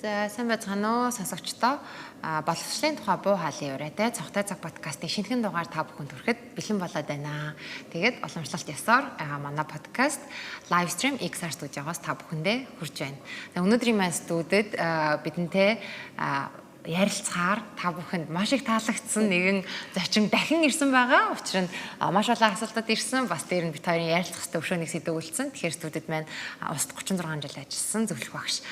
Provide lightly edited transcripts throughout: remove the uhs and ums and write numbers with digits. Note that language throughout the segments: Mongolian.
За сайн байцгаана уу сонсогчдоо. Боловсролын тухай буу хаалын ураатай цогтой цаг подкастын шинэхэн дугаар та бүхэнд хүрэхэд бэлэн болоод байна. Тэгээд уламжлалт ёсоор манай подкаст live stream XR студиогоос та бүхэндээ хүрч байна. За өнөөдрийн маань студид бидэнтэй ярилцахаар та бүхэнд маш их таалагдсан нэгэн зочин дахин ирсэн байгаа. Учир нь маш олон асуултууд ирсэн. Бас дээр нь бид хоёрын ярилцах хэвээр өшөөнийг сэдвүүлсэн. Тэгэхээр студид маань УСТ 36 жил ажилласан зөвлөх багш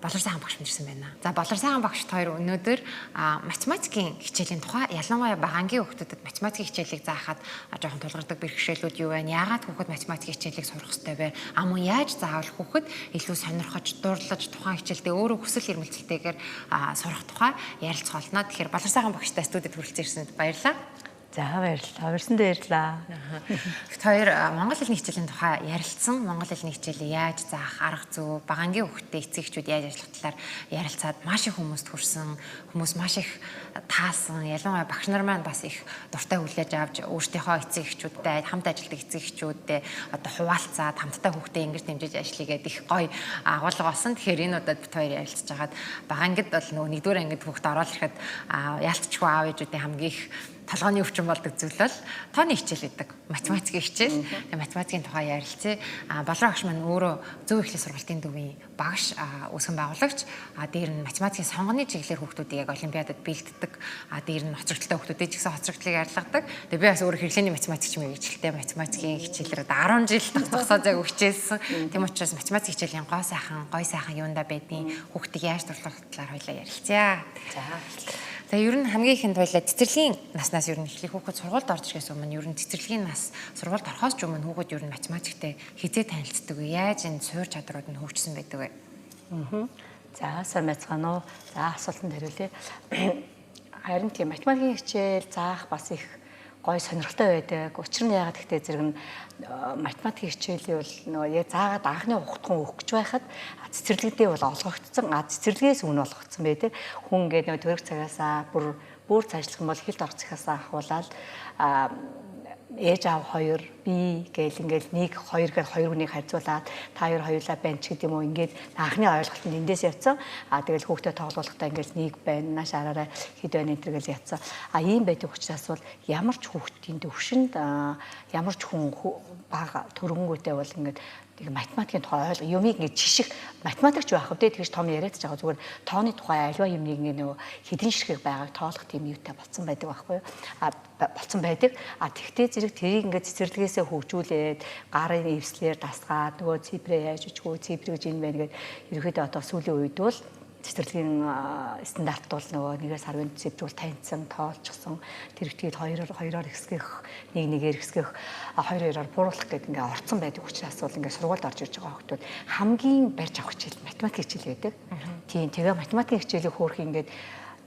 Болор сайхан багш ирсэн байна. За Болор сайхан багшд хоёр өнөөдөр математикийн хичээлийн тухай ялангуяа багангийн хүүхдүүдэд математикийн хичээлийг заахад жоохон тулгардаг бэрхшээлүүд юу вэ? Яагаад хүүхэд математикийн хичээлийг сурах ёстой вэ? Амун яаж заавал хүүхэд илүү сонирхож, дурлаж тухайн хичээлдээ өөрөө хүсэл эрмэлзэлтэйгээр сурах тухай ярилцах болно. Тэгэхээр Болор сайхан багштай студид хүрэлцэн ирсэнд баярлалаа. За баярлалаа. Өрсөндөө баярлалаа. Бид хоёр монгол хэлний хичээлийн тухай ярилцсан. Монгол хэлний хичээлийг яаж заах, арга зүй, багангийн хүүхдтэй эцэгчүүд яаж ажиллах талаар ярилцаад маш их хүмүүст хүрсэн. Хүмүүс маш их таасан. Ялангуяа багш нар маань бас их дуртай хүлээж авч өөрсдийнхөө эцэгчүүдтэй хамт ажилладаг эцэгчүүдтэй одоо хуваалцаад хамтдаа хүүхдээ ингэж дэмжиж ажиллая гэдэг их гоё агуулга болсон. Тэгэхээр энэ удаад бид хоёр ярилцж байгаад багангид бол нөгөө нэгдүгээр ангид хүүхдээ ороод ирэхэд яалтчгүй аав ээжүүдийн хамгийн их толгойн өвчин болдог зүйл бол тооны хичээл гэдэг. Математикийн хичээл. Тэгээ математикийн тухай ярилцъя. Болор багш маань өөрөө Зөв Эхлэл сургалтын төвийн багш, үүсгэн байгуулагч. Дээр нь математикийн сонгоны чиглэлээр хүүхдүүдийг яг олимпиадад бэлддэг. Дээр нь хоцрогдолтой хүүхдүүдийг ч гэсэн хоцрогдлыг арилгадаг. Тэгээ би бас өөрөө хэрэглээний математикч мэргэжилтэй математикийн хичээлээр 10 жил зогсоо зайг өгчээсэн. Тийм учраас математик хичээлийн гой сайхан юунда байдیں۔ Хүүхдийг яаж турлах талаар хоёлаа ярилцъя. За ер нь хамгийн ихэнд хоёлаа цэцэрлэгийн наснаас ер нь эхлэх хүүхэд сургуульд орж ирээс өмнө ер нь цэцэрлэгийн нас сургуульд орохоос ч өмнө хүүхэд ер нь математиктэй хизээ танилцдаг вэ? Яаж энэ суур чадрууд нь хөгжсөн байдаг вэ? За сайн байцгаана уу. За асуултанд хариулъя. Харин тийм математикийн хичээл заах бас их гой сонирхолтой байдаг. Учир нь яагаад гэвэл зэрэг нь математикийн хичээлийн бол нөгөө яг заагаад анхны ухтхан өгөх гэж байхад цэцэрлэгдээ бол олгогдсон. Цэцэрлэгээс өмнө олгогдсон байдаг. Хүн ингээд нөгөө төрөх цагаасаа бүр цаашлах юм бол хилд орох цагаасаа ахуулаад ээж аав хоёр би гээл ингээл 1 2 гээд 2 хүнийг харьцуулаад та хоёр хоёулаа байна ч гэдэг юм уу ингээд анхны ойлголтод эндээс явцсан. Тэгэл хүүхдэд тоглоулахдаа ингээл 1 байна нааш араараа хэд байна энэ төр гэж явцсан. Ийм байдаг учраас бол ямар ч хүүхдийн төвшөнд ямар ч хүн бага төрөнгөтэй бол ингээд математикийн тухай юмыг ингэж жишг математикч байх вэ тэгж том яриад байгаа зүгээр тооны тухай альва юмыг нөгөө хэдэн ширхэг байгааг тоолох тийм юутай болцсон байдаг байхгүй юу болцсон байдаг тэгтээ зэрэг тэрийг ингэж цэцэрлэгээсээ хөгжүүлээд гарын эвслэр дасгаад нөгөө цифрээ яаж үчгөө цифр гэж энэ байна гэдэг ерөөхдөө одоо сүүлийн үед бол цэцэрлэгийн стандарт бол нөгөө 1-10 цифр бол таньсан тоолчихсон тэр ихтгэл 2-2-оор хэсгэх 1-1-ээр хэсгэх 2-2-оор бууруулах гэдэг ингээ орцсон байдаг учраас бол ингээ сургуульд орж ирж байгаа хүмүүс хамгийн барьж авах хичээл математик хичээл байдаг. Тийм тэгээ математикийн хичээлийг хөөх ингээд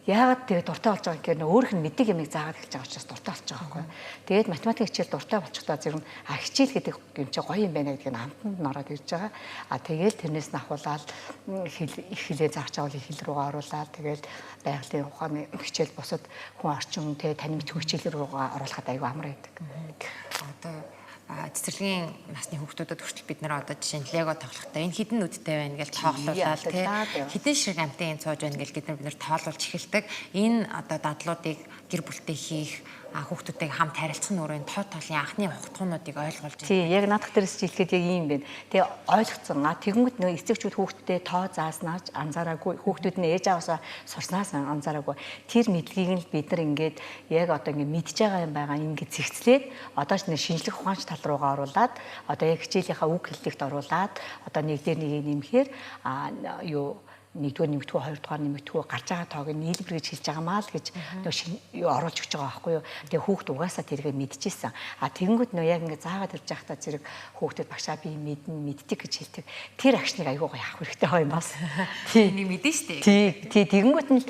яагаад тэгээ дуртай болж байгаа гэхээр өөрийнх нь мэддэг юмыг заагаад эхэлж байгаа учраас дуртай болж байгаа байхгүй. Тэгээд математикийн хичээл дуртай болчихдоо зэрэг хичээл гэдэг юм чи гоё юм байна гэдгийг амтанд нь ороод ирж байгаа. Тэгээл тэрнээс нь ахуулаад их хэлээ заах чавал их хэл рүүгээ оруулаад тэгээд байгалийн ухааны хичээл бусад хүн орчин тэгээ тань мэдхүй хичээл рүүгээ оруулахад аюу амар байдаг. Одоо цэцэрлэгийн насны хүүхдүүдэд хүртэл бид нэр одоо жишээ нь лего тоглохдоо энэ хідэн нүдтэй байна гэж тоглоулаад хідэн шиг амтын энэ цоож байна гэж бид нар тоолуулж эхэлдэг. Энэ одоо дадлуудыг гэр бүлтэй хийх хүүхдүүдтэйг хамт харилцах нүрийн тоолын анхны ухтгуунуудыг ойлгуулж байна. Тийм яг наадах дээрээс хэлэхэд яг ийм байна. Тэгээ ойлгоцсон. Тэгэнгүүт нөө эцэгчүүд хүүхдтэй тоо зааснаач анзаараагүй хүүхдүүд нь ээж аваасаа сурснаас анзаараагүй. Тэр мэдлэгийг л бид нар ингээд яг одоо ингээд мэдж байгаа юм байгаа ингээд зэгцлээд одоо ч шинжлэх ухаанч тал руугаа оруулаад одоо яг хичээлийнхаа үг хэллэгт оруулаад одоо нэг дээр нэгийг нэмэхээр нэгдүгээр нэмэгдүгээр хоёрдугаар нэмэгдүгээр гарч байгаа тоог нийлбэр гэж хэлж байгаа маа л гэж оруулж өгч байгаа байхгүй юу. Тэгээ хүүхд угаасаа тэргээ мэдчихсэн. Тэгэнгүүт нөө яг ингэ заагаад ирж байхдаа зэрэг хүүхдэд багшаа би мэддэг гэж хэлдэг. Тэр агшныг аягүй гоё авах хэрэгтэй хоо юм бас. Тийм мэдэн штэ. Тий тэгэнгүүт нь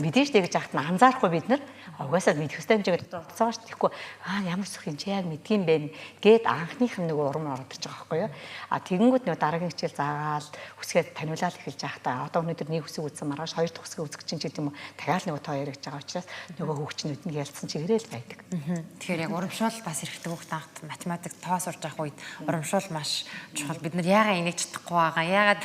мэдэн штэ гэж ахт нь анзаарахгүй бид нар угаасаа мэдэх ёстой хэмжээгээр тооцоогоо ш тэгэхгүй ямар сөх юм чи яг мэдгийм бэ гэд анхных нь нөгөө урам ороод ирж байгаа байхгүй юу. Тэгэнгүүт нөгөө дараагийн хичээл заагаал хүсгээд таниулаад эхэлж байхдаа одоо өнөөдөр нэг үсэг үзсэн маргааш хоёр дахь үсэг үзэх чинь ч гэдэг юм уу дахиад нөгөө тоо яригч байгаа учраас нөгөө хүүхчнүүд нь ялцсан чигээрээ л байдаг. Тэгэхээр яг урамшуул бас хэрэгтэй хүүхд анхт математик тоо сурж авах үед урамшуул маш чухал. Бид нар яагаад энийг чадахгүй байгаа, яагаад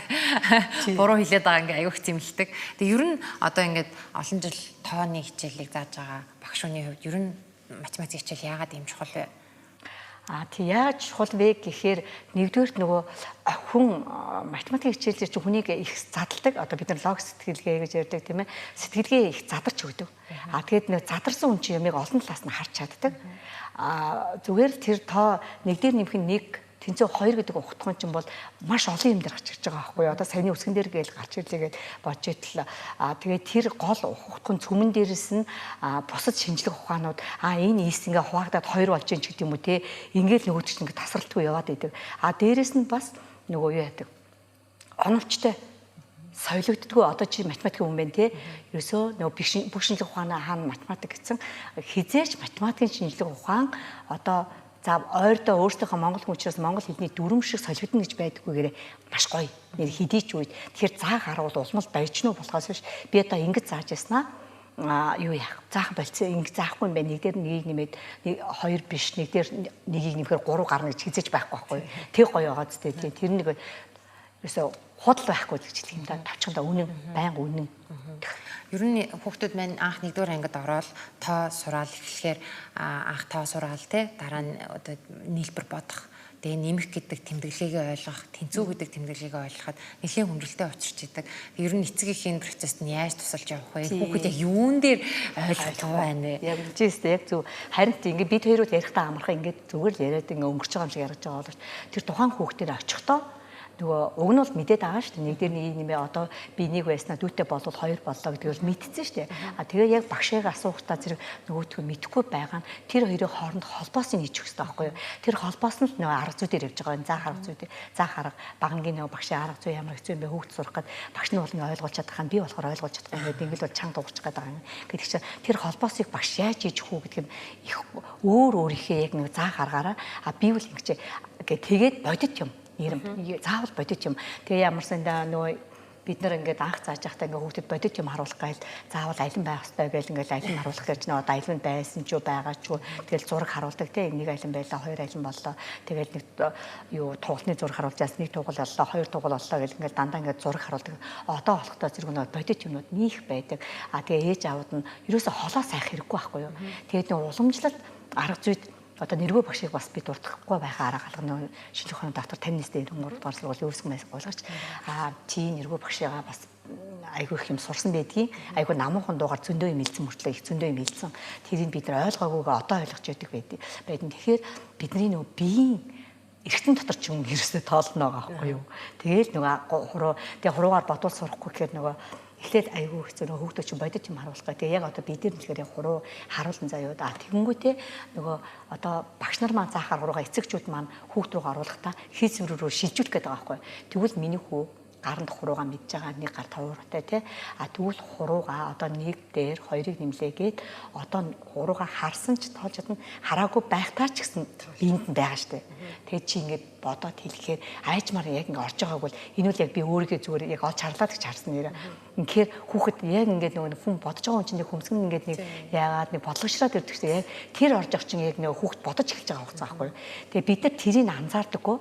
буруу хэлээд байгаа ингээ аюух зэмлдэг. Тэгээ ер нь одоо ингээд олон жил тооны хичээлийг зааж байгаа багш хүний хувьд ер нь математик хичээл яагаад ийм чухал вэ? Тий яаж чухал вэ гэхээр нэгдүгээрт нөгөө хүн математик хичээлээр чи хүнийг их задалдаг. Одоо бид нар логик сэтгэлгээ гэж ярьдаг тийм ээ. Сэтгэлгээ их задарч өгдөг. Тэгээд нэг задарсан хүн чинь ямиг олон талаас нь харж чаддаг. Зүгээр л тэр тоо нэг дээр нэмэх нь 1 тэнцээ 2 гэдэг ухтхан чинь бол маш олон юм дээр гарч ирж байгаа байхгүй юу. Одоо саяны үсгэн дээр гээл гарч ирлээ гэж бодж итэл тэгээд тэр гол ухтхан цөмөн дээрээс нь бусад шинжлэх ухаанууд энэ ийс ингээ хуваагдаад 2 болж ийн ч гэдэг юм уу те. Ингээл нөгөөд чинь ингээ тасралтгүй яваад идэг. Дээрээс нь бас нөгөө юу яадаг. Оновчтой соёлогддгоо одоо чи математикийн хүн байна те. Ерөөсөө нөгөө бүх шинжлэх ухаанаа хаана математик гэсэн хизээч математикийн шинжлэх ухаан одоо за ойрдоо өөртөөхөө монгол хүн учраас монгол хэлний дүрм шиг солигдно гэж байдаггүйгээр маш гоё. Нэр хэдийч үед тэгэхээр заах арга бол улмал баяжнуу болохоос биш. Би одоо ингэж зааж яснаа юу яах заах болцсон ингэ заахгүй юм байна. Нэг дээр нэгийг нэмээд 2 биш нэг дээр нэгийг нэмэхээр 3 гарна гэж хизээж байхгүй байхгүй. Тэг гоё байгаа зү тэ. Тэр нэг ерөөсөө худал байхгүй гэж хэлэх юм да. Тавчхандаа үнэн байнга үнэн. Ер нь хүүхдүүд маань анх 1-р ангид ороод тоо сураал эхлэхээр анх тоо сураал те дараа нь одоо нийлбэр бодох тэгээ нэмэх гэдэг тэмдэглэгээ ойлгох тэнцүү гэдэг тэмдэглэгээ ойлгоход нэлээд хүндрэлтэй учирч идэг. Ер нь эцэг эхийн процессд нь яаж тусалж явах вэ? Хүүхэд яг юун дээр ойлгох байна вэ? Яг үжижтэй яг зөв. Харин ингээд бид хоёроо ярихдаа амархан ингээд зүгээр л яриад ингээд өнгөрч байгаа юм шиг яриж байгаа боловч тэр тухайн хүүхдээр очихдоо нөгөө уг нь бол мэдээд байгаа шүү дээ. Нэг дээр нэг нэмээ одоо би нэг байснаа дүүтэй болвол 2 боллоо гэдгээр мэдсэн шүү дээ. Тэгээ яг багшийг асуухтаа зэрэг нөгөөдгөө мэдэхгүй байгаа нь тэр хоёрын хооронд холбоос нь хийж өгсөн байхгүй юу. Тэр холбоос нь нөгөө арга зүй дээр явж байгаа. Заах арга зүй дээр заах арга багангийн нөгөө багшийн арга зүй ямар хэцүү юм бэ хүүхд сурах гээд багш нь бол ингээ ойлгуулж чадах нь би болохоор ойлгуулж чадахгүй ингээд ингээд бол чанга дуурч гээд байгаа юм. Гэдэг чинь тэр холбоосыг багш яаж хийж өгөх үү гэдэг нь их өөрийнхөө яг нэг заах аргаараа би бол ингэж тэгээд бодит юм. Заавал бодит юм. Тэгээ ямарсандаа нөгөө бид нар ингээд анх зааж байхдаа ингээд хүүхдэд бодит юм харуулах гайл заавал алин байх хэрэгтэй байл ингээд алин харуулах гэж нөө одоо алин байсан ч юу байгаа ч юу тэгэл зураг харуулдаг те нэг алин байлаа 2 алин боллоо тэгэл нэг юу тугалны зураг харуулжаас нэг тугал боллоо 2 тугал боллоо гэл ингээд дандаа ингээд зураг харуулдаг. Одоо болохдоо зэрэг нөө бодит юмнууд нөх байдаг. Тэгээ ээж аауд нь ерөөсө холоо сайх хэрэггүй байхгүй юу. Тэгээд нөө уламжлалт арга зүйд одоо нэргүй багшийг бас би дуртахгүй байхаа арга алганы шинжлэх ухааны доктор Танистэй 3 дугаар сургуулийн өөрсгөн байсан болгооч чи нэргүй багшигаа бас айгүй их юм сурсан байдгийг айгүй намуухан дуугаар зөндөө юм хэлсэн мөртлөө их зөндөө юм хэлсэн тэрийг бид нар ойлгоогүйгээ одоо ойлгож яддаг байдэн. Тэгэхээр бидний нөгөө биеийн эргэтэн дотор ч юм ерөөсөө тоолно байгаа байхгүй юу. Тэгээл нөгөө хуруу тэгээ хуруугаар бодвол сурахгүй гэхээр нөгөө эхлээд айгүй хэцүү нөгөө хүүхдүүд чинь бодит юм харуулах гэх. Тэгээ яг одоо бид нар нэлгээр яг хуруу харуулсан заяа тэгэнгүүтээ нөгөө одоо багш нар маань заахаар хуруугаа эцэгчүүд маань хүүхд рүү оруулахдаа хийц мөрөөрөө шилжүүлэх гээд байгаа байхгүй. Тэгвэл миний хүү гаранд хуруугаа мэдж байгаа нэг гар тавууртай тий. Тэгвэл хуруугаа одоо нэг дээр 2-ыг нэмлээгээд одоо хуруугаа харсан ч тоолж чадна хараагүй байхтаа ч гэсэн биенд нь байгаа штэ. Тэгээ чи ингээд бодоод хэлэхээр айжмаар яг ингээд орж байгааг бол энэ үл яг би өөрийгөө зүгээр яг олж харлаад гэж харсан нэрэ. Инхээр хүүхэд яг ингээд нөгөө хүн бодож байгаа хүн чинь нэг хөмсгөн ингээд нэг яагаад нэг бодлогошраад ирдэг чинь яг тэр орж явах чинь яг нөгөө хүүхэд бодож эхэлж байгаа хугацаа байхгүй. Тэгээ бид нар тэрийг анзаардаггүй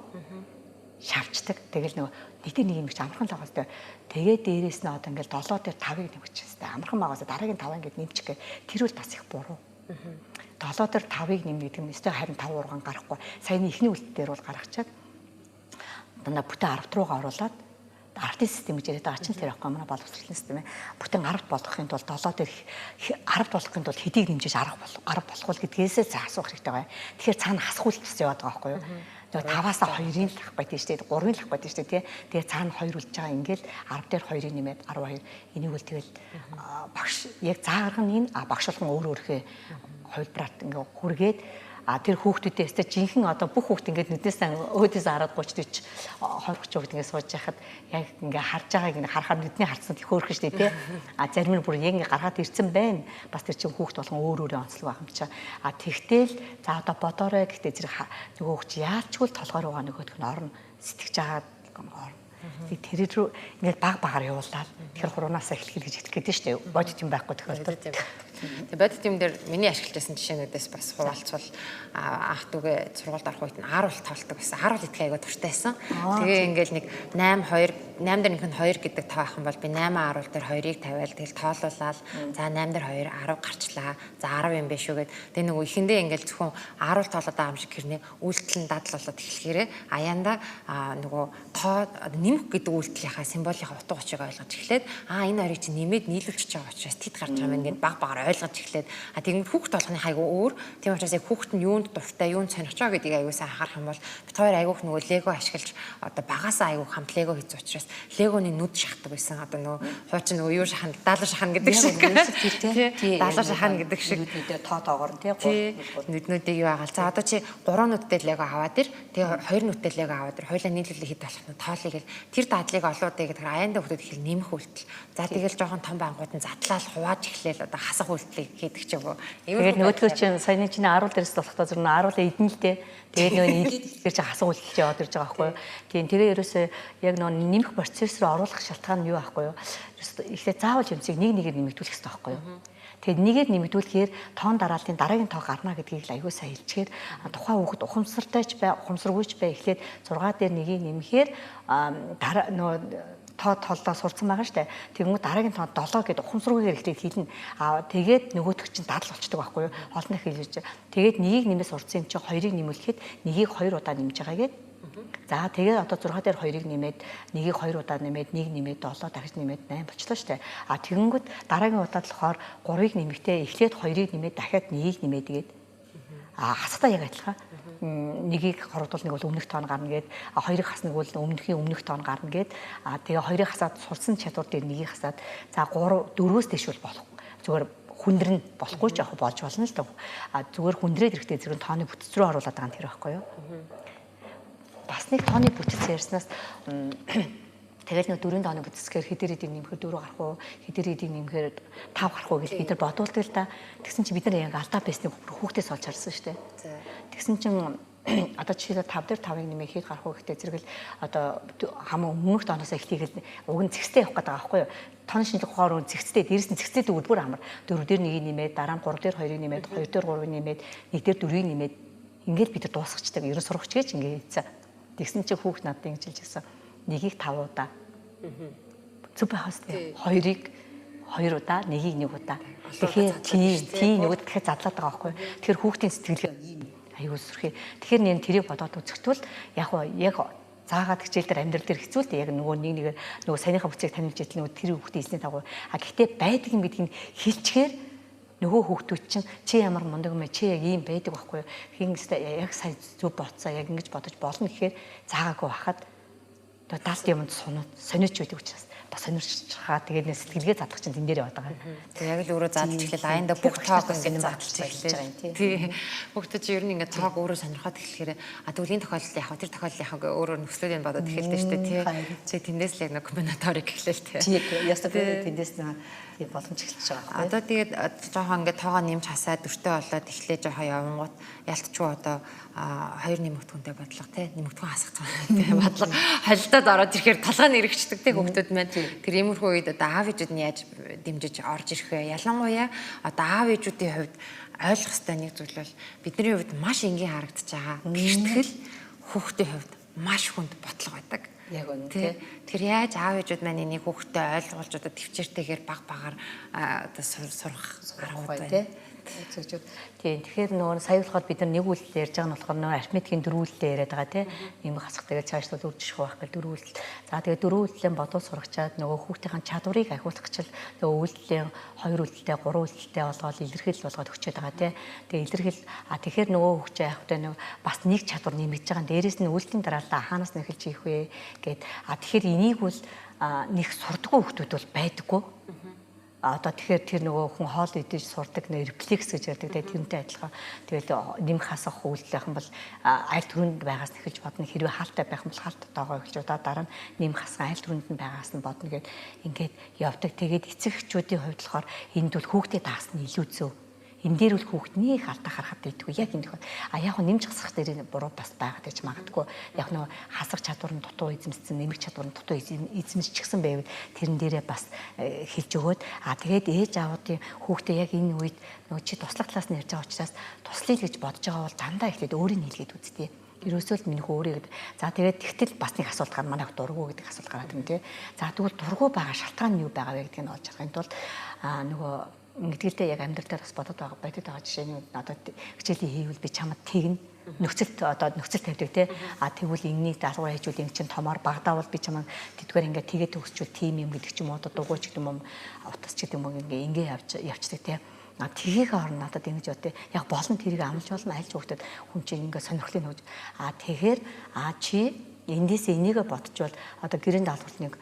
шавчдаг. Тэгэл нөгөө нэг юм гэж амархан л байгаа. Тэгээ дээрээс нь одоо ингээд 7 дээр 5-ыг нэмчихсэн. Амархан байгаас дараагийн 5 ингээд нэмчих гэ. Тэр үл бас их буруу. 7 дээр 5-ыг нэмнэ гэдэг нь өстой харин 5 ургаан гарахгүй. Саяны ихний үлд дээр бол гаргачаад дандаа бүтэн 10 руугаа оруулаад артын систем гэж яриад байгаа чинь тэр байхгүй манай боловсролын систем бүтэн 10 болгохын тулд 7 дээр 10 болгохын тулд хэдийг нэмжиж 10 болох гэдгээсээ асуух хэрэгтэй байгаа. Тэгэхээр цаана хасгуул бас яваад байгаа байхгүй юу? Тэгээ 5-аас 2-ын л ах байдаг шүү дээ. 3-ын л ах байдаг шүү дээ тий. Тэгээ цаана 2 үлж байгаа ингээл 10 дээр 2-ыг нэмээд 12 энийг үл тэгэл багш яг заарган энэ багш болгон өөр өөрхөө хувилбарт ингээ хүргээд тэр хүүхдүүдээ өстой жинхэнэ одоо бүх хүүхд ингээд нүднээс өөдөөс хараад 30 40 20 30 хүүхд ингээд сууж яхад яг ингээ харж байгааг ингээ харахаар нүдний харцсан хөөрхөн шүү дээ тий. Зарим нь бүр яг ингээ гаргаад ирсэн байна. Бас тэр чинь хүүхд болгон өөр өөрийн онцлог байх юм чаа. Тэгтэл за одоо бодоорой гэхдээ зэрэг нөгөө хүүхд яалчгүй толгойроо нөгөөдг нь орно сэтгэж агаад орно. Тэр рүү ингээд баг багаар явуулаад тэгэхээр 3-аас эхлэх гэж хэлэх гэдэг шүү дээ. Бодит юм байхгүй тохиолдолд. Тэгээ бодит юм дээр миний ашиглаж байсан жишээнүүдээс бас хуваалцвал ах дүүгээ сургуульд орох үед нь ааруул тоглодог байсан. Ааруул идэх аягүй дуртай байсан. Тэгээ ингээл нэг 8 дээр нэг нь 2 гэдэг тоо ах юм бол би 8 ааруул дээр 2-ыг тавиал тэгэл тоолуулаад за 8 дээр 2 10 гарчлаа. За 10 юм биш үү гэд тэгээ нөгөө ихэндээ ингээл зөвхөн ааруул тоолоод байгаа юм шиг хэрнээ үйлдэл нь дадлуулаад эхлэхээрээ аяанда нөгөө тоо нэмэх гэдэг үйлдэлийнхаа символынхаа утга учирыг ойлгож эхлээд энэ хоёрыг чи нэмээд нийлүүлчих байгаа учраас тэд гарч байгаа юм ингээд баг багаар ойлгож эхлээд тэгээд хүүхд болгоны хайгуу өөр тийм учраас яг хүүхд нь юунд дуртай юунд сонирхож байгаа гэдгийг аягүй сайн анхаарах юм бол бид хоёр аягүйх нөгөө лего ашиглаж одоо багасаа аягүй хамт лего хийсэн учраас легоны нүд шахдаг байсан одоо нөгөө хуучин нөгөө юу шахна даалгавар шахна гэдэг шиг тий даалгавар шахна гэдэг шиг нүднүүдээ тоо тоогоор тий нүднүүдийг юу агаал за одоо чи 3 нүдтэй лего аваад ир тэгээ 2 нүдтэй лего аваад ир хоёлаа нийлүүлээ хэд болох нь тоолыг л тэр дадлыг олоодыг гэдэг аяанда хүмүүс их нэмэх үйлдэл за тэгэл жоохон том бангууд нь задлал хувааж эхлээл одоо хасах үйлдэлийг хийдэг ч юм уу тэгээд нөгөөдгөө чинь саяны чинь 10 дээрээс болохдоо зөв 10-аа идэн л дээ тэгээд нөгөө идэлэр чи хасах үйлдэл яваад ирж байгаа байхгүй юу тийм тэрээ ерөөсөө яг нөгөө нэмэх процесс руу оруулах шалтгаан нь юу байхгүй юу эхлээд заавал юмцыг нэг нэгээр нэмэгдүүлэх хэрэгтэй байхгүй юу тэгэд нэгээр нэмэгдүүлэхээр тоон дараалтын дараагийн тоо гарна гэдгийг аягүй сайн хэлчихээр тухайн хүүхэд ухамсартайч бай ухамсаргүйч бай эхлээд 6 дээр нэгийг нэмэхээр дараа нөгөө тоо толдоо сурцсан байгаа штэ. Тэгмүү дараагийн тоо 7 гэдэг ухамсаргүйгээр эхлээд хэлнэ. Тэгээд нөгөөтг чинь дадал болчдөг байхгүй юу? Олон их хэлж. Тэгээд нэгийг нэмээс сурцсан юм чинь 2-ыг нэмүүлэхэд нэгийг 2 удаа нэмж байгаа гээд. За тэгээд одоо 6 дээр 2-ыг нэмээд нэгийг 2 удаа нэмээд 1 нэмээд 7 дахиж нэмээд 8 болчлоо штэ. Тэгэнгүүт дараагийн удаад болохоор 3-ыг нэмэхдээ эхлээд 2-ыг нэмээд дахиад 1-ийг нэмээд тэгээд хасагдаа яг адилхан. Нэгийг хорогдвол нэг бол өмнөх тоон гарна гээд 2-ыг хаснаг бол өмнөхийн өмнөх тоон гарна гээд тэгээ 2-ыг хасаад сурсан чадвар дээр нэгийг хасаад за 3 4-өөс дэш бол болох зүгээр хүндрэн болохгүй ч яг болж болно л дөө зүгээр хүндрээд ирэхдээ зэрэг тооны бүтц рүү оруулаад байгаа юм тэр байхгүй юу бас нэг тооны бүтц ярьснаас тэгэл нэг 4 тооны бүтцгээр хэдэр эдийг нэмэхээр 4 гарах уу хэдэр эдийг нэмэхээр 5 гарах уу гэж бид нар бодуулдаг л да тэгсэн чинь бид нар яг алдаа байсныг хүүхдээс олж харсан шүү дээ тэгсэн чинь одоо жишээлбэл 5 дээр 5-ыг нэмээ хэд гарах уу гэхдээ зэрэг л одоо хамаа өмнөх тооноос эхлэхэд уг нь зэгцтэй явах гэдэг байгаа байхгүй юу тооны шинжлэх ухаанаар зэгцтэй дээрээс нь зэгцтэй дөрвөр амар 4 дээр 1-ийг нэмээд дараа нь 3 дээр 2-ыг нэмээд 2 дээр 3-ыг нэмээд 1 дээр 4-ыг нэмээд ингээд бид нар дуусгачдаг ерөн сурагч гэж ингээд хийцэн тэгсэн чинь хүүхд надад ингэж хэлж гисэн 1-ийг 5 удаа зүг байхаас тийм 2-ыг 2 удаа 1-ийг 1 удаа тэгэхээр тийм нөгөөд дахиад задлаад байгаа байхгүй тэгэхээр хүүхдийн сэтгэлгээ ийм аюул сүрхий тэгэхээр нэр тэрийг бодоод үзэхдээ яг заагаад хичээл дээр амьдрал дээр хэцүү л дээ яг нөгөө нэгээр нөгөө саяныхаа бүцийг танилж идэл нөгөө тэр хүүхдийн эсний дагуу гэхдээ байдаг юм гэдгийг хэлчихээр нөгөө хүүхдүүд чинь чи ямар мундаг юм бэ чи яг ийм байдаг байхгүй хингэстэй яг сая зүг бодсоо яг ингэж бодож болно гэхээр заагаагүй хахад одоо даалт юмд сониуч байдаг учраас бас сонирчхаа тэгээд нэг сэтгэлгээ задах чинь тэн дээр яваад байгаа. Тэгээ яг л өөрөө задлж эхлээл аяанда бүх тоог ингээд задлж эхлэв. Тий. Хүүхдээ чи ер нь ингээд тоог өөрөө сонирхоод эхлэхээр тэгвэл энэ тохиолдолд яг тэр тохиолдол яг өөрөө нөхцөлийг бодоод эхэлдэг шүү дээ тий. Чи тэндээс л яг нэг комбинаторик эхлэв тий. Тий. Яста тэндээс нэг боломж эхэлж байгаа. Одоо тэгээд жоохон ингээд тоогоо нэмж хасаад дүртэй болоод эхлээ жоохон явангууд ялтчгүй одоо 2 нэмэгдэхүүнтэй бодлого тий нэмэгдэхүүн хасах тий бодлого холилдоод ороод ирэхээр толгой нь эргэждэг тий хүүхдүүд маань тэр иймэрхүү үед одоо аав ээжүүд нь яаж дэмжиж орж ирэх вэ ялангуяа одоо аав ээжүүдийн хувьд ойлгох ёстой нэг зүйл бол бидний хувьд маш энгийн харагдаж байгаа гэртгэл хүүхдийн хувьд маш хүнд бодлого байдаг яг үнэ тий тэр яаж аав ээжүүд маань энийг хүүхдэд ойлгуулж одоо төвчээртэйгээр баг багаар одоо сурах арга байна тий Тийм тэгэхээр нөгөө сая болоход бид нар нэг үйлдэл ярьж байгаа нь болохоор нөгөө арифметикийн дөрвүүлэлээ яриад байгаа тийм нэмэх хасах тэгээд цаашлууд үржих байх гэх дөрвүүлэл. За тэгээд дөрвүүлэлээ бодвол сурагчаад нөгөө хүүхдийн чадварыг ахиулах гэж нөгөө үйлдэлийн 2 үйлдэлтэй 3 үйлдэлтэй болгоод илэрхийлэл болгоод өгчөөд байгаа тийм. Тэгээд илэрхийл тэгэхээр нөгөө хүүхдээ ахтай нөгөө бас нэг чадвар нэмэгдэж байгаа. Дээрээс нь үйлдэлийн дараалал хаанаас нь эхэлж ийх вэ гэд тэгэхээр энийг бол нэг сурдаггүй хүүхдүүд бол байдаггүй. Одоо тэгэхээр тэр нөгөө хүн хоол идэж сурдаг нэр рефлекс гэж ярьдаг тэрнтэй адилхан. Тэгэл нэмэх хасах үйлдэл байх юм бол аль түрүүнд байгаас нь эхэлж бодно. Хэрвээ хаалттай байх юм бол хаалттай тоогоо эхэлж удаа дараа нь нэмэх хасах аль түрүүнд нь байгаас нь бодно гэд ингээд явдаг. Тэгээд эцэг эхчүүдийн хувьд болохоор энд бол хүүхдээ даас нь илүү зөв. энэ дээр үл хүүхдний их алдаа харахад байдгүй яг энэ тохиол яг нэмж хасах дээр буруу бас байгаад байж магадгүй яг нөгөө хасах чадвар нь дутуу эзэмссэн нэмэх чадвар нь дутуу эзэмсчихсэн байвал тэрэн дээрээ бас хэлж өгөөд тэгээд ээж аавуудын хүүхдээ яг энэ үед нөгөө чи туслах талаас нь ярьж байгаа учраас туслая гэж бодож байгаа бол дандаа ихлээд өөрийг хэлгээд үзтээ. Ерөөсөө л минийх өөрийг за тэгээд тэгтэл бас нэг асуулт гарна манайх дургу гэдэг асуулт гараад юм тий. За тэгвэл дургу байгаа шалтгаан нь юу байгаа вэ гэдгийг нь олж харахын тулд нөгөө ингэдгэлтэй яг амьдрал дээр бас бодод байгаа бодод байгаа жишээний одоо хичээлийн хийвэл би чамд тэгнэ нөхцөлт одоо нөхцөл тавьдаг тий. Тэгвэл энэнийг даалгавар хийжүүл энэ чинь томоор багдаавал би чамд тэдгээр ингээд тэгээд төгсчүүл тим юм гэдэг ч юм уу одоо дугуйч гэдэг юм утас ч гэдэг юм ингээ явцдаг тий. Тгийх орно надад ингэж бод. Яг болон тэрийг амлж болно альж хөвгдөд хүн чинь ингээ сонирхлыг нөөж. Тэгэхээр чи эндээс энийг бодчихвол одоо гэрээний даалгаврыг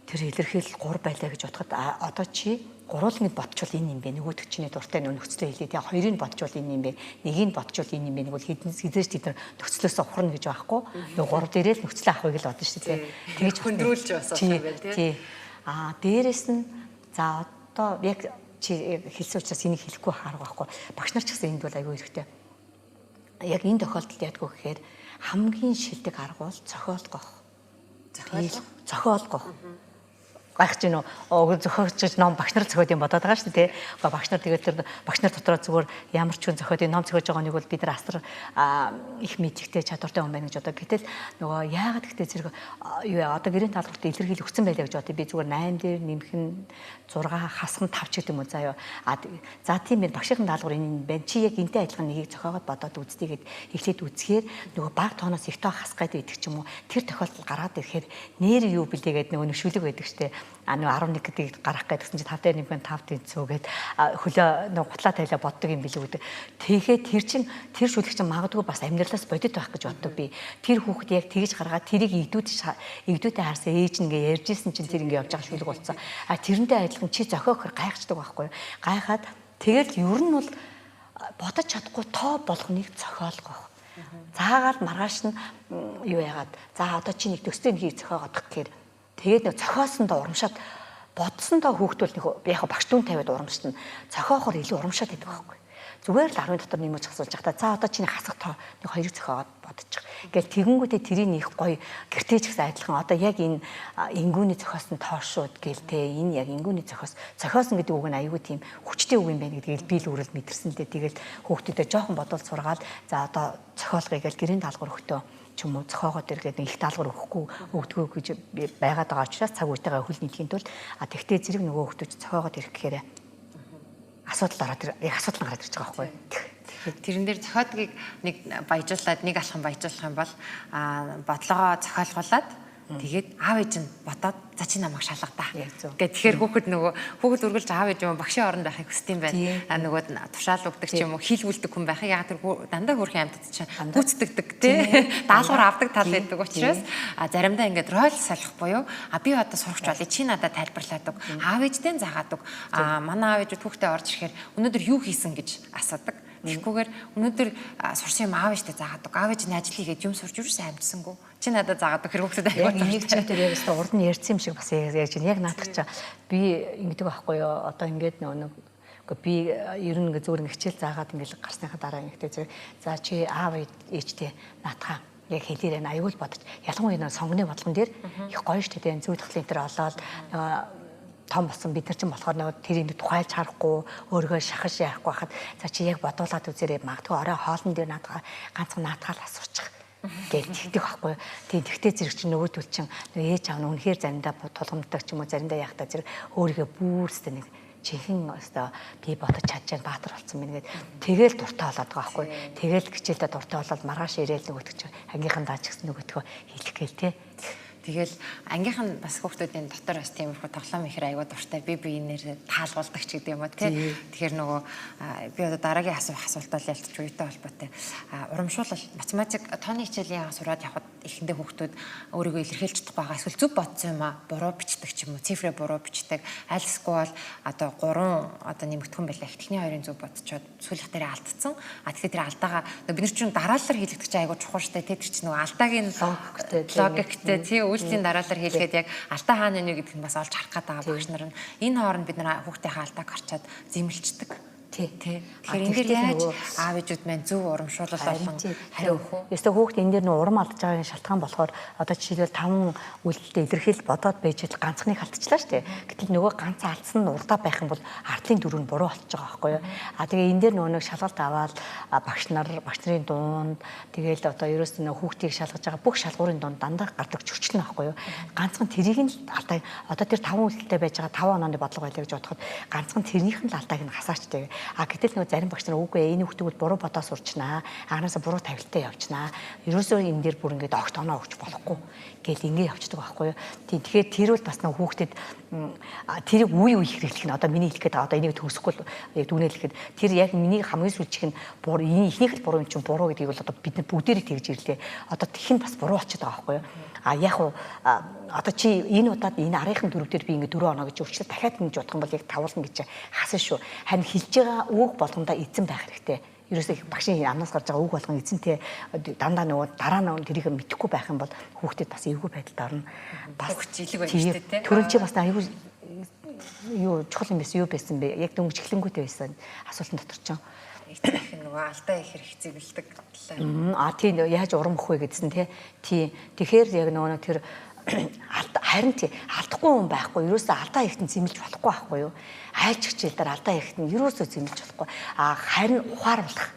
тэр илэрхийлэл 3 байлаа гэж бодоход одоо чи гурвуулгыг бодчихвол энэ юм бэ. Нөгөөдөг чиний дуртай нөхцөлөө хэлээд яг хоёрыг бодчихвол энэ юм бэ. Нэгийг бодчихвол энэ юм бэ. Нэгвэл хэдээс тэд нөхцлөөс ухарна гэж байхгүй. Нөгөө гурав дээрээ л нөхцөл авахыг л бодно шүү дээ. Тэгэж хөндрүүлж бас байгаа юм байна тий. Дээрээс нь за одоо яг чи хэлсэн учраас энийг хэлэхгүй харах байхгүй. Багш нар ч гэсэн энд бол аюу хэрэгтэй. Яг энэ тохиолдолд яадгүй гэхээр хамгийн шилдэг арга бол зохиолгох. Зохиолгох. Гайх чинь зохиогч ном багш нар зохиод юм бодоод байгаа шүү дээ. Багш нар тэгээд тэр багш нар дотроо зүгээр ямар ч хүн зохиод ном зохиож байгаа нэг бол бид нар асар их мэдхтэй чадвартай хүн байна гэж одоо гэтэл нөгөө яагаад гэхдээ зэрэг юу одоо гэрээний даалгаварт илэрхийлэл өгсөн байлаа гэж бодъё. Би зүгээр 8 дээр нэмэх нь 6 хасах нь 5 ч гэдэг юм уу заяа. За тийм ээ багшийн даалгавар энэ байна. Чи яг энтэй адилхан нэгийг зохиогоод бодоод үзтийгээд эхлээд үзэхээр нөгөө баг тооноос их тоо хасах гэдэг идэх ч юм уу. Тэр тохиолдол гараад ирэхээр нэр юу бэлээгээд нөгөө нөхшүүлэг байдаг штэ. Нөгөө 11 гэдгийг гарах гэдгсэн чи 5 дээр нэмэх 5 тэнцүүгээд хөлөө нөгөө гутлаа тайлаа боддог юм билүү гэдэг. Тэгэхээр тэр чин тэр шүлэг чин магадгүй бас амьдралаас бодит байх гэж боддог би. Тэр хүүхэд яг тэгж гаргаад тэрийг игдүүтэй харсан ээж нэгээ ярьжсэн чин тэр ингэ явж байгаа шүлэг болцсон. Тэрнтэй адилхан чи зохиохоор гайхчихдаг байхгүй юу? Гайхаад тэгэл ер нь бол бодож чадахгүй тоо болгоныг зохиолгох. Заагаад маргааш нь юу яагаад за одоо чи нэг төстэй нэгийг зохиогоодох гэхээр тэгээд нэг зохиосондоо урамшаад бодсондоо хүүхдүүл нэг яг багш дүүн тавиад урамшсан зохиохоор илүү урамшаад байдаг байхгүй. Зүгээр л 10 дотор нэмж асуулж байхдаа за одоо чиний хасах тоо нэг хоёрыг зохиогоод бодчих. Ингээл тэгэнгүүтээ тэрийг их гоё гэртээ ч гэсэн адилхан одоо яг энэ ингүүний зохиосон тоошууд гээл те энэ яг ингүүний зохиосон гэдэг үг нь аюу тийм хүчтэй үг юм байна гэдгийг би л үрэл мэдэрсэн л дээ. Тэгэл хүүхдүүдэд жоохон бодвол сургаал за одоо зохиолгоё гээл гэрийн даалгавар өгтөө ч юм уу зохиогоод иргээд их даалгавар өгдөггүй гэж байгаад байгаа учраас цаг үетэйгээ хөл нийлхийн тулд тэгтээ зэрэг нөгөө хүүхдүүд зохиогоод ирэх гэхээр асуудал ороод яг асуудал гараад ирж байгаа байхгүй. Тэрэн дээр зохиодгийг нэг баяжуулаад нэг алхам баяжуулах юм бол бодлогоо зохиолгуулад тэгээд аав ээж нь бодоод за чи намайг шалга та. Гэт тэгэхээр хүүхэд үргэлж аав ээж юм багшийн оронд байхыг хүсдэг юм байна. Нөгөө тушаал өгдөг ч юм уу хил үлдэг хүн байхыг яг тэр дандаа хөрхийн амьтад чинь гүйцэтгэдэг тий. Даалгавар авдаг тал байдаг учраас заримдаа ингээд роль салах буюу би одоо сурагч болъё чи надад тайлбарлаад өг. Аав ээжтэй заагаад өг. Манай аав ээжүүд хүүхдээ орж ирэхээр өнөөдөр юу хийсэн гэж асуудаг. Тэгэхгүйгээр өнөөдөр сурсан юм аав ээжтэй заагаад өг. Аав ээж нь ажил хийгээд юм сурч юусэн амьдсангүй. Чи надад заагаад өг хэрэгцээд аягүй. Энийг ч тэр яг урд нь ярьсан юм шиг бас яаж яг наадах чаа. Би ингэдэг байхгүй юу. Одоо ингээд нөгөө би ер нь ингээ зүгээр хичээл заагаад ингээл гарсныхаа дараа ингэхдээ за чи аав ээжтэй наатахаа яг хэлээрэн аюул бодож ялангуяа сонгоны бодлогон дээр их гоё штэ тэ зүй тахлын тэр олоод том болсон бид нар ч болохоор нэг тэрийг тухайлж харахгүй өөргөө шахаж яахгүй хахад за чи яг бодуулаад үзээрэй магадгүй орой хоолн дээр наатахаа ганцхан наатахаа асуучих гэж тэгдэг байхгүй. Тийм тэгтээ зэрэг чинь нөгөөдөл чинь ээж аав нь үнэхээр заримдаа тулгамддаг ч юм уу заримдаа яхтаа зэрэг өөрийгөө бүрстэй нэг чихэн өстой би бодож чадчихсан баатар болсон мэн гээд тэгэл дуртай болоод байгаа байхгүй. Тэгэл хичээлдээ дуртай болоод маргааш ирээл нөгөөдөг чинь ангийнхан даач гэсэн нөгөөдгөө хэлэх гээл те. Тэгэл ангийнхан бас хүүхдүүдийн дотор бас тиймэрхүү тоглоом ихэр аягүй дуртай би биенээр таалгуулдаг ч гэдэг юм уу тий. Тэгэхээр нөгөө би одоо дараагийн асуулт бол ялцч үетэй холбоотой. Урамшуулал математик тооны хичээлийн сураад явхад эхэндээ хүүхдүүд өөрийгөө илэрхийлж чадахгүй байгаа эсвэл зөв бодсон юм буруу бичдэг ч юм уу цифрээ буруу бичдэг альсгүй бол одоо 3 одоо нэмэгдэхэн байлаа их техний хоёрын зөв бодцоод сүүлийнх дээр алдсан. Тэгэхээр тэр алдаагаа бид нар чинь дараалал хийлэгдэх чинь аягүй чухал штэ тэр чинь нөгөө алдаагийн логиктэй тий үйлдлийн дараалал хийлгээд яг алдаа хаана нэ гэдэг нь бас олж харах гээд байгаа багш нар нь энэ хооронд бид нар хүүхдийнхээ алдааг харчаад зэмлэлцдэг. Тэгэхээр энэ дээр яаж аав ээжүүд маань зөв урамшуулал болон хариу өгөх үү? Эсвэл хүүхд энэ дээр нөө урам алдаж байгаагийн шалтгаан болохоор одоо жишээлбэл 5 үйлдэлтэй илэрхийл бодоод байж л ганцхныг алдчихлаа шүү дээ. Гэтэл нөгөө ганц алдсан нь урдаа байх юм бол ардлын дөрөв нь буруу болчих байгаа байхгүй юу? Тэгээ энэ дээр нөгөө нэг шалгалт аваад багш нарын дунд тэгээл одоо ерөөс нь хүүхдийг шалгаж байгаа бүх шалгуурын дунд дандаа гардаг зөрчил нь байхгүй юу? Ганцхан тэрийг нь алдаа одоо тэр 5 үйлдэлтэй байж байгаа 5 онооны бодлого байлаа гэж бодоход ганцхан тэрнийх нь алдааг нь хасаачдаг. Гэтэл нөгөө зарим багш нар үгүй энэ хүүхдүүд буруу бодоо сурчнаа. Анаасаа буруу тавилтаа явчнаа. Ерөөсөө энэ дээр бүр ингээд огт оноо өгч болохгүй гэл ингэ явцдаг байхгүй юу. Тэгэхээр тэр бол бас нэг хүүхдэд тэрийг үе хэрэглэх нь одоо миний хэлэх гээд одоо энийг төгсөхгүй яг дүгнэлт хэлэхэд тэр яг миний хамгийн сүүлчийнх нь буруу энэ ихнийх л буруу юм чинь буруу гэдгийг бол одоо бид нар бүгдээрээ тэгж ирлээ. Одоо тэх нь бас буруу болчиход байгаа байхгүй юу. Яг уу одоо чи энэ удаад энэ арийнхын дөрөв дээр би ингээ 4 оноо гэж өөрчлөлт дахиад ингэж бодох юм бол яг тавуулна гэж хасан шүү. Харин хэлж байгаа үг болгондоо эзэн байх хэрэгтэй. Ерөөсөө багшийн амнаас гарч байгаа үг болгон эзэнтэй дандаа нөгөө дараа нь тэрийг мэдэхгүй байх юм бол хүүхдэд бас эвгүй байдалд орно. Бас хүчлэг байна шүү дээ. Төрөн чи бас аюу юу чухал юм байсан юу байсан бэ? Яг дөнгөж эхлэнгүүтэй байсан асуултан дотор ч их нөгөө алдаа их хэрэгцээ бэлдэг. Тийм яаж урам өгөх вэ гэдсэн тий. Тэгэхээр яг нөгөө тэр харин тий алдахгүй хүн байхгүй. Ерөөсөө алдаа ихтэн зэмлж болохгүй байхгүй юу? Айлч хичээлдэр алдаа ихтэн ерөөсөө зэмлж болохгүй. Харин ухааруулах.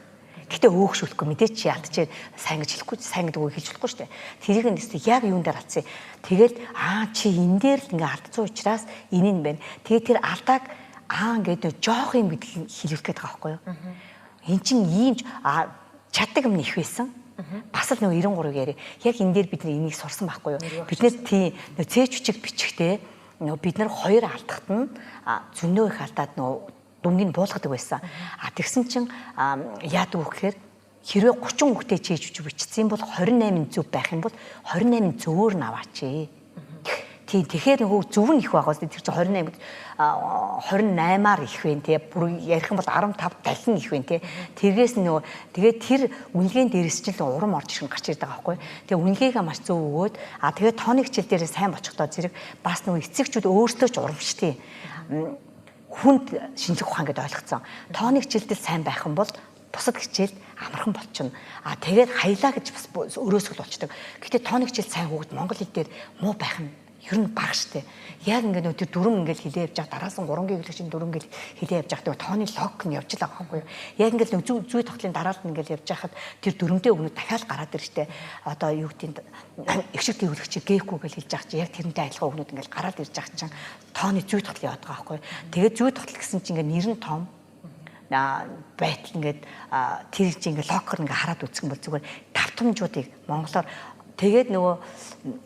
Гэтэ өөгшүүлэхгүй мэдээч чи алдчихээ сайн гэж хэлэхгүй сайн гэдэг үг хэлж болохгүй шүү дээ. Тэрийг нь яг юун дээр алдсан. Тэгэл чи энэ дээр л ингээ алдсан учраас энэ нь байна. Тэгээ тэр алдааг ингээд жоох юм гэдэг хэлэх гээд байгаа байхгүй юу? Эн чин ийм чаддаг юм их байсан. Бас л нөгөө 93-ыг яри. Яг энэ дээр бид энийг сурсан байхгүй юу? Бид нэр тийм цээж хүчиг бичихтэй нөгөө бид нар хоёр алдахад нь зөнөө их алдаад нөгөө дүнгийн буулгадаг байсан. Тэгсэн чинь яадаг вэ гэхээр хэрвээ 30 хүүхдээ чийж хүч бичсэн бол 28 зөв байх юм бол 28 зөвөр нь аваач. Тийм тэгэхээр нөгөө зөв нь их байгаас тэр чинь 28-аар их вэ те бүр ярих юм бол 15 дахин их вэ те тэргээс нөгөө тэгээд тэр үнэлгээний дээрээс чинь урам орж ирэх гарч ирдэг байгаа байхгүй. Тэгээ үнэлгээгээ маш зөв өгөөд тэгээд тооны хичээл дээрээ сайн болчихдоо зэрэг бас нөгөө эцэгчүүд өөрсдөө ч урамштай хүнд шинжлэх ухаан гэдээ ойлгоцсон. Тооны хичээлдэл сайн байх юм бол бусад хичээлд амархан болчихно. Тэгээд хаялаа гэж бас өрөөсгөл болчдөг. Гэхдээ тооны хичээл сайн хүүхэд монгол хэл дээр муу байх нь ер нь бага штэ. Яг ингээд нөө тэр дүрм ингээд хилээ явж байгаа дараас нь 3-гийн хэлэгчийн дүрм ингээд хилээ явж байгаа тооны лог нь явж л байгаа байхгүй юу. Яг ингээд нөө зүй тоглолын дараалт нь ингээд явж байхад тэр дүрмтэй өгнөд дахиад гараад ирэжтэй. Одоо юу гэдэг ихшигтийн хэлэгч гээхгүй гэж хэлж байгаа чи яг тэрнтэй адилхан өгнөд ингээд гараад ирж байгаа чинь тооны зүй тоглол яваад байгаа байхгүй юу. Тэгээд зүй тоглол гэсэн чинь ингээд нэр нь том байтал ингээд тэр чинь ингээд локер ингээд хараад үзсэн бол зүгээр давтамжуудыг монголоор тэгээд нөгөө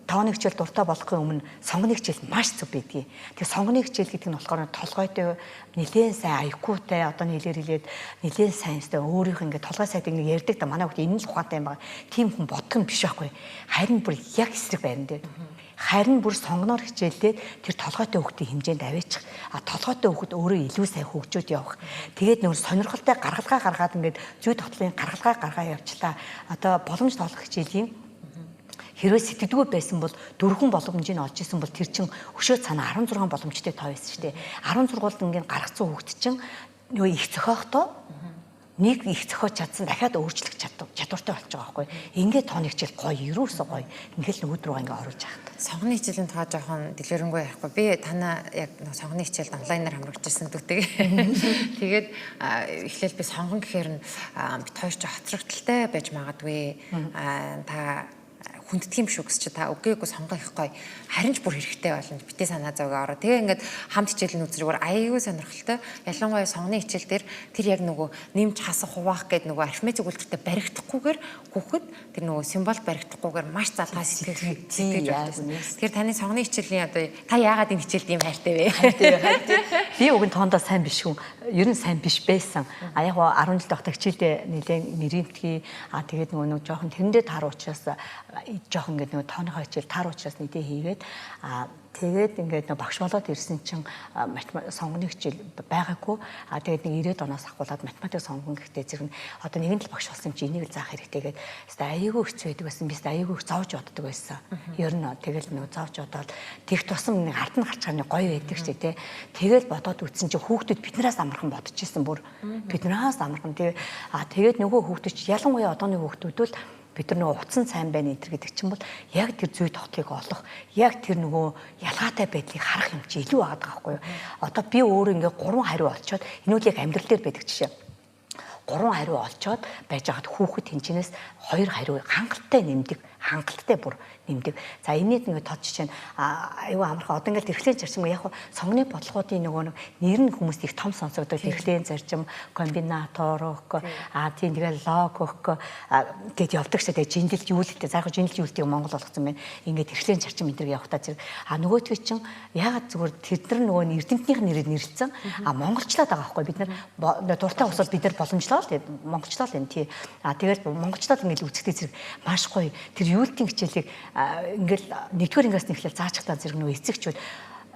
тооны хичээл дуртай болохын өмнө сонгоны хичээл маш зөв байдгийг. Тэгээ сонгоны хичээл гэдэг нь болохоор толгойтой нэлээд сайн IQ-тай одоо нийлэр хэлээд нэлээд сайнстай өөрийнх ингээд толгой сайдыг нэг ярьдаг та манай хүүхд энэ л ухаантай юм байгаа. Тим хүн бодох юм биш байхгүй. Харин бүр яг эсрэг байран дээр. Харин бүр сонгоноор хичээлдээ тэр толгойтой хүүхдийн хэмжээнд аваачих. Толгойтой хүүхд өөрөө илүү сайн хөгжөөд явах. Тэгээд нөгөө сонирхолтой гаргалгаа гаргаад ингээд зүй тоглолын гаргалгаа гаргаа явчлаа. Одоо боломж тоолох хичээлийн хэрвээ сэтгэдэггүй байсан бол 4 боломжийг олж исэн бол тэр чин өшөө цаана 16 боломжтой тоо байсан шүү дээ. 16-д ингээд гаргацсан хүүхд чин нөгөө их зохиохдоо нэг их зохиож чадсан дахиад өөрчлөх чадвартай болж байгаа байхгүй. Ингээд тооны хичээл гоё, ерөөсөө гоё. Ингээд л өдрөө ингээд оруулж яхад. Сонгоны хичээлийн тоо жоохон дэлгэрэнгүй ярихгүй. Би танаа яг сонгоны хичээлд онлайнаар хамрагдчихсан дүүтэй. Тэгээд эхлээл би сонгон гэхээр нь бид хоёр ч хоцрогдолтой байж магадгүй. Та хүнддэг юм шүү гэж чи та үгээгүй сонгох их гоё. Харин ч бүр хэрэгтэй болно. Битээ санаа зовгоо ороо. Тэгээ ингээд хамт хичээл үзрүүгээр аяйгүй сонирхолтой. Ялангуяа сонгоны хичээл дээр тэр яг нөгөө нэмж хасах хуваах гэдэг нөгөө арифметик үйлдэлтэй баригдахгүйгээр хүүхэд тэр нөгөө символ баригдахгүйгээр маш залгаа сэтгэж байсан. Тэгэхээр таны сонгоны хичээлийн одоо та яагаад энэ хичээлд ийм хайртай вэ? Би уг нь тоондоо сайн биш хүн. Ер нь сайн биш байсан. Яг 10 жил тогтох хичээлдээ нэлээд нэрэмтгий тэгээд нөгөө жоохон тэрэндээ таар учраас жоохон ингээд нөгөө тооныхоо хичээл таар учраас нэгдээ хийгээд Тэгээд ингээд нэг багш болоод ирсэн чинь сонгоны хичээл байгаагүй. Тэгээд нэг 90-ад оноос ахуулаад математик сонгон гэхдээ зэрэг одоо нэгэн л багш болсон чинь энийг л заах хэрэгтэй гээд аюулгүй хэцүү байдаг байсан. Би аюулгүй зовж боддог байсан. Ер нь тэгэл нэг зовж бодоод тех тусам нэг ард нь гарч байгаа нэг гоё байдаг ч тий. Тэгэл бодоод үтсэн чинь хүүхдүүд биднээс амархан бодож ирсэн бүр. Биднээс амархан тэгээд нөгөө хүүхдүүд ялангуяа одооны хүүхдүүд л бид нар нөгөө утсан сайн байна энэ гэдэг чинь бол яг тэр зүй тогтолыг олох, яг тэр нөгөө ялгаатай байдлыг харах юм чи илүү байгаа байхгүй юу. Одоо би өөрөө ингээ 3 хариу олцоод энэ үл яг амьдрал дээр байдаг жишээ. 3 хариу олцоод байж хаад хүүхэд тэнчнээс 2 хариу хангалттай бүр нэмдэг. За энэний нэг тод жишээ нь аюу амархан одоо ингээл тэрхлэн зарчим яг сонгоны бодлогоодын нөгөө нэр нь хүмүүст их том сонсогддог тэрхлэн зарчим, комбинатор, тийм тэгэл лог гэд явдаг шүү дээ. Жинэлт юу л гэдэг. За яг жинэлт юу гэдгийг монгол болгосон байна. Ингээд тэрхлэн зарчим энэ явахтаа зэрэг нөгөөдгөө чинь ягаад зүгээр тэд нар нөгөө эрдэмтнийх нэрээр нэрлэлсэн монголчлаад байгаа байхгүй бид нар дуртай усвал бид нар боломжлоо л тэгээд монголчлал энэ тий. Тэгээд монголчлал ингээд үзэхдээ зэрэг маш гоё тэр юултын хичээлийг ингээл нэгдүгээр ингээс нэхлэл заачихтаа зэрэг нөгөө эцэгчүүд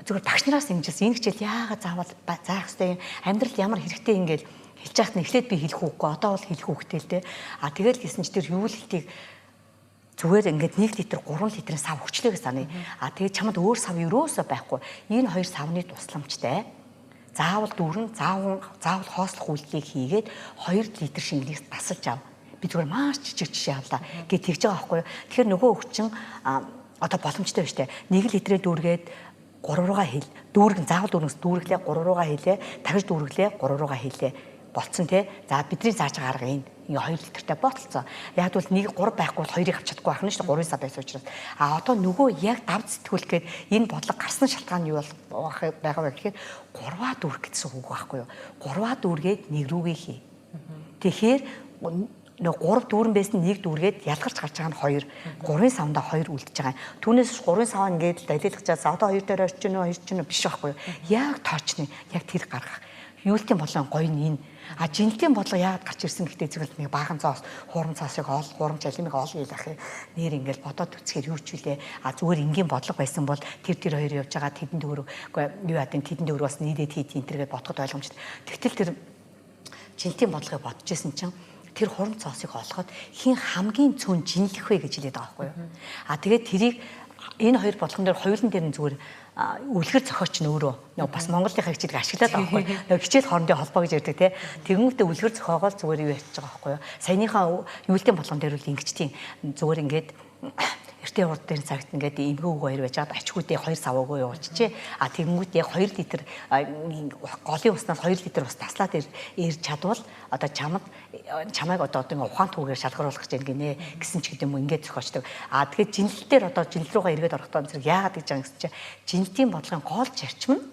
зүгээр багш нараас ингэжсэн энэ хичээл яагаад заавал заах хэрэгтэй амьдрал ямар хэрэгтэй ингээл хэлж яахт нь эхлээд би хэлэх үггүй одоо бол хэлэх үгтэй л дээ. Тэгэл гэсэн чи тэр юултыг зүгээр ингээд 1 литр 3 литрийн сав өгчлээ гэж саная. Тэгээд чамд өөр сав өрөөсөө байхгүй. Энэ хоёр савны тусламжтай заавал дүүрэн заавал хоослох үйлдэлийг хийгээд 2 литр шингэлийг тасалж ав. Би зүгээр маш жижиг жишээ авлаа гэж тэгж байгаа байхгүй юу. Тэгэхээр нөгөө өвчин одоо боломжтой байна штэ. 1 литрээ дүүргээд 3 руугаа хэл. Дүүргэн заавал дүүргэнс дүүрглээ 3 руугаа хэлээ. Дахиж дүүрглээ 3 руугаа хэлээ. Болцсон тий. За бидний зааж байгаа арга энэ 2 литртэй болцсон. Яг бол 1 3 байхгүй бол 2-ыг авч чадахгүй байх нь шүү дээ 3-ын сав байсан учраас. Одоо нөгөө яг дав зэтгүүлгээд энэ бодлого гарсан шалтгаан юу байгаа вэ гэхээр 3-аа дүүрэх гэсэн үг байхгүй юу. 3-аа дүүргээд 1 рүүгээ хий. Тэгэхээр нөгөө 3 дүүрэн байсан 1 дүүргээд ялгарч гарч байгаа нь 2. 3-ын савндаа 2 үлдэж байгаа. Түүнээс 3-ын сав ингээд далилгаж чаас одоо 2 дээр орч гинөө 2 ч гинөө биш байхгүй юу. Яг тоочны яг тэр гаргах. Юултын бодлого гоё нь энэ. Жинэлтийн бодлого яагаад гарч ирсэн гэхдээ зөвхөн нэг баахан цаас хуурам цаасыг хуурам цалимыг олъё яах юм. Нэр ингээд бодоод үцхээр юу ч үлээ. Зүгээр энгийн бодлого байсан бол тэр хоёр явж байгаа тэдэн төгрөг юу ядын тэдэн төгрөг бас нийлээд хийх энэ төргээд бодоход ойлгомжтой. Тэгтэл тэр жинэлтийн бодлогыг бодож исэн чинь тэр хурам цаасыг олоход хин хамгийн цөөн жинлэх вэ гэж хэлээд байгаа байхгүй юу. Тэгээд тэрийг энэ хоёр бодлогон дээр хоёулын дээр нь зүгээр үлгэр зохиоч нь өөрөө бас Монголынхаа хичээлийг ашиглаад байгаа байхгүй юу. Хичээл хоорондын холбоо гэж ярьдаг тий. Тэгэнгүүтээ үлгэр зохиогоол зүгээр юу яж байгаа байхгүй юу. Саяныхаа юултын бодлогон дээр үл ингэчтийн зүгээр ингээд эртний урд дээр цагт ингээд эмгэг үг хоёр байж хаад ачгуудээ 2 сав өгөө явуулчихжээ. Тэгэнгүүт яг 2 литр голын уснаас 2 литр ус таслаад ирж чадвал одоо чамайг одоо ухаан түүгээр шалгаруулах гэж гинэ гэсэн ч гэдэг юм ингээд зохиочдөг. Тэгэхээр жинэлт дээр одоо жинэлт рүүгээ эргээд орохдоо зэрэг яагаад гэж байгаа юм гэсэн чинь жинэлтийн бодлогын гол зарчим нь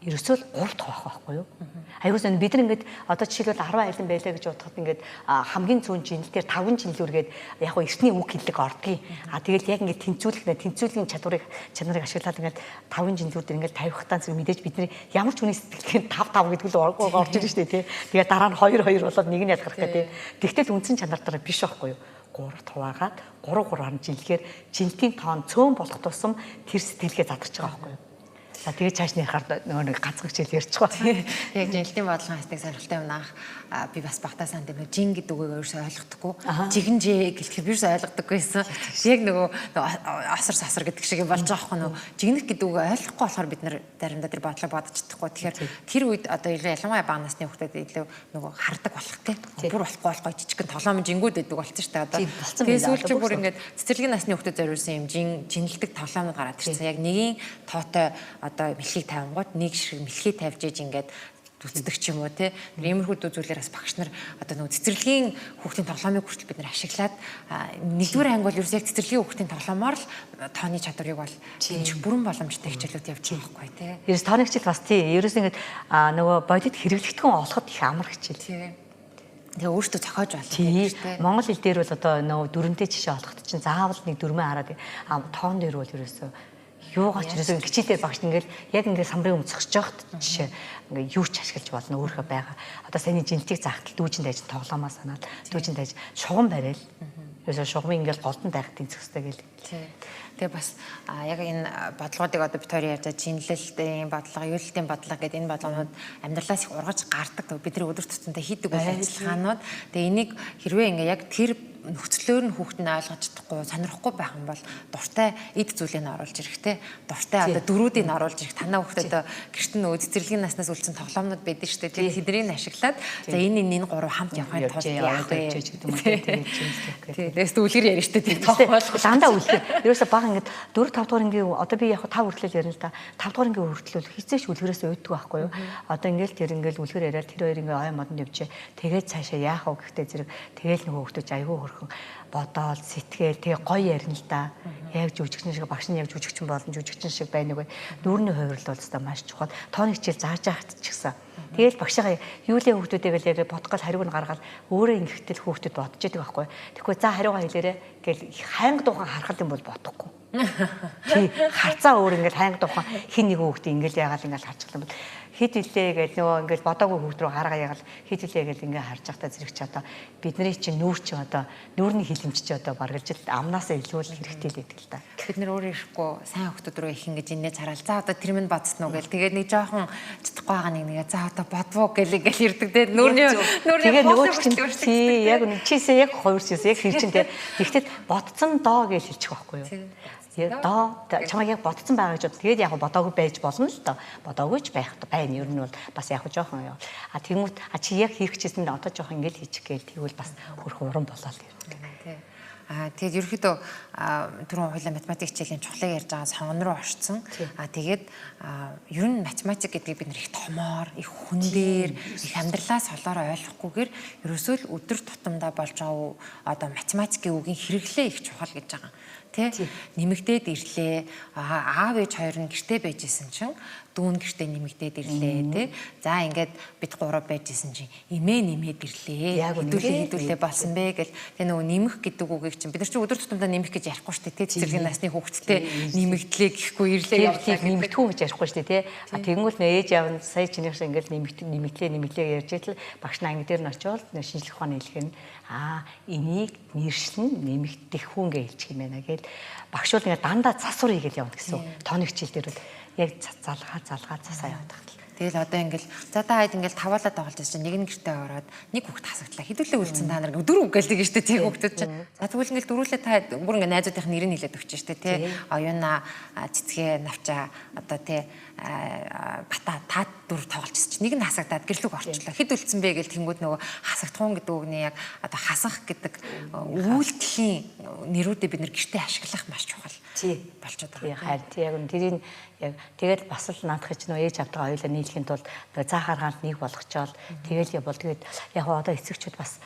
ерөөсөө 3 дахь байхгүй юу? Айгуус бид нар ингээд одоо жишээлбэл 10 айлан байлаа гэж бодоход ингээд хамгийн цөөн жинэлтээр 5 жинэлүүргээд яг хөө эртний үг хэллэг ордгийг. Тэгэл яг ингээд тэнцвүүлгийн чадварыг ашиглаад ингээд 5 жинэлүүр дээр ингээд тавихтаа зэрэг мэдээж бидний ямар ч хүний сэтгэлд 5 гэдэг л орж ирж штэ тий. Тэгээ дараа нь 2 болоод нэг нь ялгарх гэдэг. Тэгтэл үндсэн чанар дараа биш байхгүй юу? 3 хуваагаад 3 жинлэхээр жинэлтийн тоон цөөн болох тусам тэр сэтгэлгээ задарч байгаа байхгүй юу? Тэгээд цаашны хараад нөгөө нэг ганцхан хичээл ярьчихва. Яг жинэлтийн бодлогын хастыг сонирхолтой юм аах. Би бас багтаа санд нэг жин гэдэг үгийг өөрөөсөө ойлгохдоггүй. Жигэнжээ гэлтгэр би өөрөөсөө ойлгодоггүйсэн. Яг нөгөө асар гэдэг шиг болж байгаа байхгүй нөгөө жигнэх гэдэг үг ойлгохгүй болохоор бид нар заримдаа тэр бодлого бодож чадахгүй. Тэгэхээр тэр үед одоо ялангуяа бага насны хүүхдүүд илүү нөгөө хардаг болох тийм. Бүр болохгүй жижигхэн толомын жингүүд гэдэг болсон шүү дээ одоо. Тэгээд сүүлчээ бүр ингээд цэцэрлэгийн насны хүүхдүүд зориулсан юм жинэлдэг толомнод гараад ирсэн. Яг нэгийн тоотой одоо мэлхийг тавингууд нэг шиг мэлхий тавьж иж ингээд үздэг ч юм уу те. Иймэрхүү зүйлээр бас багш нар одоо нөгөө цэцэрлэгийн хүүхдийн тоглоомыг хүртэл бид нар ашиглаад нэгдүгээр анги бол ерөөсөө яг цэцэрлэгийн хүүхдийн тоглоомоор л тооны чадварыг бол шинжих бүрэн боломжтой хичээлүүд явж байгаа байхгүй те. Ерөөс тооны хичээл бас тий. Ерөөс ингээд нөгөө бодит хэрэглэгдэхүүн олоход их амар хичээл. Тэгээ өөртөө зохиож байна тийм. Монгол хэл дээр бол одоо нөгөө 4-тэй жишээ олоход чинь заавал нэг 4-өө хараад тоон дээр бол ерөөсөө юугаач ерөөсөө хичээлээр багш ингээл яг ингээд самрын өмнө зогсож байхад жишээ ингээд юу ч ашиглаж болно өөрийнхөө байгаа. Одоо саяны жинтийг заахтал дүүжинд ажил тоглоомоо санаад дүүжинд ажил шугам барайл. Ерөөсөө шугамын ингээл голдон дайхад тэнцэхстэй гэл. Тэгээ бас яг энэ бодлогуудыг одоо бид хоёр ярьж байгаа чинлэлтийн бодлого, ерөнхийдийн бодлого гэдэг энэ бодлогонууд амьдралаас их ургаж гардаг. Бидний өдөр тутамдаа хийдэг үйл ажиллагаанууд. Тэгээ энийг хэрвээ ингээ яг тэр нөхцлөөр нь хүүхэд нь ойлгож чадахгүй, сонирхгүй байх юм бол дуртай эд зүйлийг оруулж ирэхтэй. Дуртай одоо дөрүүдийг оруулж ирэх. Танаа хүүхэд одоо гэрт нь цэцэрлэгийн наснаас үлдсэн тоглоомнууд байдаг шүү дээ. Тэднийг ашиглаад за энэ гурав хамт явахын тулд яах вэ гэдэг юм уу. Тэгээс үлгэр ярина шүү дээ. Тоглоом дандаа үлгэр. Ерөөсө баг ингээд 4 5 дугаар ангийн одоо би яг 5 хүртэл ярина л да. 5 дугаар ангийн хүртэл хизээш үлгэрээс уйддаг байхгүй юу? Одоо ингээд тэр ингээд үлгэр яриад тэр хоёр ингээд ой модонд явжээ. Тэгээд цаашаа яах вэ гэхдээ зэрэг тэгэл нөгөө хүүхдүүд айгүй бодоол сэтгэл тэгээ гоё ярина л да. Яг жүжигчин шиг багш нь яг жүжигчин болон жүжигчин шиг байна уу. Дүүрний хувирлал бол өстой маш чухал. Тооны хичээл зааж байхад ч гэсэн. Тэгээл багшаа юулын хүүхдүүдээ яг бодгол хариуг нь гаргаад өөрөө ингэхтэл хүүхдүүд бодож идэг байхгүй. Тэгэхгүй за хариугаа хэлээрэ гэл хайнг дуухан харахад юм бол бодохгүй. Тий харцаа өөр ингээд хайнг дуухан хин нэг хүүхдээ ингээд яагаад ингээд харчих юм бол хит илээ гэж нөгөө ингээд бодоогүй хүүхд рүү гаргаа ягаал хит илээ гэж ингээд харж байхдаа зэрэг чи одоо бидний чинь нүүр чи одоо нүүрний хилэмж чи одоо баргалж амнаасаа илүү л хэрэгтэй л байдаг л да. Бид нэр өөрөө ирэхгүй сайн хүүхдүүд рүү их ингэж инээж хараал. За одоо тэр минь бодсон уу гэл тэгээд нэг жоохон чадахгүй байгаа нэг за одоо бодвоо гэл ирдэг те нүүрний тэгээд нөгөө чи яг чийсээ яг хувирчээс яг хэр чин те тэгтэл бодцсон доо гэж хэлчих байхгүй юу. Доо чамаа яг бодсон байгаа гэж бод. Тэгээд яг бодоогүй байж болно л доо. Бодоогүй ч байх байна. Ер нь бол бас яг жоохон тэгмүүд чи яг хийх гэжсэн одоо жоохон ингээл хийчих гээл тэгвэл бас хөрх уран болоод ирнэ. Тэгээд ерөөхдөө түрүүн хоёлаа математик хичээлийн чухлыг ярьж байгаа сонгон руу орцсон. Тэгээд ер нь математик гэдгийг бид нэр их томоор, их хүн дээр, их амьдралаас олоороо ойлгохгүйгээр ерөөсөө л өдөр тутамдаа болж байгаа одоо математикийн үгийн хэрэглээ их чухал гэж байгаа. Тэ нэмэгдээд ирлээ. Аав ээж хоёр нь гэртээ байж исэн чинь дүүн гэртээ нэмэгдээд ирлээ тий. За ингээд бид гурав байж исэн чинь эмээ нэмээд ирлээ. Хэдүүлээ болсон бэ гэл тэ нөгөө нэмэх гэдэг үгийг чинь бид нар чинь өдөр тутамдаа нэмэх гэж ярихгүй шүү дээ тий. Цэцэрлэгийн насны хүүхэдтэй нэмэгдлээ гэхгүй ирлээ явуулаа нэмэгдэхгүй гэж ярихгүй шүү дээ тий. Тэгэнгүүт нэ ээж аав нь сая чинийх шиг ингээд нэмэгдлээ ярьж итэл багш нь анги дээр нь очиод шинжлэх ухааны хэлэх нь энийг нэршлэн нэмэгдэх хүн гэж хэлчих юм байна гэл багш бол ингээд дандаа засвар хийгээл явна гэсэн тооны хичээл дээр яг залгаа засаа яваад байна. Тэгэл одоо ингээл за та хэд ингээл таваалаад тоглож байсан чинь нэг нь гэртээ ороод нэг хүүхд хасагдлаа. Хэдүүлээ үлдсэн та нар дөрөв гэлдэг нь штэ тий хүүхдүүд чинь. За тэгвэл ингээл дөрвөлээ та бүр ингээ найзуудынх нь нэрийг хэлээд өгч штэ тий. Оюуна цэцгээ навчаа одоо тий бата та дөрөв тоглолцсон чинь нэг нь хасагдаад гэрлүүг орчлоо. Хэд үлдсэн бэ гэл тэнгууд нөгөө хасагдхуун гэдэг үгний яг одоо хасах гэдэг үйлдэлийн нэрүүдээ бид нэр гэртээ ашиглах маш чухал болчиход байгаа. Харин тий яг тэрийг яг тэгэл бас л наадах гэж нөө ээж авдгаа хоёулаа нийлэхийн тулд заахаар гаалт нэг болгочоод тэгэл явбал тэгээд яг одоо эцэгчүүд бас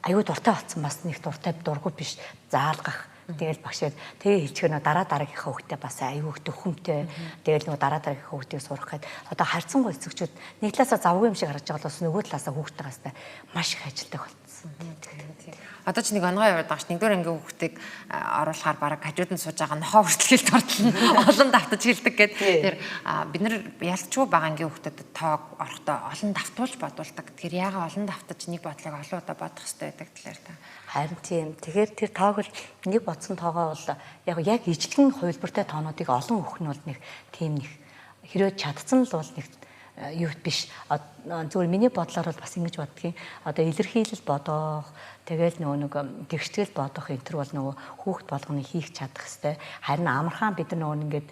аюу дуртай болсон бас нэг дуртай дургуй биш заалгах тэгэл багшаад тэгээ хэлчихнэ дараагийнхаа хүүхдээ бас аюу их төхөмтэй тэгэл нөгөө дараагийнхаа хүүхдийг сурах гээд одоо харьцангуй эцэгчүүд нэг талаасаа завгүй юм шиг харж байгаа болохоос нөгөө талаасаа хүүхдтэйгээс маш их ажилтдаг болсон. Одоо ч нэг онгой яваад байгаа ш. Нэгдүгээр ангийн хүүхдийг оруулахаар бараг хажууд нь сууж байгаа нохоо хүртэл хэл дурдлаа. Олон давтаж хэлдэг гэд. Тэр бид нар ялцгүй байгаа ангийн хүүхдэд тоог орохдоо олон давтуулж бодуулдаг. Тэгэхээр яагаад олон давтаж нэг бодлого олон удаа бодох хэрэгтэй байдаг талаар та. Харин тийм. Тэгэхээр тэр тоог л нэг бодсон тоогоо бол яг ижлэгэн хувилбартай тоонуудыг олон өгөх нь бол нэг тийм нэг хэрвээ чадсан л бол нэг юу биш. Зүгээр миний бодлоор бол бас ингэж боддгийн. Одоо илэрхийлэл бодоох тэгэл нөгөө тэгштгэл бодох энэ төр бол нөгөө хүүхд болгоны хийх чадах хэвээр харин амархан бид нар нөгөө ингээд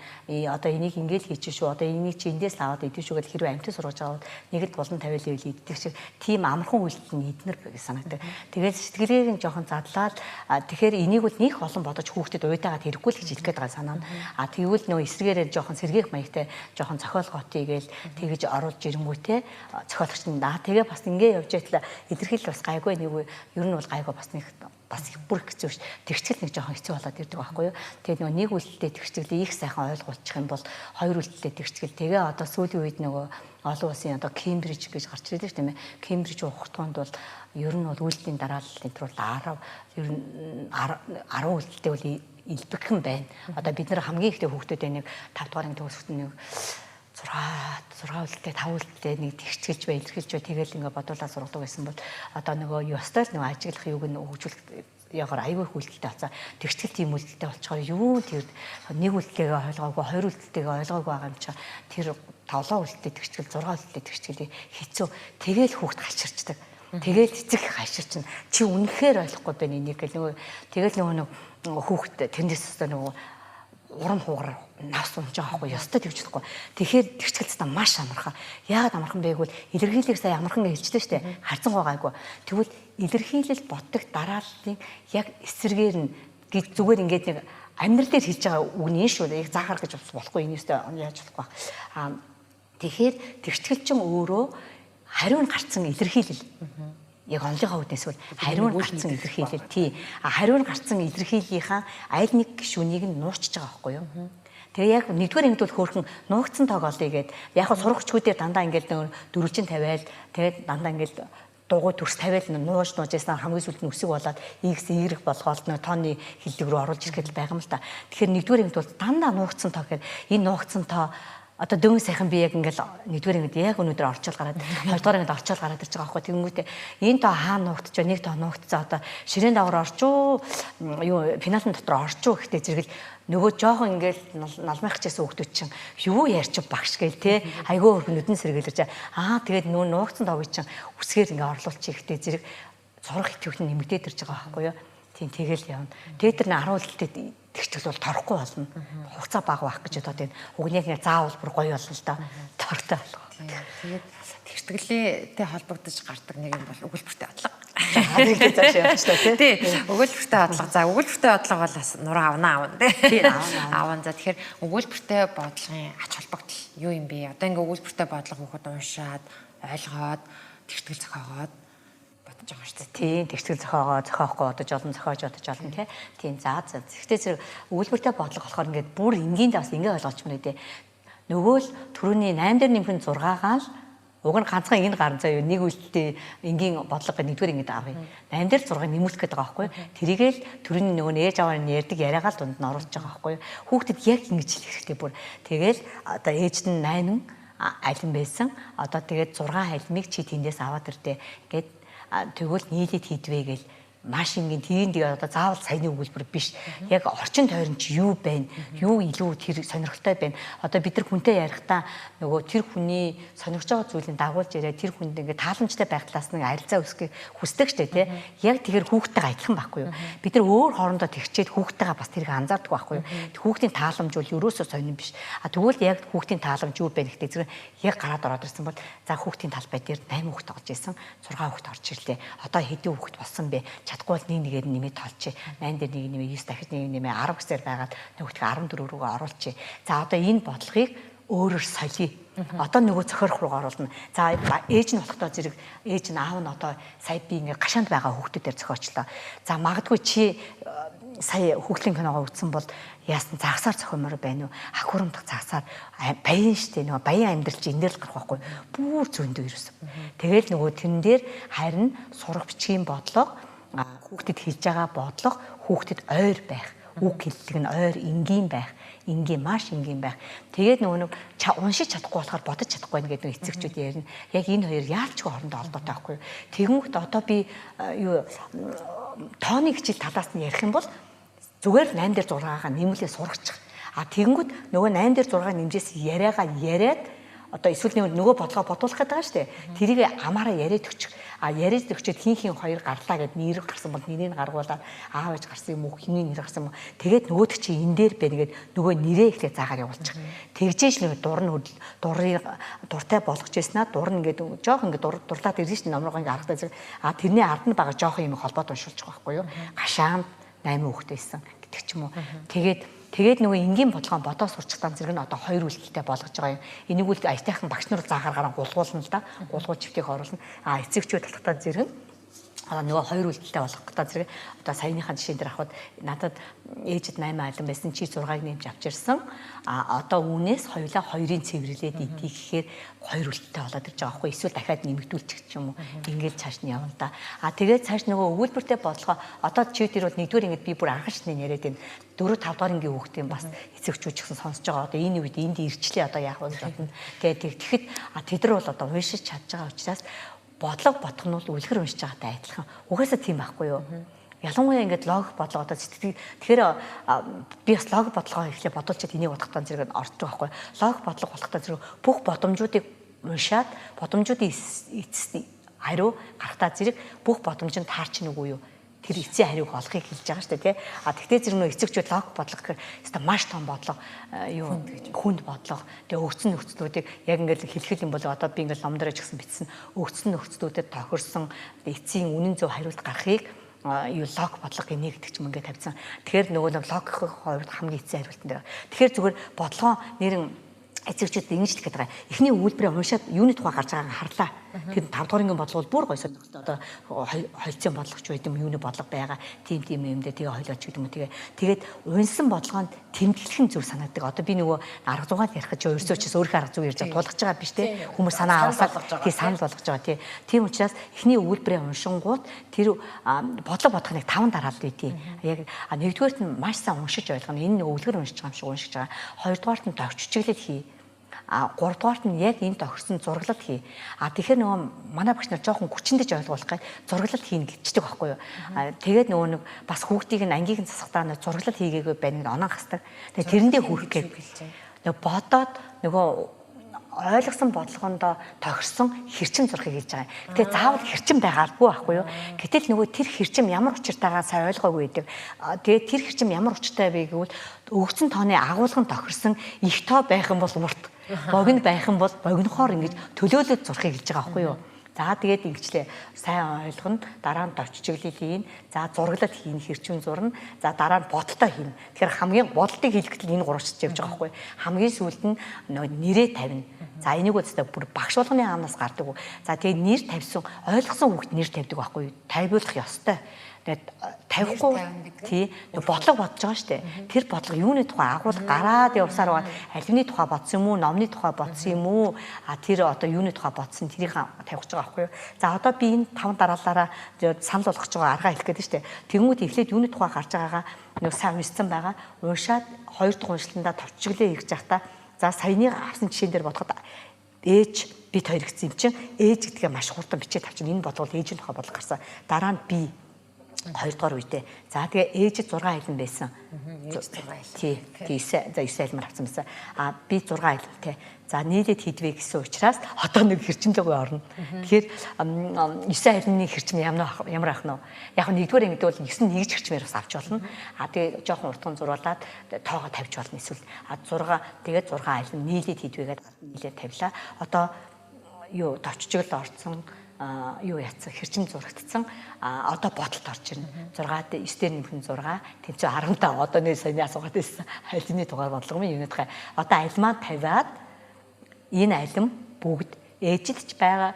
одоо энийг ингээл хийчих шүү одоо энийг чи эндээс аваад идэв шүү гэж хэрвээ амьтад сургаж аваад нэгэд болон тавиал ивэл идэх шиг тийм амархан үйлдэл нь эднэр санагдав. Тэгээд сэтгэлээр нь жоохон задлаад тэгэхээр энийг бол нэг олон бодож хүүхдэд уйдаагаад хэрэггүй л гэж хэлэх гээд байгаа санаа. Тэгвэл нөгөө эсрэгээрээ жоохон сэргийх маягтай жоохон зохиолгоотыг гээл тэгэж оруулж ирэнгүүтээ зохиолгч нь тэгээ бас ингээ явж байтал илэрхийлэл бас гайгүй нэг ер нь гайгүй бас нэг бас их бүр хэцүү ш. Тэгчгэл нэг жоохон хэцүү болоод ирдэг байхгүй юу. Тэгээд нөгөө нэг үйлдэлтэй тэгчгэлээ их сайхан ойлгуулчих юм бол хоёр үйлдэлтэй тэгчгэл тэгээ одоо сүүлийн үед нөгөө олон улсын одоо Кембриж гэж гарч ирээд шүү дээ. Кембриж ухагтгоонд бол ер нь бол үйлдэлийн дарааллын төр бол 10 үйлдэлтэй бол илбэгхэн байна. Одоо бид нар хамгийн ихтэй хүүхдүүдээ нэг 5 дугаар төгсөлт нэг 6 үлдээ 5 үлдээ нэг тэгчгэлж бай илэрхийлж бай тэгэл ингээ бодуулаад сургадаг байсан бол одоо нөгөө ёстой л нөгөө ажиглах юуг нь хөгжүүлэх ягаар аягүй хүлдэлтэй болсон. Тэгчтэл тийм үлдэлтэй болчихоор юу тэр нэг үлдэлтэйгээ ойлгоогүй, хоёр үлдэлтэйгээ ойлгоогүй байгаа юм чинь тэр 7 үлдэлтэй тэгчтэл 6 үлдэлтэй тэгчтэл хэцүү. Тэгээл хүүхд хаширчдаг. Тэгээл эцэг хаширчна. Чи үнэхээр ойлгохгүй байна энийг гэл нөгөө тэгэл нөгөө хүүхд тэндээс өстө нөгөө урам хугаар навс унж байгаа байхгүй ёстой тэгж чадахгүй. Тэгэхээр тэгчгэлцээ маш амархан. Яагаад амархан бэ гэвэл илэрхийлэх сая амархан хэлжлээ шүү дээ. Харцан байгаагүй. Тэгвэл илэрхийлэл боддог дарааллын яг эсрэгээр нь зүгээр ингээд нэг амьдрал дээр хэлж байгаа үг нь шүү дээ. Яг заахаар гэж болохгүй энэстэй яаж болохгүй. Тэгэхээр тэгчгэлчин өөрөө хариу нь гарцсан илэрхийлэл. Яг онлынхаа үднээс бол хариу нь гарцсан илэрхийлэл тий. Хариу нь гарцсан илэрхийллийнхаа аль нэг гишүүнийг нь нуучж байгаа байхгүй юу? Тэгээ яг нэгдүгээр ангид бол хөөрхөн нуугдсан тоглоё гээд яг хаа сурагчдуудээр дандаа ингээд дөрвөлжин тавиал тэгээд дандаа ингээд дугуй төрс тавиал нууж яснаар хамгийн сүүлд нь үсэг болоод x y болгоод тооны хилдэг рүү оруулж ирэхэд байгаа юм л та. Тэгэхээр нэгдүгээр ангид бол дандаа нуугдсан тоо гэхээр энэ нуугдсан тоо одоо дөнгө сайхан би яг ингээл нэгдүгээр ангид яг өнөөдөр орчуул гараад хоёрдугаар ангид орчуул гараад ирж байгаа байхгүй тэгэнгүүтээ энэ тоо хаана нуугдчих вэ нэг тоо нуугдцаа одоо ширээн дагавар орчуу юу финалтын дотор орчуу гэхдээ зэрэгэл нөгөө жоохон ингээл налмайх гэжсэн хүүхдүүд чинь юу ярьч багш гээл те айгүй хөрх нүдэн сэргэлж тэгээд нөгөө нуугдсан тоог чинь үсгээр ингээ орлуулчих ихтэй зэрэг зураг итгэвч нэмэгдээд ирж байгаа байхгүй юу тийм тэгэл явна тэгээд тэр 10 үлдэлтэй тэгчл бол торхгүй болно хугацаа бага байх гэж одоо тийм угныг заавал бүр гоё болно л да тортой болох тэгээд тэгтгэлтэй холбогдож гардаг нэг юм бол өгүүлбэртэй бодлого тэгээд цааш явчихлаа тий өгүүлбэртэй бодлого за өгүүлбэртэй бодлого бол бас нуруу авна тий авна за тэгэхээр өгүүлбэртэй бодлогын ач холбогдол юу юм бэ одоо ингээ өгүүлбэртэй бодлого хүүхэд уншаад ойлгоод тэгтгэл зохиогоод бодож байгаа шүү дээ. Тийм, тэгтгэл зохиохгүй бодож олон зохиож бодож олон тийм. За. Гэхдээ зэрэг өгүүлбэртэй бодлого болохоор ингээд бүр энгийндээ бас ингэ ойлгооч мөрөө дээ. Нөгөө л түрүүний 8 дээр нэмэх 6-аагаал уг нь ганцхан энд гарна заяа нэг үлдэлтэй энгийн бодлого нэгдүгээр ингэж авъя. 8 дээр 6-ыг нэмүүлэх гэдэг байгаа байхгүй. Тэрийгээл түрүүний нөгөө ээж аваа нь ярьдаг яриагаа л дунд нь оруулж байгаа байхгүй. Хүүхдэд яг ингэж хэлэх хэрэгтэй бүр. Тэгэл одоо ээж нь 8 алин байсан. Одоо тэгээд 6 алимыг чи тэндээс аваад ирдэ гэд тэгвэл нийлээд хийдвэ гэл маш ингийн тийнд одоо заавал саяны өгүүлбэр биш. Яг орчин тойрон чи юу байна? Юу илүү тэр сонирхолтой байна? Одоо бид нар хүнтэй ярихдаа нөгөө тэр хүний сонирхож байгаа зүйлийг дагуулж яриа тэр хүнд ингээ тааламжтай байх талаас нь арилцаа өсгөх хүсдэг штэ тий. Яг тэгэхээр хүүхдтэйгээ адилхан байхгүй юу? Бид нар өөр хоорондоо тэгчээд хүүхдтэйгээ бас тэрийг анзаардаг байхгүй юу? Хүүхдийн тааламж бол ерөөсөө сонирн биш. Тэгвэл яг хүүхдийн тааламж юу байна гэхдээ зэрэг яг гараад ороод ирсэн бол за хүүхдийн талбай дээр 8 хүүхд орж исэн 6 хүүхд орж ирлээ. Одоо хэдэн хүүхд болсон бэ? Чадахгүй бол нэгээр нэмээд толчих. 8 дээр нэг нэмээ 9 дахиж нэг нэмээ 10 гэсээр байгаад нөгөөдгөө 14 рүүгээ оруулчих. За одоо энэ бодлогыг өөрөөр солиё. Одоо нөгөө цохирох руу оруулна. За ээж нь болохдоо зэрэг ээж нь аав нь одоо сая би ингээ гашаанд байгаа хүүхдүүдээр зохиочлоо. За магадгүй чи сая хүүхдийн киногоо үзсэн бол яасан загсаар зохиомоор байна уу? Хахурамдах загсаар баян штэ нөгөө баян амьдрал чи энэ дээр л гарах байхгүй. Бүр зөндөө ерөөсөн. Тэгэл нөгөө тэн дээр харин сурах бичгийн бодлого хүүхдэд хэлж байгаа бодлого хүүхдэд ойр байх. Үг хэллэг нь ойр энгийн байх. Энгийн маш энгийн байх. Тэгээд нөгөө уншиж чадахгүй болохоор бодож чадахгүй байна гэдэг эцэгчүүд ярина. Яг энэ хоёр яалчгүй хоорондоо холбоотой байхгүй юу? Тэгэнгүүт одоо би юу тооны хичээл талаас нь ярих юм бол зүгээр 8 дээр 6-аагаа нэмүүлээ сургачих. Тэгэнгүүт нөгөө 8 дээр 6-аа нэмжээс яриад одоо эсвэл нөгөө бодлого бодуулах гэдэг байгаа шүү дээ. Тэрийг амаараа яриад өгчих. Яриад өгчөөд хин хоёр гарлаа гэд нэр гарсан бол нэрийг гаргуулаад аав ээж гарсан юм уу хиний нэр гарсан юм уу. Тэгээд нөгөөд чи энэ дээр байна гэд нөгөө нэрээ ихлэ заагаар явуулчих. Тэгжээж нэг дуртай болгож яснаа дур нь ингээд жоох ингээд дурлаад ирсэн чинь номроо ингээд харахтаа зэрэг тэрний ард нь байгаа жоох юм холбоод уншуулчих байхгүй юу. Гашаанд 8 хүүхдтэйсэн гэдэг ч юм уу. Тэгээд нөгөө энгийн бодлогоо бодоо сурчтан зэрэг нь одоо 2 үлдэлтэй болгож байгаа юм. Энийг үл аятайхан багш нар заагаараа гулгуулна л да. Гулгуул чивтийг оруулна. Эцэгчүүд талхтаа зэрэг нөгөө 2 үлдэлтэй болгох гэдэг зэрэг одоо саяныхаа жишээн дээр авахд надад ээжэд 8 айлан байсан чи 6-ыг нэмж авч ирсэн. Одоо үүнээс хоёулаа 2-ын цэвэрлээд идэх гэхээр 2 үлдэлтэй болоод ирж байгаа байхгүй эсвэл дахиад нэмэгдүүлчих ч юм уу. Ингээд цааш нь явна да. Тэгээд цааш нөгөө өгүүлбэртэй бодлого одоо чи тэр бол нэгдүгээр ингээд би бүр анхаарчны яриад байна. 4-5 дахь ангийн хүүхдийн бас эцэгчүүд ч гэсэн сонсож байгаа. Одоо энэ үед энд ирчлээ одоо яах вэ гэж бодно. Тэгээд тэгэхэд тэд нар бол одоо уншиж чадж байгаа учраас бодлого бодох нь бол үлгэр уншиж байгаатай адилхан. Угаасаа тийм байхгүй юу? ялангуяа ингээд логик бодлого одоо сэтгэл тэгэхээр би бас логик бодлогоо ихлэ бодолчод энийг бодохдоо зэрэг орж байгаа байхгүй. Логик бодлого болохдоо зэрэг бүх боломжуудыг уншаад боломжуудын эцэст хариу гарахтаа зэрэг бүх боломж нь таарч нүггүй юу? Тэр эцсийн хариуг олохыг хэлж байгаа шүү дээ тий. Тэгтээ зэрэг нөө эцэгчүүд логик бодлого гэхээр өстой маш том бодлого юу хүнд бодлого. Тэгээ өгцөн нөхцлүүдийг яг ингээд хэлэх юм бол одоо би ингээд номдороо ч гэсэн бичсэн өгцөн нөхцлүүдэд тохирсон эцсийн үнэн зөв хариулт гарахыг юу логик бодлого гинэ гэдэг ч юм ингээд тавьсан. Тэгэхээр нөгөө логикийн хувьд хамгийн эцсийн хариултан дээр. Тэгэхээр зүгээр бодлогоо нэрэн эцэгчүүд ингэж хэлэх гээд байгаа. Эхний үйлдвэрээ уншаад юуны тухай гарч байгааг харлаа. Тэр 5 дугаарынгийн бодлого бүр гоё сонирхолтой. Одоо холцсон бодлогоч байд юм юуны бодлого байгаа. Тим юм дээр тэгээ хойлооч гэдэг юм. Тэгээд унсан бодлогоонд тэмдэглэх нь зөв санагддаг. Одоо би нөгөө арга зугаал ярих гэж ерөөсөө ч өөрийнхөө арга зүй ярьж тулгаж байгаа биш те. Хүмүүс санаа аваад тий санал болгож байгаа тий. Тийм учраас эхний үйлдвэрээ уншингууд тэр бодлого бодохыг 5 дараалал үйтэй. Яг нэгдүгээрт нь маш сайн уншиж ойлгоно. Энэ нэг өвлгөр уншиж байгаа юм шиг уншиж байгаа. Хоёрдугаарт нь товччихлэл хий. 3 дугаарт нь яг энэ тохирсон зураглал хий. Тэгэхээр нөгөө манай багш нар жоохон хүчнэж ойлгуулах гэж зураглал хийнэ гэждэг байхгүй юу. Тэгээд нөгөө нэг бас хүүхдийг нь ангийг нь засахтаа зураглал хийгээгүй байна оноо хасдаг. Тэгээд тэрэндээ хүрэх гээд нөгөө бодоод нөгөө ойлгосон бодлогондоо тохирсон хэрчим зурхыг хийж байгаа. Гэтэ заавал хэрчим байгаагүй байхгүй юу. Гэтэл нөгөө тэр хэрчим ямар учиртайгаа сайн ойлгоогүй байдаг. Тэгээд тэр хэрчим ямар учиртай вэ гэвэл өгцөн тооны агуулгын тохирсон их тоо байх юм бол урт, богино байх юм бол богинохоор ингэж төлөөлөд зурхыг хийж байгаа байхгүй юу. За тэгээд ингэчлээ сайн ойлгоно. Дараа нь товччихлээ хийн. За зураглал хийн, хэрчим зурна. За дараа нь бодолтой хийн. Тэгэхээр хамгийн бодолтыг хийлгэтэл энэ гурвч явж байгаа байхгүй. Хамгийн сүүлд нь нэрээ тавина. За энийг үстэй бүр багш болгоны аамнаас гардаг. За тэгээд нэр тавьсан ойлгосон хүүхд нэр тавьдаг байхгүй. Тавиулах ёстой. Тэгээд тавихгүй тий бодлого бодож байгаа шүү дээ. Тэр бодлого юуны тухай агуул гараад явсаар байгаа. Алины тухай бодсон юм уу, номны тухай бодсон юм уу? Тэр одоо юуны тухай бодсон тэрийг тавьж байгаа байхгүй юу? За одоо би энэ 5 дараалалаараа санал болгож байгаа арга хэлэх гээд шүү дээ. Тэнгүүд эхлээд юуны тухай гарч байгаагаа нэг сайн уншсан байгаа. Уншаад 2 дахь уншландаа товчглээ хийж явахдаа за саяны авсан жишээн дээр бодоход ээж бит хоёр гэсэн юм чинь ээж гэдгээ маш хурдан бичээд тавьчихна. Энэ бодлого ээжийн тухай бодлого гарсан. Дараа нь би 2 дугаар үедээ. За тэгээ ээжид 6 айлан байсан. Ээж 6 айлан. Тий. 9 айлмаар авсан байсан. Би 6 айлан те. За нийлээд хийдвэ гэсэн учраас одоо нэг хэрчимлэгөө орно. Тэгэхээр 9 айлны хэрчим ямар ах нь вэ? Яг нь нэгдүгээр ангид бол 9 нэгж хэрчмээр бас авч болно. Тэгээ жоохон уртхан зурвалаад тоогоо тавьж болно. Эсвэл 6 тэгээд 6 айлан нийлээд хийдвэгээд нийлээд тавилаа. Одоо юу товчжигл орцсон юу яцсан хэрчим зурагдсан одоо бодолд орж ирнэ 6-д 9-дээр нэмэх нь 6 тэнцээ 15 одоо нэг саяны асуугаад байсан айлны дугаар бодлого юм юунадхай одоо айлмаа тавиад энэ айлм бүгд ээжид ч байгаа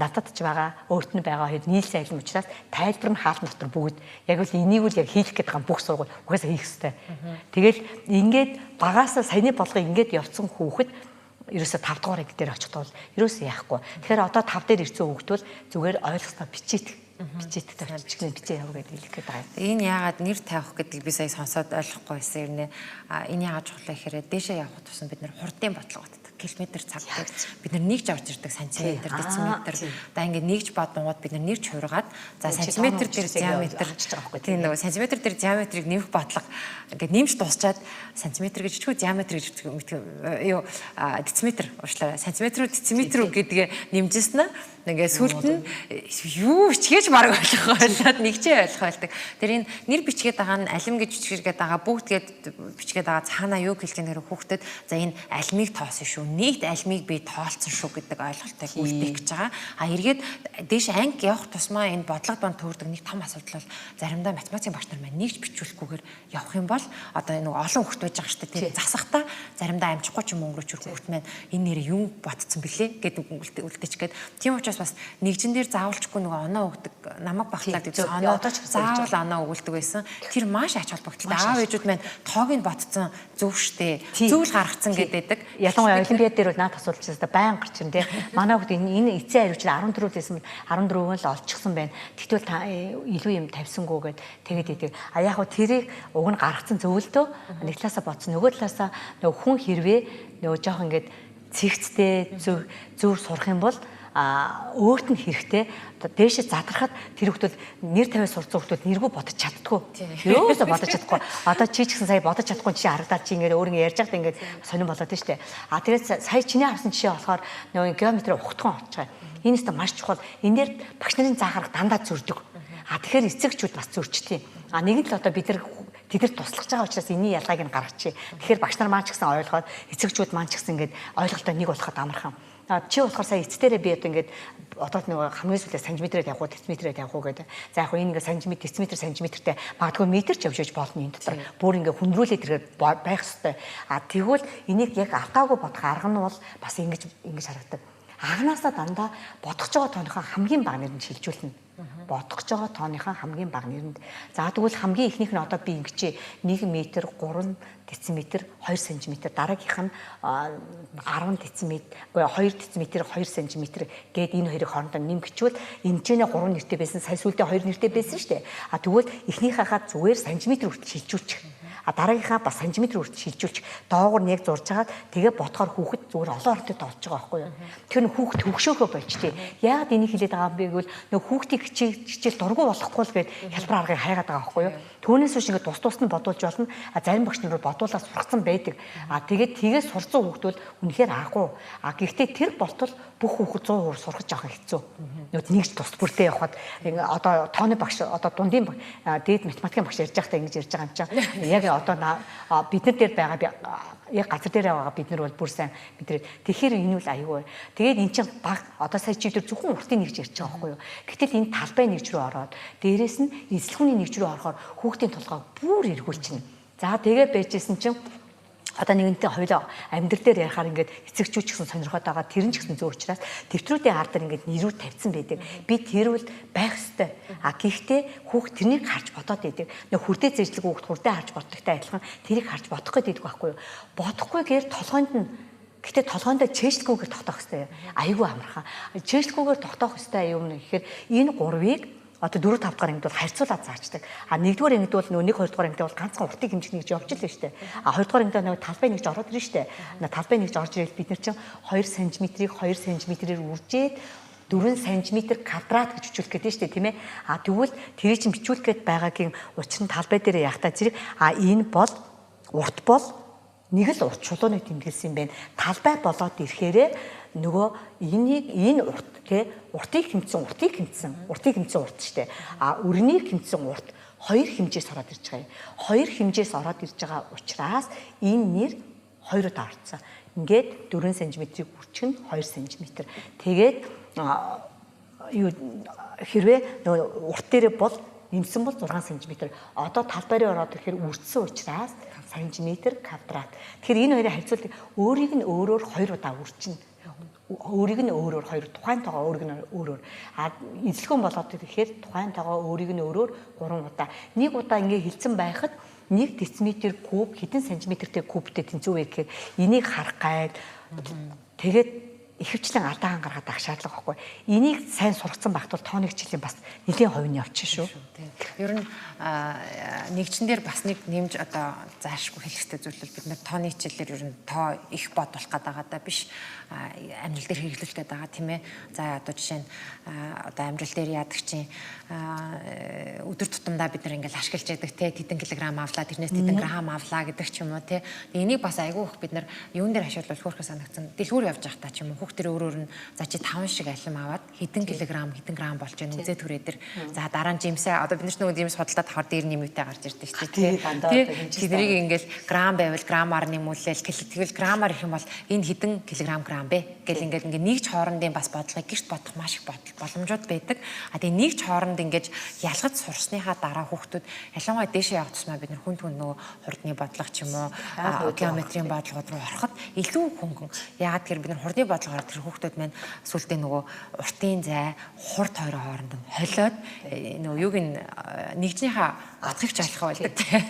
надад ч байгаа өөрт нь байгаа хэд нийлсэн айлм учраас тайлбар нь хаалт дотор бүгд яг л энийг үл яг хийх гэдэг юм бүх сургууль угаасаа хийх хэрэгтэй. Тэгэл ингээд багаасаа саяны бодлого ингээд явцсан хүүхэд ерөөсө 5 дугаар анги дээр очихдоо ерөөсө яахгүй. Тэгэхээр одоо 5 дээр ирсэн хүүхд бол зүгээр ойлгосноо бичээдэг тавьчихна бичээ яваа гэдэг хэлэх гээд байгаа. Энэ яагаад нэр тавих гэдэг би сая сонсоод ойлгохгүй байсан юм нэ. Энэ яагаад чухал гэхээр дээшээ явах тусам бид нэр хурдын бодлого батдаг. Километр цагтаа бид нар нэгж орж ирдэг сантиметр, дециметр. Одоо ингээд нэгж бодонгууд бид нар нэрж хургаад за сантиметр дээр диаметр тийм нөгөө сантиметр дээр диаметрыг нэмэх бодлого ингээд нэмж дуусчаад сантиметр гэж чиггүй диаметр гэж юу дециметр уучлаарай. Сантиметр дециметр гэдгээ нэмжсэн нь ингээд сүлд нь юу бичгээж бараг ойлгоод нэгжээ ойлгох байлдаг. Тэр энэ нэр бичгээд байгаа нь алим гэж бичгээд байгаа бүгдгээд бичгээд байгаа цаанаа юу хэлж байгаа нэр хүүхдэд за энэ алимыг тоосон шүү. Нийт алимыг би тоолцсон шүү гэдэг ойлголтыг үлдээх гэж байгаа. Эргээд дээш анги явах тусмаа энэ бодлого донд төрдөг нэг том асуудал бол заримдаа математикийн багш нар маань нэгж бичүүлэхгүйгээр явах юм бол одоо нэг олон хүүхд байж байгаа шүү дээ. Тэр засахтаа заримдаа амжихгүй ч юм өнгөрөөч хүүхд маань энэ нэр юм ботцсон бэлээ гэдэг үлдээчгээд тийм учраас бас нэгжин дээр заавалчгүй нэг оноо өгдөг намайг багтлаад гэсэн оноо заавал оноо өгүүлдэг байсан. Тэр маш ач холбогдолтой. Аав ээжүүд маань тоог нь ботцсон зөв штэ. Зөвл гаргацсан гэдэг. Ялангуяа олимпиад дээр бол наад асуулт чинь баян гарч ирнэ тий. Манай хүүхд энэ эцсийн хариуцлаа 14 байсан бол 14-өө л олчихсан байна. Тэгвэл та илүү юм тавьсангүйгээд тэгээд идэг. Яг хөө тэрийг уг нь гаргацсан зөвлөдөө нэг талаасаа бодсон. Нөгөө талаасаа нөгөө хүн хэрвээ нөгөө жоох ингээд цэгцтэй зөв сурах юм бол өөрт нь хэрэгтэй одоо дээшээ задрахад тэр хүмүүс нэр тавиа сурцсан хүмүүс нэргүй бодож чаддгүй. Юусоо бодож чадахгүй. Одоо чи ч гэсэн сая бодож чадахгүй чи харагдаад чи ингээд өөрөнгө ярьж байхдаа ингээд сонирн болоод нь штэ. Тэгээд сая чиний харсан жишээ болохоор нөгөө геометри ухтхан олж байгаа. Энэ өстө маш чухал. Энэ дээр багш нарын заахарга дандаа зөрдөг. Тэгэхээр эцэгчүүд бас зөрчтэй. Нэг л одоо бид нар тэдэрт туслах байгаа учраас энэний ялгааг нь гаргачих. Тэгэхээр багш нар маань ч гэсэн ойлгоод эцэгчүүд маань ч гэсэн ингээд ойлголтоо нэг болоход амархан. Чи болохоор сая эцдэрээ би одоо ингээд одоо нөгөө хамгийн сүүлээ сантиметрээр явах уу, дециметрээр явах уу гэдэг. За яг энэ ингээд сантиметр, дециметр, сантиметртэй магадгүй метр ч явж болно энэ дотор. Бүр ингээд хүндрүүлээд тэргээр байх хэвээр. Тэгвэл энийг яг автаагүй бодох арга нь бол бас ингэж харагдав. Агнаасаа дандаа бодгож байгаа тооныхоо хамгийн бага нэрэнд шилжүүлнэ. Бодгож байгаа тооныхоо хамгийн бага нэрэнд. За тэгвэл хамгийн ихнийх нь одоо би ингэж 1 м 3 дециметр 2 см дараагийнх нь 10 дециметр 2 дециметр 2 см гээд энэ хоёрыг хоорондоо нэмгчвэл эмчэнэ 3 нэртэй байсан сая сүлдээ 2 нэртэй байсан шүү дээ. Тэгвэл эхнийхээ зүгээр сантиметр хүртэл шилжүүлчих. Дараагийнхаа бас сантиметр хүртэл шилжүүлчих. Доогуур нь яг зурж хагаад тэгээ бодохоор хүүхэд зүгээр олон ортой толж байгаа байхгүй юу. Тэр нь хүүхэд төгшөөхөө болчтой. Яагаад энийг хэлээд байгаа юм бэ гэвэл нөх хүүхдийг хичээл дургу болохгүй л гээд хялбар аргыг хайгаад байгаа байхгүй юу. Түүнээс биш ингээд тус нь бодуулж болно. Зарим багш нар бодуулаад сургацсан байдаг. Тэгээд сурцсан хүүхд бол үнэхээр агуу. Гэхдээ тэр болтол бүх хүүхэд 100% сурах жоох хэцүү. Нэгж тус бүртээ явхад одоо тооны багш одоо дундын дээд математикийн багш ярьж байхдаа ингэж ярьж байгаа юм чинь яг одоо бид нар дээр байгаа яг газар дээр байгаа бид нар бол бүр сайн мэдрээд тэгэхээр энэ үл аюу. Тэгээд эн чинь баг одоо сая чи дээр зөвхөн уртын нэгж ярьж байгаа байхгүй юу. Гэтэл энэ талбай нэгж рүү ороод дээрэс нь эзлэхүүний нэгж рүү орохоор хүүхдийн толгойг бүр эргүүлчихнэ. За тэгээ байжсэн чинь одоо нэгэнтээ хоёулаа амьдрал дээр ярихаар ингээд эцэгчүүд ч гэсэн сонирхоод байгаа тэр нь ч гэсэн зөв учраас төвтрүүдийн ардар ингээд нэрүүд тавьсан байдаг. Би тэрвэл байх ёстой. Гэхдээ хүүхд тэрнийг харж бодоод байдаг. Нэг хүрдээ зэжлэг хүүхд хүрдээ харж боддогтой адилхан тэрийг харж бодох гэдэг байхгүй юу? Бодохгүйгээр толгойд нь гэхдээ толгойдоо чэйшлгүүгээр тогтоох ёстой. Айгүй амархан. Чэйшлгүүгээр тогтоох ёстой юм гэхээр энэ гурвыг одоо 4 5 дахь ангид бол харьцуулаад заачдаг. 1-р ангид бол нөгөө 1 2 дугаар ангид бол ганцхан уртыг хэмжих нэгж явж л байна шүү дээ. 2 дугаар ангид нөгөө талбай нэгж ороод ирнэ шүү дээ. Талбай нэгж орж ирэл бид нар чинь 2 см-ийг 2 см-ээр үржээд 4 см квадрат гэж бичүүлэх гэдэг шүү дээ, тийм ээ. Тэгвэл тэрийг чинь бичүүлэх гээд байгаагийн учир нь талбай дээр яхаа зэрэг энэ бол урт бол нэг л урт чулууны тэмдэглэсэн юм байна. Талбай болоод ирэхээрээ нөгөө энэ урт тий уртыг хэмцэн урт штэ. Өрнийг хэмцэн урт хоёр хэмжээс ороод ирж байгаа юм. Хоёр хэмжээс ороод ирж байгаа учраас энэ нэр 2-оор таарсан. Ингээд 4 см-ийг үрчгэн 2 см. Тэгээд хэрвээ нөгөө урт дээрээ бол нэмсэн бол 6 см. Одоо талбайраа ороод ирэхээр үрдсэн учраас сантиметр квадрат. Тэгэхээр энэ хоёрыг харьцуулах өөрийг нь өөрөөр 2 удаа үрчнэ. Өөрийг нь өөрөөр 2 тухайнтайгаа өөрийг нь өөрөөр эзлэхүүн болоод ирэхээр тухайнтайгаа өөрийг нь өөрөөр 3 удаа. Нэг удаа ингээ хилцэн байхад 1 дециметр куб хэдэн сантиметртэй кубтэй тэнцүү вэ гэхээр энийг харах гайд тэгээд ихэвчлэн алдаан гаргаад авах шаардлага байхгүй. Энийг сайн сургацсан багт бол тооны хичээлийн бас нэлийн хувь нь явчихна шүү. Ер нь нэгжин дээр бас нэг нэмж одоо заашгүй хэлэх хэрэгтэй зүйл бол бид нэр тооны хичээлээр ер нь тоо их бодох гэдэг даа биш амьдрал дээр хэрэглүүлдэг байгаа тийм ээ. За одоо жишээ нь одоо амьдрал дээр яадаг чинь өдөр тутамдаа бид нар ингээл ашиглаж яадаг те тэдэн килограмм авлаа тэрнээс тэдэн грамм авлаа гэдэг ч юм уу те. Энийг бас айгүй их бид нар юун дээр ашиглавал хөөрхөө санагдсан. Дэлгүүр явж байхдаа ч юм уу тэр өөрөөр нь за чи 5 шиг алим аваад хэдэн грамм болж байна үзээ түрээ дээр за дараа нь жимсээ одоо бид нар нөгөө жимс худалдаад авахар дээр нэмэвтэй гарч ирдэ шүү дээ тийм тэрийг ингээл грамм байвал граммаар нэмүүлээл тэгэл граммаар их юм бол энэ хэдэн грамм бэ гэл ингээд нэгж хоорондын бас бодлогыг гэрт бодох маш их боломжууд байдаг тэгээ нэгж хооронд ингээд ялгаж сурсныхаа дараа хүүхдүүд ялангуяа дээшээ явах тусмаа бид нар хүн нөгөө хурдны бодлого ч юм уу геометрийн бодлогод руу ороход илүү хөнгөн яагаад гэхээр бид нар хурдны бодлогоор тэр хүүхдүүд маань сүлдээ нөгөө уртын зай хурд хоёрын хооронд нь холиод нөгөө юуг нь нэгжнийхээ атгахч айлах байдаг тийм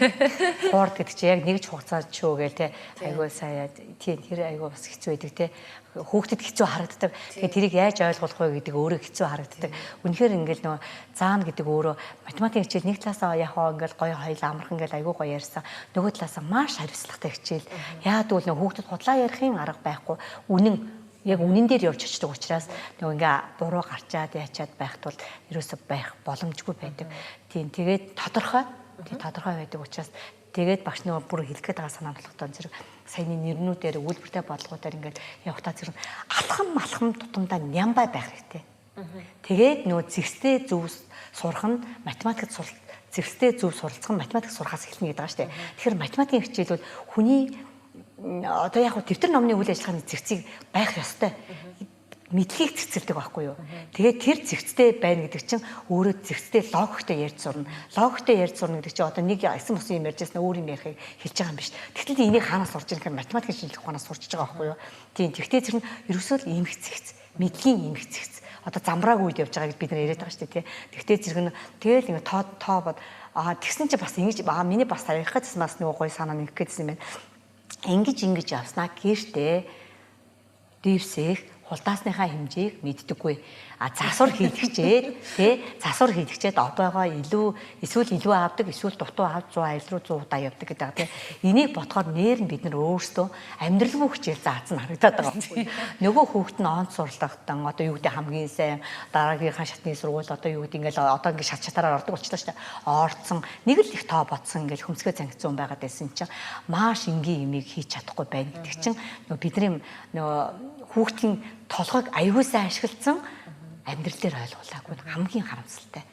хурд гэдэг чи яг нэгж хугацаад шүү гээл те айгуу сая тийм тэр айгуу бас хэцүү байдаг те хүүхдэд хэцүү харагддаг. Тэгээд тэрийг яаж ойлгох вэ гэдэг өөрөө хэцүү харагддаг. Үнэхээр ингээл нөгөө заана гэдэг өөрөө математик хичээл нэг талаасаа яг ингээл гоё хоёул амархан ингээл айгүй гоё ярьсан. Нөгөө талаасаа маш хариуцлагатай хичээл. Яагаад гэвэл нөгөө хүүхдэд худлаа ярихын арга байхгүй. Үнэн яг үнэн дээр явж очдог учраас нөгөө ингээ буруу гарчаад яачаад байх тул ерөөсө байх боломжгүй байдаг. Тийм тэгээд тодорхой байдаг учраас тэгээд багш нөгөө бүр хэлэх гээд байгаа санаа болохдоо зэрэг саяны нэрнүүдээр өгүүлбэртэй бодлогуудаар ингээд явахтаа зэрэг алхам тутамдаа нямбай байх хэрэгтэй. Тэгээд нөгөө зэгстэй зөв сурах нь математикт зэгстэй зөв суралцах нь математик сурахаас эхэлнэ гэдэг байгаа шүү дээ. Тэгэхээр математикийн хичээл бол хүний одоо яг хөө дэвтэр номны үйл ажиллагааны зэгцийг байх ёстой. Мэдлэгийг цэцэлдэг байхгүй юу. Тэгээд тэр зэгцтэй байна гэдэг чинь өөрөө зэгцтэй логиктой ярьж сурна. Логиктой ярьж сурна гэдэг чинь одоо нэг эсэн босон юм ярьжсэн өөр юм ярихыг хэлж байгаа юм биш. Тэгтэл энийг хаанаас сурж байгаа гэхээр математикийн шинжилгээ ухаанаас сурч байгаа байхгүй юу. Тийм тэгтээ зэрэг нь ерөөсөө л эмх зэгц, мэдлэгийн эмх зэгц. Одоо замбрааг үед явж байгааг бид нар яриад байгаа шүү дээ тий. Тэгтээ зэрэг нь тэгэл ингэ тоо бод тэгсэн чи бас ингэж миний бас тарихад бас нөгөө гоё санаа нэг гэдсэн юм байна. Ингэж явснаа гэртээ дивсэх хулдаасныхаа хэмжээг мэддэггүй. Засвар хийлгчээд одоогоо эсвэл илүү авдаг, эсвэл дутуу авд 100 айл руу 100 удаа явдаг гэдэг байгаа тийм. Энийг бодохоор нээр нь бид нар өөрсдөө амьдралгүй хичээл заасан харагдаад байгаа байхгүй. Нөгөө хүүхэд нь онц сурлагтан одоо юу гэдэг хамгийн сайн дараагийнхаа шатны сургууль одоо юу гэдэг ингээл одоо ингээд шатаараар ордог болчихлоо шүү дээ. Орцсон нэг л их тоо бодсон ингээл хөмсгөө зангицсан байгаад байсан чинь маш энгийн имийг хийж чадахгүй байна гэдэг чинь нөгөө бидний нөгөө хүүхдийн толгойг аюулсаа ашигласан амьдрал дээр ойлгуулаагүй хамгийн харамсалтай.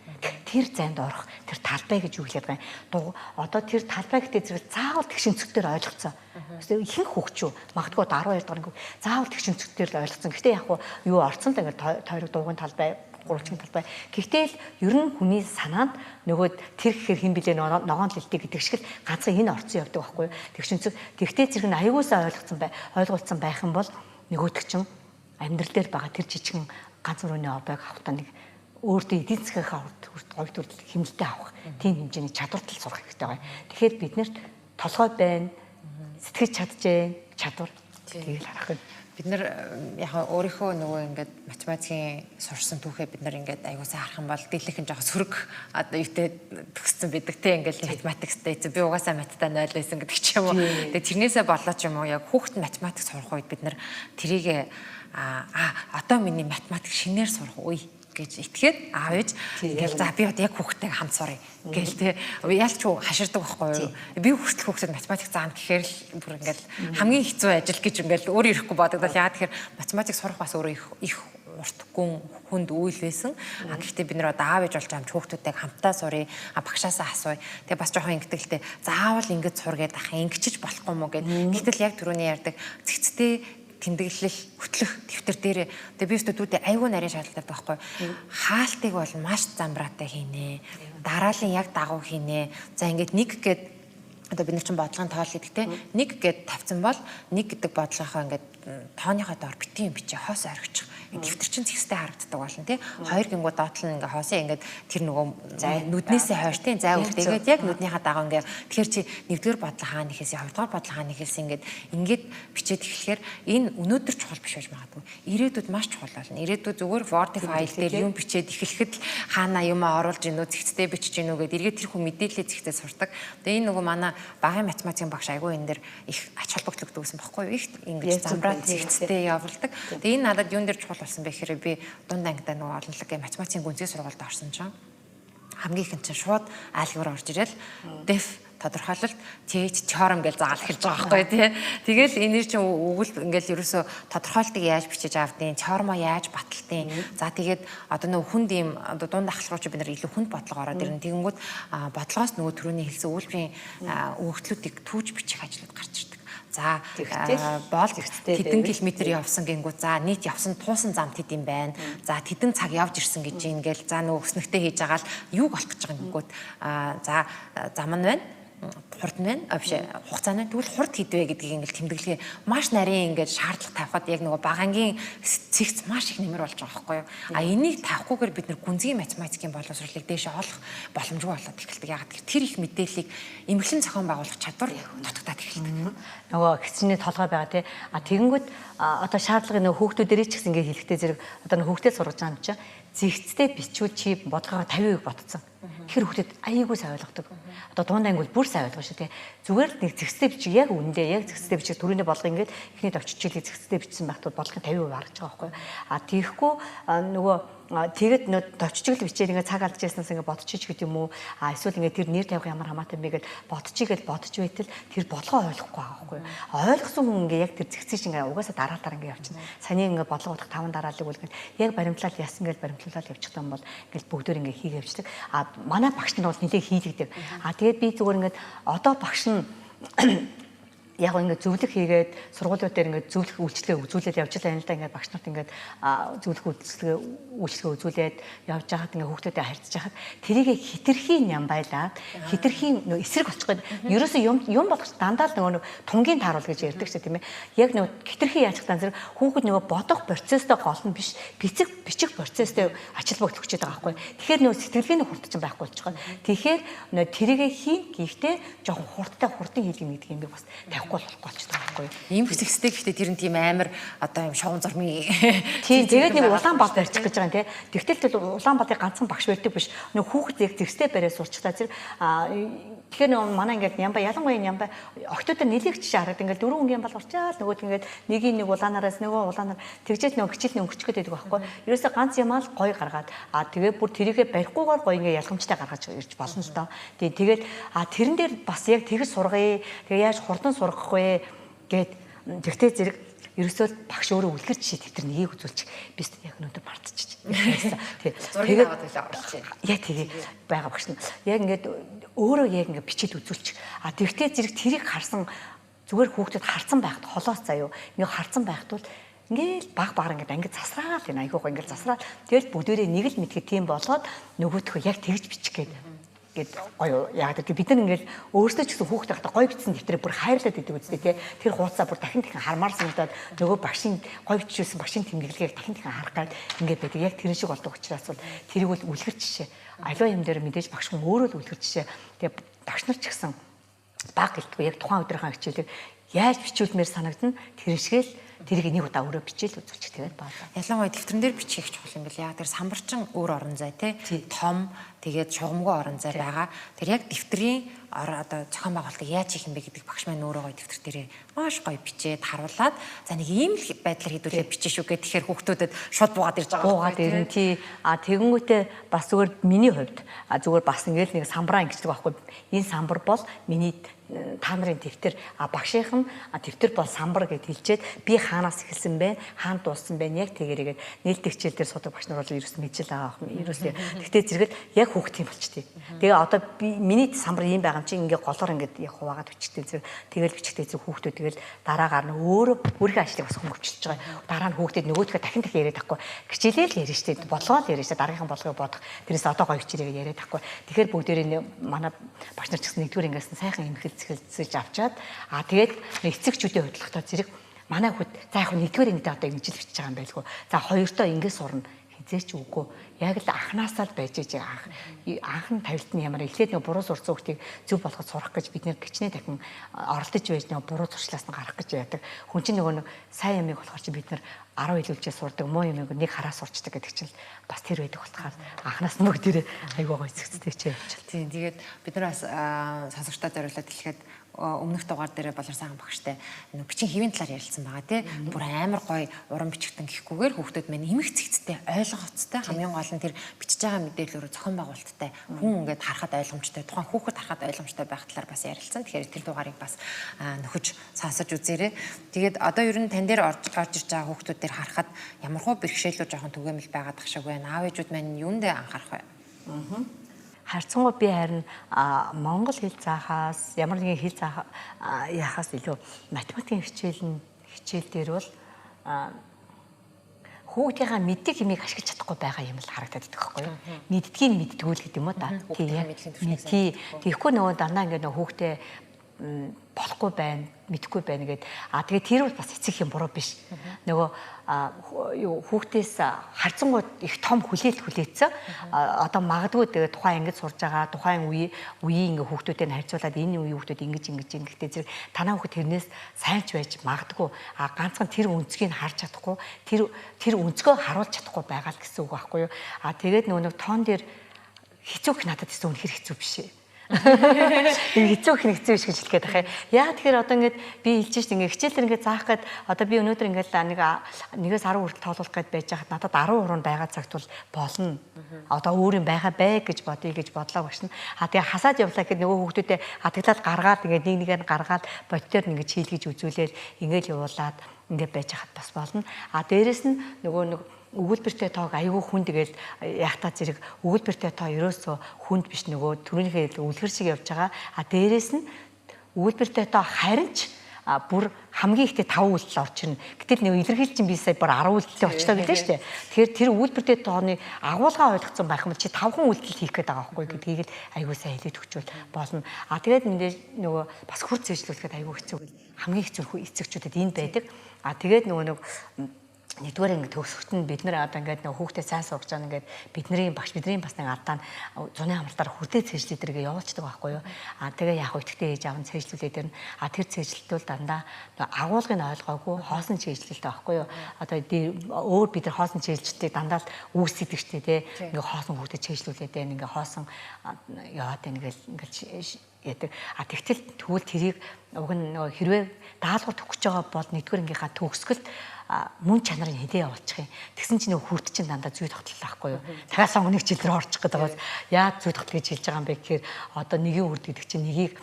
Тэр зайд орох тэр талбай гэж юу хэлээд байгаа юм. Одоо тэр талбай гэдэг зэрэг заавал тэгшинцгтэр ойлгоцсон. Ихэнх хөгчөө магадгүй 12 дахь нэг заавал тэгшинцгтэр л ойлгоцсон. Гэхдээ яг юу орцсон л ингээд тойрог дуугын талбай гурвалжин талбай. Гэхдээ л ер нь хүний санаанд нөгөө тэр гэхэр хэн билээ ногоон лилтэй гэдэг шиг л ганцхан энэ орцсон явдаг байхгүй юу. Тэгшинцэг тэгтээ зэрэг нь аюулсаа ойлгуулсан байх юм бол нөгөөдөг чинь амьдрал дээр байгаа тэр жижигэн ганц өрөөний обыг авахтаа нэг өөртөө эдийн засгийн хувьд хэмнэлтэд авах тийм хэмжээний чадвартал сурах хэрэгтэй байна. Тэгэхээр биднэрт толгой байна, сэтгэж чадвар тгийг харах нь. Бид нар яг өөрийнхөө нөгөө ингээд математикийн сурсан түүхээ бид нар ингээд аягуусаа харах юм бол дийлэнх нь жоох сөрөг одоо юутэй төгссөн байдаг те ингээд математикстэй би угаасаа маттай 0 байсан гэдэг ч юм уу. Тэгээ тэрнээсээ болоод ч юм уу яг хүүхэд математик сурах үед бид нар тэрийг одоо миний математик шинээр сурах үе гэж итгээд аав ээж ингээл за би одоо яг хүүхдтэйгээ хамт сурыг гээл те ялч хаширдаг байхгүй юу би хүүхэд математик заана гэхээр л бүр ингээл хамгийн хэцүү ажил гэж ингээл өөр ирэхгүй бодогдол яа тэгэхээр математик сурах бас өөрөө их урт хүнд үйл байсан. Гэхдээ бид нэр одоо аав ээж болж байгаа хүүхдүүдтэйг хамтаа сурыг багшаасаа асууя. Тэгээ бас жоохон ингэдэгтэй заавал ингэж сургээд ах ингэчиж болохгүй мó гэд. Гэтэл яг түрүүний ярьдаг цэгцтэй тэмдэглэл хөтлөх дэвтэр дээр тэгээ би студиудад айгүй нарийн шаардлагатай байхгүй. Хаалтыг бол маш замбраатай хийнэ. Дараалын яг дагуу хийнэ. За ингээд нэг гээд одоо бид нар чинь бодлогын тоол гэдэг те нэг гээд тавьсан бол нэг гэдэг бодлогынхоо ингээд тооныхоо доор битгий юм бичээ хоос оргичих. Дэвтэр чинь зэгстэй харагддаг болно тий. Хоёр гингүү доотлон ингээ хоосоо ингээд тэр нөгөө нүднээсээ хойш тий зай үлдээгээд яг нүднийхаа дагуу ингээ тэгэхээр чи нэгдүгээр бодлого хаана нэхээс хоёрдугаар бодлого хаана нэхээс ингээд бичээд эхлэхээр энэ өнөөдөр чухал биш байж магадгүй. Ирээдүйд маш чухал болно. Ирээдүйд зүгээр Word файл дээр юм бичээд эхлэхэд л хаана юм оруулж гинөө зэгцтэй бичиж гинөө гэдээ эргээд тэр хүн мэдээлэлээ зэгцтэй сурдаг. Тэгээ энэ нөгөө манай багын математикийн багш айгүй энэ дэр их ач холбогдол өгсөн байхгүй юу? Их ингэж замбраа зэгцтэй явуулдаг. Тэгээ энэ надад юун дээр чухал болсон бэ гэхээр би дунд ангидаа нөгөө олонлогийн математикийн гүнзгий сургуульд орсон чинь хамгийн ихэнд чинь шууд альгебра орж ирэл деф тодорхойлолт теорем гэж заал эхэлж байгаа байхгүй тий. Тэгэл энэ чинь өгүүлт ингээл ерөөсө тодорхойлтыг яаж бичиж авдیں, теоремо яаж баталтیں. За тэгээд одоо нөгөө хүнд ийм одоо дунд ахлах руу чи бид нар илүү хүнд бодлого ороод ирнэ. Тэгэнгүүт бодлогоос нөгөө түрүүний хэлсэн үйлбэрийн өгөгдлүүдийг түүж бичих ажлууд гарч ирдэг. За бол тэдэн километр явсан гингүү за нийт явсан туусан зам тэд юм байна. За тэдэн цаг явж ирсэн гэж ингээл за нөгөө өснөгтэй хийж байгаа л юуг олох гэж байгаа гингүүд за зам нь байна. Хурд нь биш хугацааны тэгвэл хурд хийдвэ гэдгийг ингээл тэмдэглэгээ маш нарийн ингээд шаардлага тавихад яг нөгөө багангийн цэгц маш их нэмэр болж байгаа байхгүй юу. Энийг тавихгүйгээр бид нар гүнзгий математикийн боловсролыг дээшээ олох боломжгүй болоод эхэлдэг. Ягаад гэвэл тэр их мэдээллийг эмхлэн зохион байгуулах чадвар дутагдаад эхэлдэг. Нөгөө хэцний толгой байгаа тий. Тэгэнгүүт одоо шаардлагын нөгөө хүүхдүүдэрээ ч гэсэн ингээд хэлэхдээ зэрэг одоо нөгөө хүүхдэд сургаж байгаа юм чинь зэгцтэй бичвэл чи бодлогоо 50% ботцсон. Тэр хүүхдэд аяйгуу сайн ойлгодог. Одоо дунд анги бол бүр сайн ойлгоо шүү те. Зүгээр л нэг зэгцтэй бичиг яг үндэ яг зэгцтэй бичиг түрүүний болгоо ингээд эхний товччихлыг зэгцтэй бичсэн байхдаа бодлогын 50% харагдаж байгаа байхгүй. А тийхгүй нөгөө тэгээд нөө товччихл бичээр ингээд цаг алдаж яснаас ингээд бодчих гэдэг юм уу? А эсвэл ингээд тэр нэр тавих ямар хамаатай юм бэ гэдээ бодчихгээл бодож байтал тэр бодлогоо ойлгохгүй байгаа байхгүй. Ойлгосон хүн ингээд яг тэр зэгцээ шиг ингээд угаасаа дараа ингээд явчихна. Саний ингээд бодлого бодох 5 дараалал үлгэн яг баримтлал яасан гэж баримтлуулаад явчихсан бол ингээд бүгдөө ингээд хийгээ явчихдаг. А манай багш нар бол нэлээд хийлэгдэг. А тэгээд би зүгээр ингээд одоо багш нь яг ингээд зөвлөх хийгээд сургуулиуд дээр ингээд зөвлөх үйлчлэгээ үзүүлээд явж байгаа юм л да. Ингээд багш нарт ингээд зөвлөх үйлчлэгээ үзүүлээд явж байгаад ингээд хүүхдүүдэд харьцаж байхад тэрийг хитрхийн ям байлаа. Хитрхийн нөө эсрэг болчихгоо. Ерөөсөө юм болгоч дандаа л нөгөө тунгийн тааруул гэж ярьдаг ч тийм ээ. Яг нөгөө хитрхийн яаж тань зэрэг хүүхэд нөгөө бодох процесстэй гол нь биш бичих процесстэй ажил бүгд өгчээд байгаа байхгүй. Тэгэхээр нөгөө сэтгэлгээний хурдч байхгүй болчихгоо. Тэгэхээр нөгөө тэрийг хийн гэхдээ жоохон хурдан хийлгэнэ гэдэг юм би бас болохгүй болчихдог байхгүй юу. Ийм хэсэгстэй гэхдээ тэр нь тийм амар одоо юм шовн зурмын тийм тэгээд нэг Улаанбаатар барьчих гэж байгаа юм тий. Тэгтэл Улаанбаатарын ганцхан багш байдаг биш. Нэг хүүхэд яг зэгстэй бариа сурчдаа зэрэг тэгэхээр нөгөө манай ингээд нямба ялангуяа нямба октодор нэлээд жишээ хараад ингээд 4 өнгийн бол урчаал нөгөөд ингээд нэг улаанараас нөгөө улаанаар тэгжээд нөгөө хичээлний өнгөрчгöd байдаг байхгүй. Ерөөсөө ганц ямаа л гоё гаргаад тэгээд бүр тэрийгэ барихгүйгээр гоё ингээд ялгамжтай гаргаж ирж болно л доо. Тэгээд тэрэн дээр бас яг тэгж сургая. Тэгээ яаж хурдан сургах вэ гэд тэгтээ зэрэг ерөөсөө багш өөрөө үлгэр жишээ тэмдэг нэгийг үзүүлчих. Би яг өнөөдөр мартчих. Тэгээд яг тэгээ байгаа багш нь яг ингээд өөрөө яг ингээд бичиж үзүүлчих. Тэгтээ зэрэг тэрийг харсан зүгээр хүүхдэд харсан байхад холоос заяо ингээд харсан байхад бол ингээл баг ингээд ангид засраад байна. Айгуугаа ингээд засраад тэгэл бүгдээрээ нэг л мэдхий тийм болоод нөгөөдхөө яг тэгж бичих гээд гоё яг гэдэг бид нар ингээл өөрсдөө ч гэсэн хүүхдээ хата гоё бичсэн дэвтрээ бүр хайрлаад идэг үстэй тий. Тэр хуудасаа бүр дахин хармаар санагдаад нөгөө багшийн гоё бичсэн багшийн тэмдэглэгийг дахин харах гад ингээд байдаг. Яг тэр шиг болдог учраас бол тэрийг бол үлгэр жишээ. Аливаа юм дээр мэдээж багш хүн өөрөө л үлгэр жишээ. Тэгээ багш нар ч гэсэн баг гэлтгүй яг тухайн өдрийнхөө хичээлийг яаж бичүүлмээр санагдана тэр шигээл тэрийг нэг удаа өөрөө бичээл үзүүлчих тэгээд баалаа. Ялангуяа дэвтрэн дээр бичих их чухал юм бэл. Яг тэр самбарчин өөр орон зай тий. Том тэгээд шугамгүй орон зай байгаа. Тэр яг дэвтрийн одоо зохион байгуулалтыг яаж хийх юм бэ гэдэг багш маань өөрөө гоё дэвтэр дээрээ маш гоё бичээд харуулад за нэг ийм л байдлаар хийдүүлээ бичиж шүү гэх тэгэхээр хүүхдүүдэд шууд буугаад ирж байгаа. Буугаад ирнэ тий. Тэгэнгүүтээ бас зүгээр миний хувьд зүгээр бас ингээл нэг самбараа ингэдэг байхгүй. Энэ самбар бол миний та нарын дэвтэр багшийнх нь дэвтэр бол самбар гэд хэлчихэд би хаанаас эхэлсэн бэ? Хаана дууссан бэ? Яг тэгэрийгээд нээлттэй хичээл дээр суудаг багш нар бол ерөөс мэдчихэл байгаа юм. Ерөөсөө тэгтээ зэрэгэл яг хүүхдийн болчтой. Тэгээ одоо би миний самбар ийм байгаа юм чи ингээ голоор ингээ яг хуваагаад бичдэг зэрэг тэгэл бичдэг зэрэг хүүхдүүд тэгэл дараагаар нь өөрөө өөрийнхөө ажлыг бас хөнгөвчлж байгаа. Дараа нь хүүхдэд нөгөөдгөө дахин яриад тахгүй. Хичээлээ л ярьж штэ. Бодлогоо л ярьж штэ. Дараагийн бодлогыг бодох. Тэрээс одоо гоё хичээлээ яриад тахгүй. Тэгэхээр бүгдээрээ манай багш нар ч гэсэн нэгдүгээр ангиас нь сайхан эмхэлцэж авчаад тэгээд эцэгчүүдийн хөдөлгөөнөд зэрэг манай хүүхд за яг нэгдүгээр ангид одоо ингэж л бичиж байгаа юм байлгүй. За хоёртоо ингэ сурна. Хизээч үгүй. Яг л анханасаа л байж анхан тавилт нь ямар эхлээд нэг буруу сурсан хүүхдийг зөв болгож сурах гэж бид нэр гिचнээ дахин оролдож байж нэг буруу зуршлаас нь гарах гэж яадаг. Хүн чинь нөгөө сайн ямыг болохоор чи бид нар 10 илүүчээ сурдаг, муу ямыг нэг хараа сурчдаг гэдэг чинь бас тэр байдаг болохоор анханаас нь бүгдээрээ айгүй гоё эцэгцтэй ч явж. Тийм тэгээд бид нар бас сонсогчдод зориулаад хэлэхэд өмнөх дугаар дээр болор сайхан багштай бичгийн хэвийн талаар ярилцсан байгаа тий. Бүр амар гоё уран бичигтэн гэхгүйгээр хүүхдүүд мань эмх цэгцтэй ойлгоцтой хамгийн гол нь тэр бичиж байгаа мэдээлэлөөр зохион байгуулалттай хүн ингээд харахад ойлгомжтой тухайн хүүхэд харахад ойлгомжтой байх талаар бас ярилцсан. Тэгэхээр тэр дугаарыг бас нөхөж сонсож үзээрэй. Тэгээд одоо ер нь тань дээр орж ирж байгаа хүүхдүүд дээр харахад ямархуу бэрхшээлүүд жоохон түгээмэл байгаад ах шиг байна. Аав ээжүүд мань юунд анхаарах вэ? Харцангуй би харин монгол хэл заахаас ямар нэгэн хэл заах яхаас илүү математикийн хичээл дээр бол хүүхдийнхаа мэддэг хэмээг ашиглаж чадахгүй байгаа юм л харагдаад байдаг байхгүй юу? Мэддгийг мэддгүүл гэдэг юм уу та? Тийм. Тэгэхгүй нөгөө дандаа ингээд нөгөө хүүхдээ болохгүй байна, мэдэхгүй байна гэд. Тэгээд тэр бол бас эцэг юм буруу биш. Нөгөө хүүхдээс харцангуй их том хүлээцсэн. Одоо магадгүй тэгээ тухайн ангид сурж байгаа, тухайн үеийн ингээ хүүхдүүдтэй харьцуулаад энэ үеийн хүүхдүүд ингэж гэхдээ зэрэг танаа хүүхд тэрнээс сайн ч байж магадгүй. Ганцхан тэр өнцгийг харж чадахгүй, тэр өнцгөө харуулж чадахгүй байгаа л гэсэн үг байхгүй юу? Тэгээд нөгөө нэг тоон дээр хэцүүх надад гэсэн үнэхэр хэцүү биш ээ. Хэцүү хэцүү биш гэж хэлгээд байгаа. Яа тэгэхээр одоо ингээд би хэлж шít ингээд хичээлээр ингээд заах гээд одоо би өнөөдөр ингээд нэгээс 10 хүртэл тоолуулах гээд байж хахад надад 10 уран байгаа цагт бол болно. Одоо өөр юм байгаа бай гэж бодъё гэж бодлоо багш нь. Тэгээ хасаад явлаа гэхэд нөгөө хүүхдүүдэд хатаглаад гаргаад ингээд нэг гаргаад бодтоор ингээд чийлгэж үзүүлээд ингээд явуулаад ингээд байж хахад бас болно. Дээрэс нь нөгөө өгүүлбэртэй тоог аягүй хүн тэгэл яхтаа зэрэг өгүүлбэртэй тоо ерөөсөө хүнд биш нөгөө түрүүнийхээ үлгэр шиг явж байгаа. Дээрэс нь өгүүлбэртэй тоо харин ч бүр хамгийн ихтэй 5 үйлдэл орж ирнэ. Гэтэл нэг илэрхийлж чинь би сая бүр 10 үйлдэлтэй очлоо гэдэг нь шүү дээ. Тэгэхээр тэр өгүүлбэртэй тооны агуулгаа ойлгоцсон байх юм чи 5 үйлдэл хийх гээд байгаа байхгүй гэдгийг л аягүй сайн хэлээд өгчвөл болно. Тэгээд мэдээж нөгөө бас хүр зэжлүүлэхэд аягүй хэцүү хамгийн хэцүү эцэгчүүдэд энэ байдаг. Тэгээд нөгөө нэгдүгээр ингэ төгсгөт нь бид нар одоо ингээд нөгөө хүүхдээ сайн сургаж байгаа ингээд бидний бас нэг алдаа зуны амралтаар хүрдээ цэжлэдэргээ явуулчихдаг байхгүй юу. Тэгээ яг үтгэхдээ ээж аав нь цэжлүүлээд ирнэ. Тэр цэжлэлтүүл дандаа агуулгыг ойлгоогүй хоосон цэжлэлтэй байхгүй юу. Одоо өөр бид нар хоосон цэжлэлтийг дандаа л үүсгэдэг штэ тий. Ингээ хоосон хүүхдээ цэжлүүлээд байна. Ингээ хоосон яваад байна ингээд яадаг. Тэгтэл тэгвэл тэрийг уг нь нөгөө хэрвээ даалгавар төгсөж байгаа бол нэгдүгээр ангийнхаа төгсгөлт мөн чанарыг хэдээ явуулчих юм. Тэгсэн чинь нөгөө хүрд чинь дандаа зүй тогтлол байхгүй юу. Дахиад сонгоны хичээл рүү орчих гээд байгаа. Яаж зүй тогтол гэж хэлж байгаа юм бэ гэхээр одоо нэгийн үрд гэдэг чинь нэгийг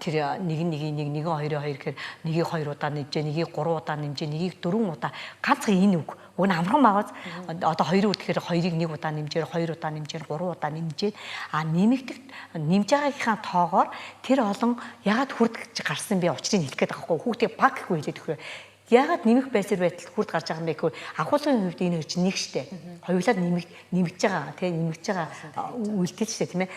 тэр нэгийн хоёрын хоёр гэхээр нэгийг 2 удаа нэмжээ, нэгийг 3 удаа нэмжээ, нэгийг 4 удаа ганцхан энэ үг. Уг нь амархан байгаас одоо 2 үрд гэхээр 2-ыг 1 удаа нэмжээр, 2 удаа нэмжээр, 3 удаа нэмжээд нэмэгдэх нэмж байгаагийнхаа тоогоор тэр олон ягаад хүрд гэж гарсан бэ учрыг хэлэх гээд байгаа байхгүй. Хүүхдээ баг гэхгүй хэлээд өгөхөө. Яагаад нэмэх байсаар байтал хүрд гарч байгаа юм бэ гэвэл агуулгын хувьд энэ чинь нэг штэ. Хоёулаа нэмэгдэж байгаа тийм нэмэгдэж байгаа үйлдэл штэ тийм ээ.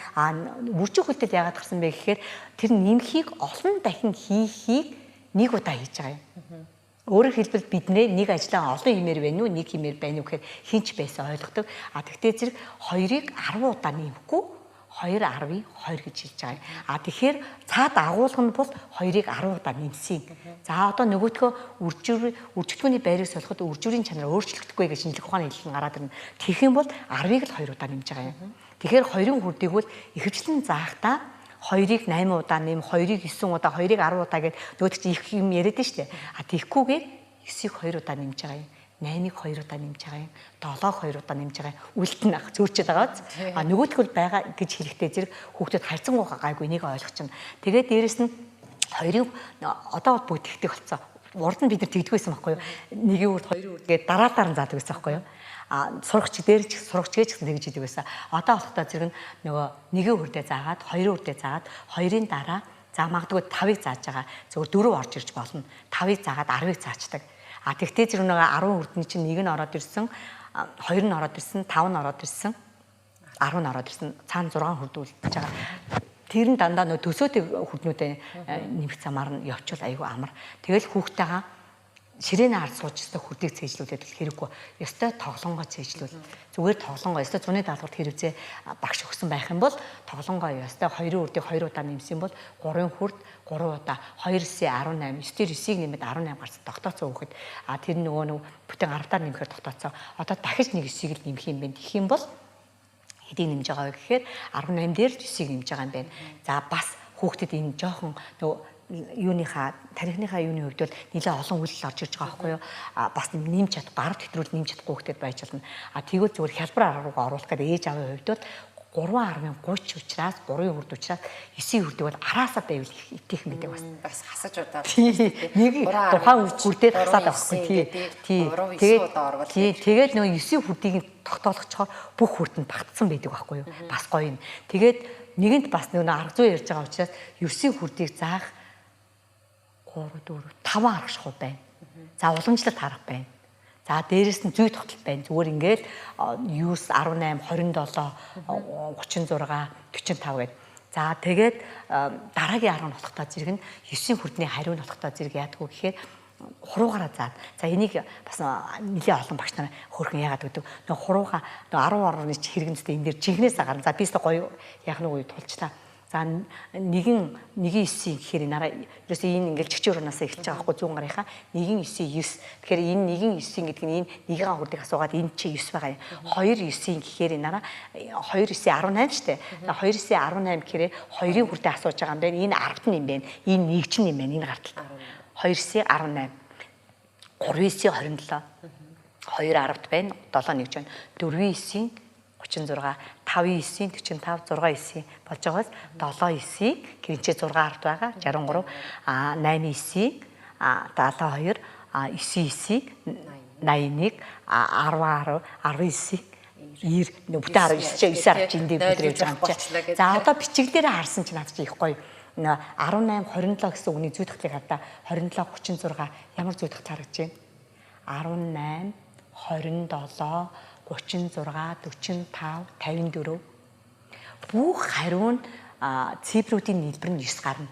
Үржих үйлдэл яагаад гарсан бэ гэхээр тэр нэмхийг олон дахин хийхийг нэг удаа хийж байгаа юм. Өөрөөр хэлбэл бидний нэг ажлаа олон хэмээр байна уу, нэг хэмээр байна уу гэхээр хинч байсан ойлгодог. Тэгтээ зэрэг 2-ыг 10 удаа нэмэхгүй 2-10-ыг 2 гэж хэлж байгаа. Тэгэхээр цаад агуулга нь бол 2-ыг 10 удаа нэмсэн. За одоо нөгөөдхөө үржигдүүний байрыг солиход үржүүрийн чанар өөрчлөгдөхгүй гэж шинжлэх ухааны хэллэн гараад ирнэ. Тэгэх юм бол 10-ыг л 2 удаа нэмж байгаа юм. Тэгэхээр 2-ын хүрдийг бол ихэвчлэн заахтаа 2-ыг 8 удаа нэм, 2-ыг 9 удаа, 2-ыг 10 удаа гэд нөгөөд чи их юм яриад нь штэ. Тэгхгүйгээр 9-ыг 2 удаа нэмж байгаа юм. 8-ыг 2 удаа нэмж байгаа юм. 7-ыг 2 удаа нэмж байгаа юм. Үлдэн ах зөөрчөд байгааз. Нөгөөдгөл байгаа гэж хэлэхдээ зэрэг хүүхдүүд хайцангуй гайгүй нэг ойлгочихно. Тэгээд дээрэс нь 2-ыг одоо бүгд тэгдэг болцсон. Урд нь бид нар тэгдэг байсан байхгүй юу? 1-ийн үрд 2-ийн үрд гээд дараа нь заадаг байсан байхгүй юу? Сурагч дээр ч сурагч гэж тэгж хэлдэг байсан. Одоо болохдоо зэрэг нөгөө 1-ийн үрдээ заагаад 2-ийн үрдээ заагаад 2-ын дараа за магадгүй 5-ыг зааж байгаа. Зөвхөн 4 орж ирж болно. 5-ыг заагаад 10-ыг заачдаг. Тэгтээ зэрэг нөгөө 10 үрдний чинь 1 нь ороод ирсэн, 2 нь ороод ирсэн, 5 нь ороод ирсэн, 10 нь ороод ирсэн. Цаана 6 хүрд үлдчихэж байгаа. Тэр нь дандаа нөгөө төсөөтэй хүрднүүдээ нэмэх замаар нь явуул айгүй амар. Тэгэл хүүхдтэйгээ ширээнэ ард сууж өстой хүрдийг цээжлүүлээд л хэрэггүй. Ёстой тоглонгоо цээжлүүл. Зүгээр тоглонгоо ёстой зуны даалгаварт хэрэгцээ багш өгсөн байх юм бол тоглонгоо ёстой 2-ын үрдийг 2 удаа нэмсэн бол 3-ын хүрд 3 удаа 2-9 18 9-9-ийг нэмээд 18 гарсан тогтооцоо өгөхөд тэр нөгөө бүтэн 10-аар нэмэхээр тогтооцоо одоо дахиж нэг 9-ийг л нэмэх юм байна. Тэгэх юм бол хэдийг нэмж байгаа вэ гэхээр 18 дээр 9-ийг нэмж байгаа юм байна. За бас хүүхдэд энэ жоохон нөгөө юуныхаа тарихныхаа юуны хувьд бол нэлээд олон үйлдэл орж ирж байгаа байхгүй юу. Бас нэмж чадах, гарав хэтрүүл нэмж чадахгүй хүүхдэд байж болно. Тэгвэл зүгээр хялбар аргуугаа оруулах гэдэг ээж аавын хувьд бол 3.30 учраас 3-ын хүрд учраас 9-ийн хүрдэг бол араасаа байвал итэх юм гэдэг бас хасаж удаа. Нэг тухайн хүрдээд хасаад авахгүй тий. Тэгээд нөгөө 9-ийн хүрдийг тогтоолгочоор бүх хүрд нь багтсан байдаг байхгүй юу. Бас гоё юм. Тэгээд нэгэнд бас нөгөө арга зүй ярьж байгаа учраас 9-ийн хүрдийг заах 3 4 5 арга шахуу байна. За уламжлалт арга байна. За дээрэс нь зүй тогтол байна. Зүгээр ингээд 9 18 27 36 45 гэдэг. За тэгээд дараагийн арга нь болохдоо зэрэг нь 9-ийн хүрдний хариу нь болохдоо зэрэг яадгүй гэхээр хуруугаараа заад. За энийг бас нэлээд олон багш нар хөөрхөн яагаад гэдэг. Нөгөө хуруугаа 10 орны хэрэгэнцтэй энэ дэр жигнээс гарна. За би өөртөө гоё яах нүг тулчлаа. За За нэгэн 9 гэхээр нараа ерөөсөө энэ ингээл чичүүр унаасаа эхэлж байгаа байхгүй 100 гарынхаа 1 9 9. Тэгэхээр энэ 1 9 гэдэг нь энэ нэгэн агуулгыг асуугаад энэ чи 9 байгаа юм. 2 9 гэхээр нараа 2 9 18 штэ. 2 9 18 гэхээр 2-ын хүрдээ асууж байгаа юм байна. Энэ 10 нь юм байна. Энэ нэг чинь юм байна. Энэ гартал. 2 9 18. 3 9 27. 2 10-д байна. 7 1 байна. 4 9 36, 5 9 45, 6 9 болж байгаас 7 9 гэрэнчээ 6 10 байгаа 63, 8 9 72, 9 9 81, 10 10 19 бүтэн 19 9 10 энд дээр явж байгаа юм чи. За одоо бичиглэлээр харсан чинь наад чи их гоё 18 27 гэсэн үгний зүй дахлыг хадаа 27 36 ямар зүй дахт харагдаж байна? 18 27 36, 45, 54 бүх хариу нь цифруудын нийлбэр нь 9 гарна.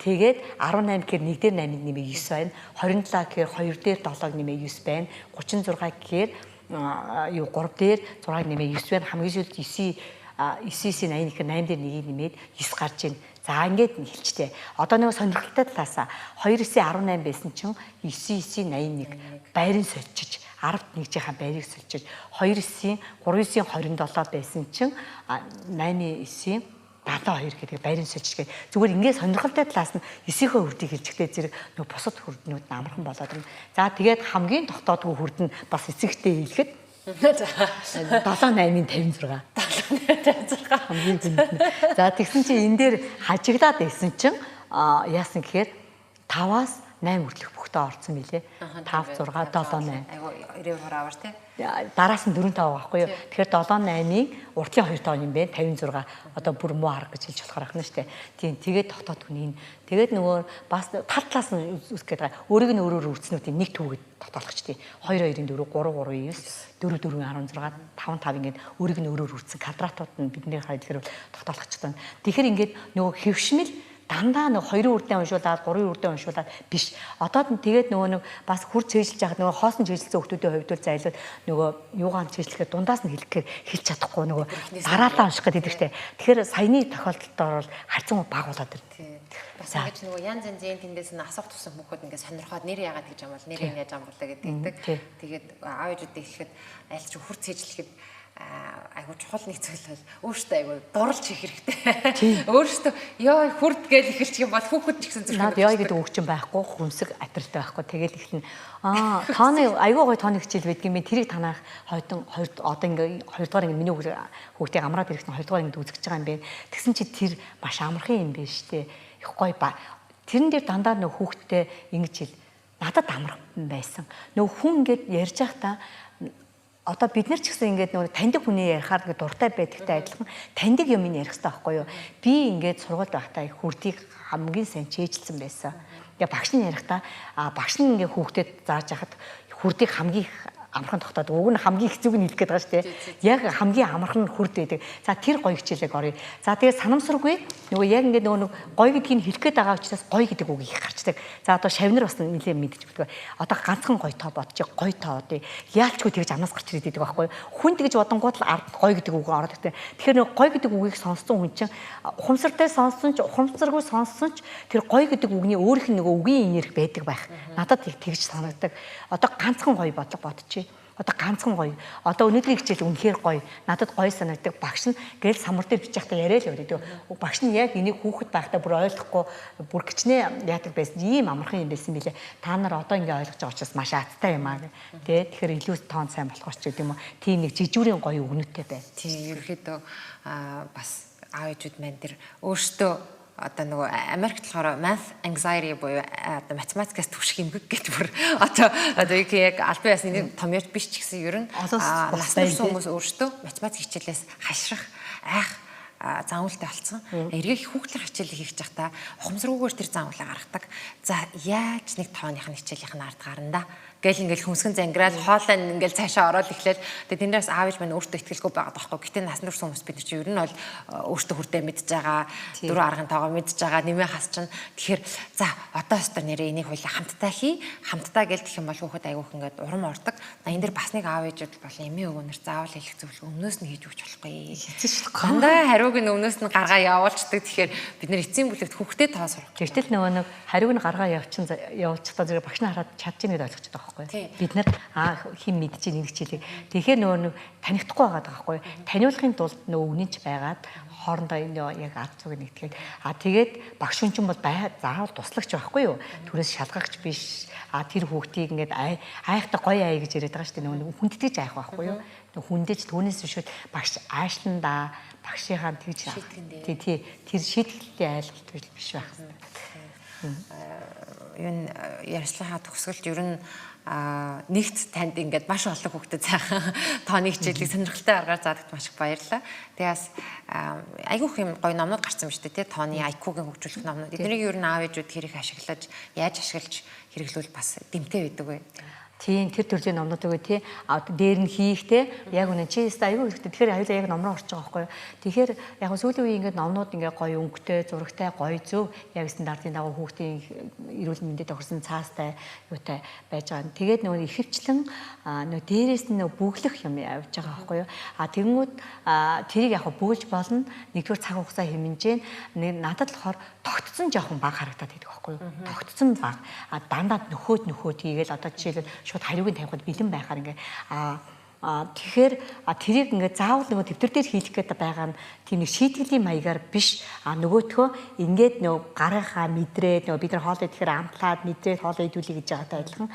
Тэгээд 18 гэхээр 1 дээр 8-ыг нэмээ 9 байна. 27 гэхээр 2 дээр 7-ыг нэмээ 9 байна. 36 гэхээр 3 дээр 6-ыг нэмээ 9 байна. Хамгийн сүүлд 9 80 гэхээр 8 дээр 1-ийг нэмээд 9 гарч ийн. За ингээд хэлчтэй. Одоо нэг сонирхолтой талаасаа 2 9 18 байсан чинь 9 9 81 байрын сольчиж 10-д нэгжийнхаа байрыг сольчиж 2 9 3 9 27 байсан чинь 8 9 72 гэдэг байрын сольчиж гээд зүгээр ингээд сонирхолтой талаас нь 9-ийн хүрдийг хэлчихтэй зэрэг нэг бусад хүрднүүд нь амархан болоод ирнэ. За тэгээд хамгийн тогтоодгүй хүрд нь бас эцэгтэй хэлэхэд 7 8-ын 56. 56 хамгийн зүйн. За тэгсэн чинь энэ дээр хажигдаад байсан чинь яасан гэхээр 5-аас 8 хүртэлх бүхтээ орсон билээ. 5 6 7 8. Айгу 90 аваар тий. Дараас нь 4 5 байхгүй юу. Тэгэхээр 7 8-ийн уртлын 2 тоо юм бэ 56. Одоо бүр муу арга гэж хэлж болохоор ахна штэ. Тийм тэгээд тогтоод хүн энэ. Тэгээд нөгөө бас тал талаас нь үсэх гээд байгаа. Өөрийг нь өөрөөр үрдснүүдийн нэг түүгээд тогтоолгочтой. 2 2-ын 4 3 3 9 4 4 16 5 5 ингээд өөрийг нь өөрөөр үрдсэн квадратууд нь бидний хайдлаар тогтоолгочтой. Тэгэхээр ингээд нөгөө хөвшмөл дандаа нэг 2 үрдээ уншуулаад 3 үрдээ уншуулаад биш. Одоо тэгээд нөгөө нэг бас хүр цээжилж яхад нөгөө хоосон цээжилсэн хүмүүсийн хувьд бол зайлууд нөгөө юугаан цээжлэхэд дундаас нь хэлэхээр хэлж чадахгүй нөгөө дараалал унших гэдэг штэ. Тэгэхээр саяны тохиолдолд бол харьцан баг болоод ирнэ. Бас ингэж нөгөө янз янзын тэндээс нь асуух тусан хүмүүс ингээд сонирхоод нэр яагаад гэж юм бол нэр яаж ам болоо гэдэг. Тэгээд аав ээжүүдээ хэлэхэд аль ч хүр цээжлэхэд айгуу чухал нэг зүйл бол өөртөө айгуу дурлж хийх хэрэгтэй. Өөртөө ёо хүрд гэж эхэлчих юм бол хүүхэд ч гэсэн зүрх. Наад ёо гэдэг үг чинь байхгүй, хүнсэг атралтай байхгүй. Тэгэл ихлэн тооны айгуу гой тооны хичээл байдаг юм бэ. Тэрийг танах хойдон одоо ингээ 2 дугаар ингээ миний хүүхдийг амраад ирэхсэн 2 дугаар ингээ үзэж байгаа юм бэ. Тэгсэн чи тэр маш амархан юм байна штэ. Их гой ба. Тэрэн дээр дандаа нөх хүүхдтэй ингэж хэл. Надад амархан байсан. Нөх хүн ингээд ярьж байхдаа одоо бид нар ч гэсэн ингээд нөгөө таньдаг хүний ярихаар ингээд дуртай байдагтай адилхан таньдаг юм ярих хэрэгтэй байхгүй юу? Би ингээд сургуульд байхдаа хүрдийг хамгийн сайн чийжилсэн байсан. Тэгээ багш нь ярихдаа багш нь ингээд хүүхдэд зааж яхад хүрдийг хамгийн амархан тогтоод уг нь хамгийн хэцүүг нь хэлэх гээд байгаа шүү дээ. Яг хамгийн амархан нь хүрд байдаг. За тэр гоё хичээлэг оръё. За тэгээд санамсаргүй нөгөө яг ингээд нөгөө гоё гэдгийг хэлэх гээд байгаа учраас гоё гэдэг үг их гарчдаг. За одоо шавнар бас нэлээд мэдчих байдаг. Одоо ганцхан гоё тоо бодчих гоё тоо одоо яалчгүй тэгж амнаас гарч ирээд байдаг байхгүй. Хүн тэгж бодонгууд л ард гоё гэдэг үг ороод ирдэг. Тэгэхээр нөгөө гоё гэдэг үгийг сонссон хүн чинь ухамсартай сонссон ч ухамсаргүй сонссон ч тэр гоё гэдэг үгний өөрийнх нь нөгөө үгийн энерги байдаг байх. Надад тэгж санагддаг. Одоо ганцхан гоё бодчих. Одоо ганцхан гоё. Одоо өнөөдрийн хичээл үнэхээр гоё. Надад гоё санагддаг. Багш нь гээл самар дээр бичих та яриа л өгдөг. Багш нь яг энийг хүүхэд байхдаа бүр ойлгохгүй бүр гिचнээ яадаг байсан. Ийм амархан юм байсан билээ. Та нар одоо ингээ ойлгож байгаа учраас маш азтай юм аа. Тэ тэгэхээр илүү тоон сайн болох ч гэдэг юм уу. Тийм нэг жижүүрийн гоё өгнөттэй бай. Тийм ерөөхдөө бас аав ээжүүд маань тэр өөртөө одоо нөгөө Америкт болохоор math anxiety буюу одоо математикаас түвших эмгэг гэдэг бүр одоо яг албан ёсны томьёоч биш ч гэсэн ер нь насны хүмүүс өөртөө математик хичээлээс хашрах айх заавалтай болсон. Эргээд хүүхдийн хичээлийг хийж байхдаа ухамсаргүйгээр тэр заавлаа гаргадаг. За яаж нэг тооных нь хичээлийнх нь ард гарна да. Гэл ингээл хүмсгэн зангираад хоолой ингээл цаашаа ороод ихлээл тэгээ тэндээс аав ээж маань өөртөө ихтгэлгүй байгаа байхгүй. Гэтэ насан турш хүмүүс бид нар чи ер нь бол өөртөө хүртээ мэдж байгаа, дөрөв аргын тоогоо мэдж байгаа, нэмээ хас чинь. Тэгэхээр за одоо өстөр нэрээ энийг хоёлаа хамтдаа хий. Хамтдаа гэл гэх юм бол хүүхэд айгүйх ингээд урам ордог. Энэ дэр бас нэг аав ээжүүд бол эмээ өвгөнөр заавал хэлэх зөвлөгөө өмнөөс нь хийж өгч болохгүй. Хэцэж болохгүй. Дандаа хариуг нь өмнөөс нь гаргаа явуулцдаг. Тэгэхээр бид нар эцсийн бүлэгт хүүхдэд тоо сурах. Гэвтэл нөгөө нэг хариуг нь гаргаа явуулчихсан зэрэг багш нь хараад чадж ийн гэдээ ойлгочиход байгаа байхгүй. Бид нар хин мэдж ийн нэг чилээ. Тэгэхээр нөгөө нэг танихдахгүй байгаа байхгүй. Таниулахын тулд нөгөө үнэнч байгаад хоорондоо яг ард зүг нэгтгэхэд тэгээд багш хүн чинь бол заавал туслагч байхгүй юу? Түрээс шалгагч биш. Тэр хүүхдийг ингээд айхтай гоё ая гэж яриад байгаа шүү дээ. Нөгөө хүндэтгэж айх байхгүй юу? Хүндэж түүнээс бишүүд багш аашландаа багшийнхаа тэгж тэр шийдэлтийн айлгалт биш байх хэрэгтэй. Энэ ярьслахаа төгсгөлж ер нь нэгт танд ингээд маш олон хүүхдэд цаахан тооны хичээлийг сонирхолтой аргаар заадагт маш их баярлалаа. Тэгээс айгүйх юм гоё номнууд гарсан юм шүү дээ, тий? Тооны IQ-гийн хөгжүүлэх номнууд. Эднийг ер нь аав ээжүүд хэрэг ашиглаж, яаж ашиглаж хэрэглүүл бас дэмтэй байдаг вэ? Тийм тэр төрлийн номнуудыг тий дээр нь хийхтэй яг үнэ чи өстой аюу хэрэгтэй. Тэгэхээр аюулаа яг ном руу орж байгаа байхгүй юу. Тэгэхээр яг сүүлийн үеийн ингээд номнууд ингээд гоё өнгөтэй, зурагтай, гоё зөв яг стандартын дагуу хүүхдийн эрүүл мэндэд тохирсон цаастай юутай байж байгаа. Тэгээд нөгөө ихэвчлэн нөгөө дээрээс нь нөгөө бүглэх юм явж байгаа байхгүй юу. Тэгэнгүүт тэрийг яг бүглж болно. Нэгдүгээр цаг хугацаа хэмнэж надад болохоор тогтцсон жоохон баг харагдаад байдаг байхгүй юу. Тогтцсон баг. Дандаа нөхөөд хийгээл одоо жишээлбэл шууд хариуг нь тавихад бэлэн байхаар ингээ тэгэхээр тэрийг ингээ заавал нөгөө тэмдэг дээр хийх гэдэг байгаа нь тийм нэг шийтгэлийн маягаар биш нөгөөтгөө ингээд нөгөө гарынхаа мэдрээд нөгөө бид нар хоол идэхээр амтлаад мэдрээд хоол идүүлээ гэж байгаатай адилхан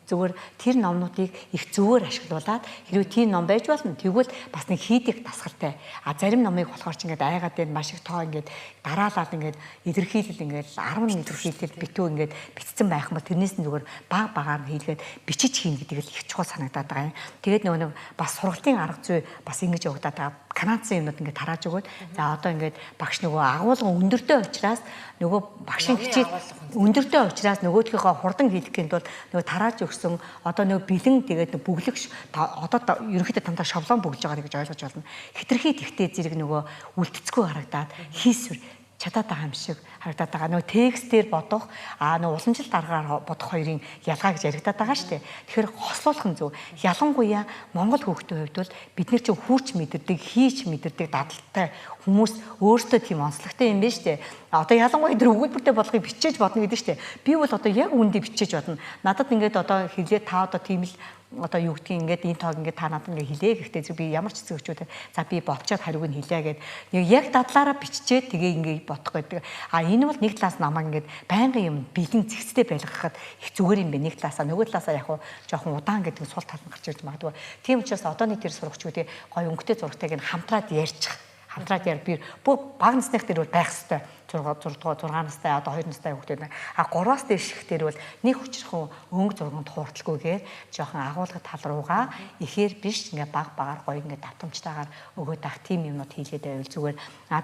зүгээр тэр номнуудыг их зөвөр ашиглуулад хэрвээ тийм ном байж болно тэгвэл бас нэг хийдэг дасгалтай зарим номыг болохоор ч ингээд айгаад байна маш их тоо ингээд дараалал ингээд илэрхийлэл ингээд 10 илэрхийлэл битүү ингээд битцсэн байх юм бол тэрнээс нь зүгээр баг багаар хийлгээд бичиж хийн гэдэг л их чухал санагдаад байгаа юм. Тэгээд нөгөө бас сургалтын арга зүй бас ингэж явагдаад байгаа. Канадын юмнууд ингээд тарааж өгөөд за одоо ингээд багш нөгөө агуулгын өндөртэй учраас нөгөө багшийн хичээл өндөртэй учраас нөгөөдгийнхөө хурдан хийлгэхэд бол нөгөө тарааж өгсөн одоо нөгөө бэлэн тэгээд бүглэгш одоо ерөнхийдөө тамтаа шаблон бүглэж байгаа гэж ойлгож байна. Хитрхи тэгтээ зэрэг нөгөө үлдэцгүй харагдаад хийсвэр чадаад байгаа юм шиг харагдаад байгаа. Нөгөө текстээр бодох, нөгөө уламжлалт аргаар бодох хоёрын ялгаа гэж яригадаад байгаа шүү дээ. Тэгэхээр хослуулах нь зөв. Ялангуяа Монгол хүүхдийн хувьд бол бид нар чинь хүүч мэдэрдэг, хийж мэдэрдэг дадалтай хүмүүс өөрсдөө тийм онцлогтой юм байна шүү дээ. Одоо ялангуяа тэр өгүүлбэртэй болгохыг бичээж бодно гэдэг шүү дээ. Би бол одоо яг үүндээ бичээж бодно. Надад ингээд одоо хэлээ та одоо тийм л одоо юу гэдгийг ингээд энэ тоог ингээд та надад ингээд хэлээ гэхдээ зөв би ямар ч зэгчүүд за би болчоод хариуг нь хэлээ гэд яг дадлаараа биччихээ тэгээ ингээд бодох гэдэг. Энэ бол нэг талаас намайг ингээд байнгын юм бэлэн зэгцтэй байлгахад их зүгээр юм бэ. Нэг талаасаа нөгөө талаасаа яг жоохон удаан гэдэг сул тал нь гарч ирж магадгүй. Тийм учраас одооний тэр сурагчдын гой өнгөтэй зурагтайг нь хамтраад ярьчих. Хамтраад яар би баг насных дээр бол байх хэвээр 6 настай одоо 2 настай хүүхдүүд 3-аас дээш ихтэй бол нэг хүчрхэн өнгө зурганд хуурталгүйгээр жоохон агуулгад тал руугаа ихээр биш ингээ баг багаар гоё ингээ давтамжтайгаар өгөөд ах тийм юмнууд хийлээд байвал зүгээр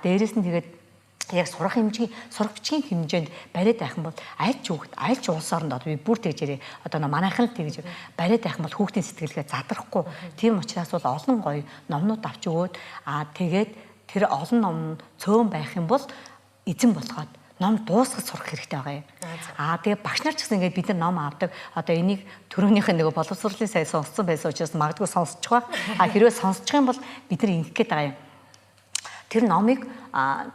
дээрэс нь тэгээд яг сургачгийн хэмжээнд бариад байх юм бол аль ч улс оронд одоо би бүр тэгж ярив одоо манайхан л тэгж бариад байх юм бол хүүхдийн сэтгэлгээ задрахгүй тийм учраас бол олон гоё номнууд авч өгөөд тэгээд тэр олон ном цөөн байх юм бол эзэн болгоод ном дуусгаж сурах хэрэгтэй байгаа юм. Тэгээ багш нар ч гэсэн ингээд бид нар ном авдаг. Одоо энийг төрөөнийх нь нөгөө боловсролын сая сонссон байсан учраас магадгүй сонсчих ба. Хэрвээ сонсчих юм бол бид нар ингэх гээд байгаа юм. Тэр номыг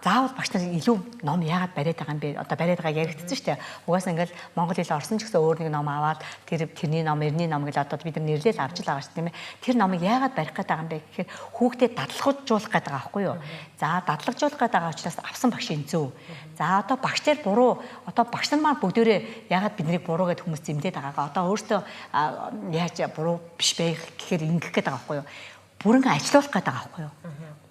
заавал багш нар илүү ном яагаад бариад байгаа юм бэ? Одоо бариад байгаа яригдсан шүү дээ. Угаасаа ингээл монгол хэл орсон ч гэсэн өөр нэг ном аваад тэрний ном, эртний ном гэж одоо бид нар нэрлэл авч л байгаа шүү дээ, тийм ээ. Тэр номыг яагаад барих гээд байгаа юм бэ гэхээр хүүхдэд дадлагжуулах гээд байгаа байхгүй юу? За дадлагжуулах гээд байгаа учраас авсан багшийн зөв. За одоо багш нар буруу, одоо багш нар маань бүгдээрээ яагаад биднийг буруу гэд хүмүүс зэмлээд байгаагаа одоо өөртөө яаж буруу биш байх гэхээр ингэх гээд байгаа байхгүй юу? Бүрэн ажилуулах гээд байгаа байхгүй юу?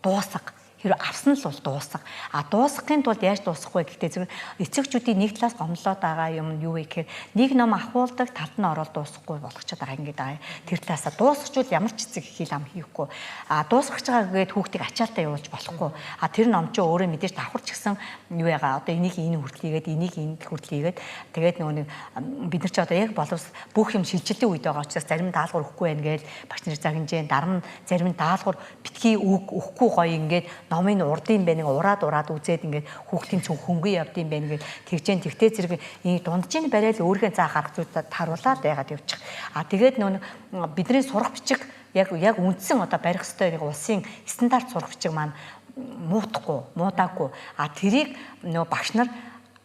Дуусах Хэрэв авсан л бол дуусах. А дуусгахын тулд яаж дуусгах вэ гэхдээ зэрэг эцэгчүүдийн нэг талаас гомдлоод байгаа юм нь юу вэ гэхээр нэг ном ахуулдаг талд нь ороод дуусахгүй болгочиход байгаа ингээд байгаа. Тэр талаасаа дуусгачвал ямар ч эцэг хил ам хийхгүй. А дуусгах байгаа гээд хүүхдийг ачаалтаа явуулж болохгүй. А тэр ном чи өөрөө мэдээж давхарч гисэн юу ягаа одоо энийг энэ хүртэл хийгээд энийг энэ хүртэл хийгээд тэгээд нөгөө нэг бид нар ч одоо яг боловс бүх юм шилжилтийн үед байгаа учраас зарим даалгавар өгөхгүй байх гээл багш нар загнажээ дараа нь зарим нь даалгавар битгий өгөхгүй гоё ингээд номын урдын байна ураад үзээд ингээд хүүхдийн цүн хөнгөн явдсан байна гэж тэгжэн тэгтээ зэрэг энэ дунджийн барайл өөрийнхөө заах арга зүйд харуулаад байгаад явчих. А тэгээд нөгөө бидний сурах бичиг яг үндсэн одоо барих ёстой нэг улсын стандарт сурах бичиг маань муудаагүй. А тэрийг нөгөө багш нар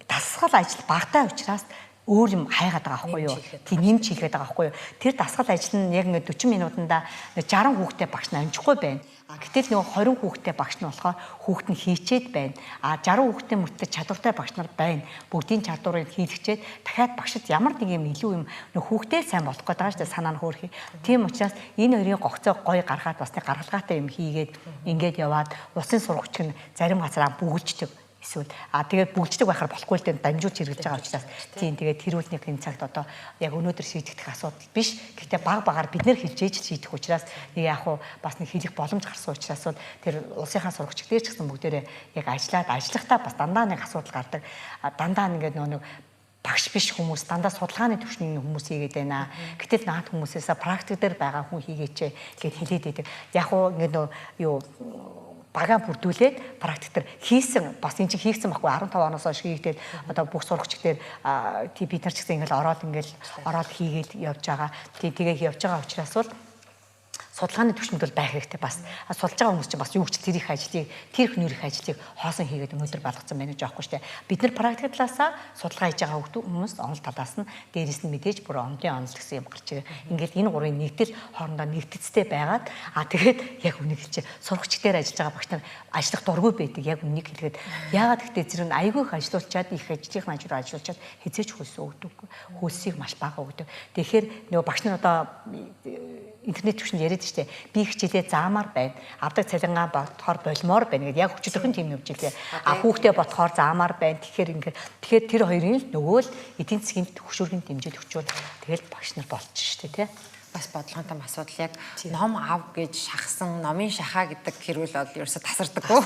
дасгал ажил багтаа учраас өөр юм хайгаад байгаа байхгүй юу? Тий нэмж хийгээд байгаа байхгүй юу? Тэр дасгал ажил нь яг ингээд 40 минутанда 60 хүүхдэд багш нь амжихгүй байна. А гэтэл нөгөө 20 хүүхдэд багш нь болохоор хүүхд нь хийчээд байна. А 60 хүүхдэд мөртөө чадвартай багш нар байна. Бүгдийн чадварыг хийлгчээд дахиад багшд ямар нэг юм илүү юм нөгөө хүүхдээ сайн болох гэдэг байгаа шүү дээ санаа нь хөөрхий. Тийм учраас энэ хоёрын гогцоо гоё гаргаад бас нэг гаргалгаатай юм хийгээд ингээд яваад улсын сургагч нь зарим газараа бүгэлждэг. Эсвэл тэгээд бүгдчдэг байхаар болохгүй л дээ дамжуулж хэрэгжиж байгаа учраас тийм тэгээд тэрүүлнийхний цагт одоо яг өнөөдөр шийдэгдэх асуудал биш. Гэхдээ баг бид нэр хэлж ээж шийдэх учраас нэг яг хуу бас нэг хэлэх боломж гарсан учраас бол тэр улсынхаа сурагч дээр ч гэсэн бүгдээрээ яг ажиллахдаа бас дандаа нэг асуудал гардаг. Дандаа ингээд нэг багш биш хүмүүс дандаа судалгааны төвшний хүмүүс хийгээд байна. Гэтэл наад хүмүүсээс практик дээр байгаа хүн хийгээч гэж хэлээд байдаг. Яг хуу ингээд юу бага бүрдүүлээд практик дээр хийсэн бас энэ чинь хийгдсэн байхгүй 15 оноос хойш хийгдээд одоо бүх сурагч дээр бид нар ч гэсэн ингээл ороод хийгээд явж байгаа. Тэгээ явж байгаа учраас бол судалгааны түвшинд бол байх хэрэгтэй бас. Судалж байгаа хүмүүс чинь бас юу гэж тэр их ажлыг тэр их нэр их ажлыг хоосон хийгээд өнөөдөр болгоцсон байна гэж аахгүй шүү дээ. Бид нар практик талаасаа судалгаа хийж байгаа хүмүүс онол талаас нь дээрээс нь мэдээж бүр онлын онол гэсэн юм гарч ирээ. Ингээд энэ гурвын нэгдэл хоорондоо нэгдэцтэй байгаад тэгээд яг үнийг хэлчихэ сурагч дээр ажиллаж байгаа багш нар ажиллах дургүй байдаг. Яг үнийг хэлгээд яагаад гэхдээ зэрэг айгүй их ажилуулчаад их ажлын хажуугаар ажилуулчаад хязгаарч хөлсөө өгдөг. Хөлсийг маш бага өгдөг. Тэгэхээр нөгөө багш нар одоо интернет төвшөнд яриад штэ би хичээлээ заамаар байна. Авдаг цалингаа бодохоор болмоор байна гэдэг яг өчигдөрхөн тийм явж илээ. Хүүхдээ бодохоор заамаар байна. Тэгэхээр тэр хоёрын л нөгөө л эдийн засгийн төвшөргийн дэмжиж өчвөл тэгэл багш нар болчих штэ тий. Бас бодлоготой асуудал яг ном ав гэж шахсан номын шахаа гэдэг хэрүүл бол ерөөсө тасардаггүй.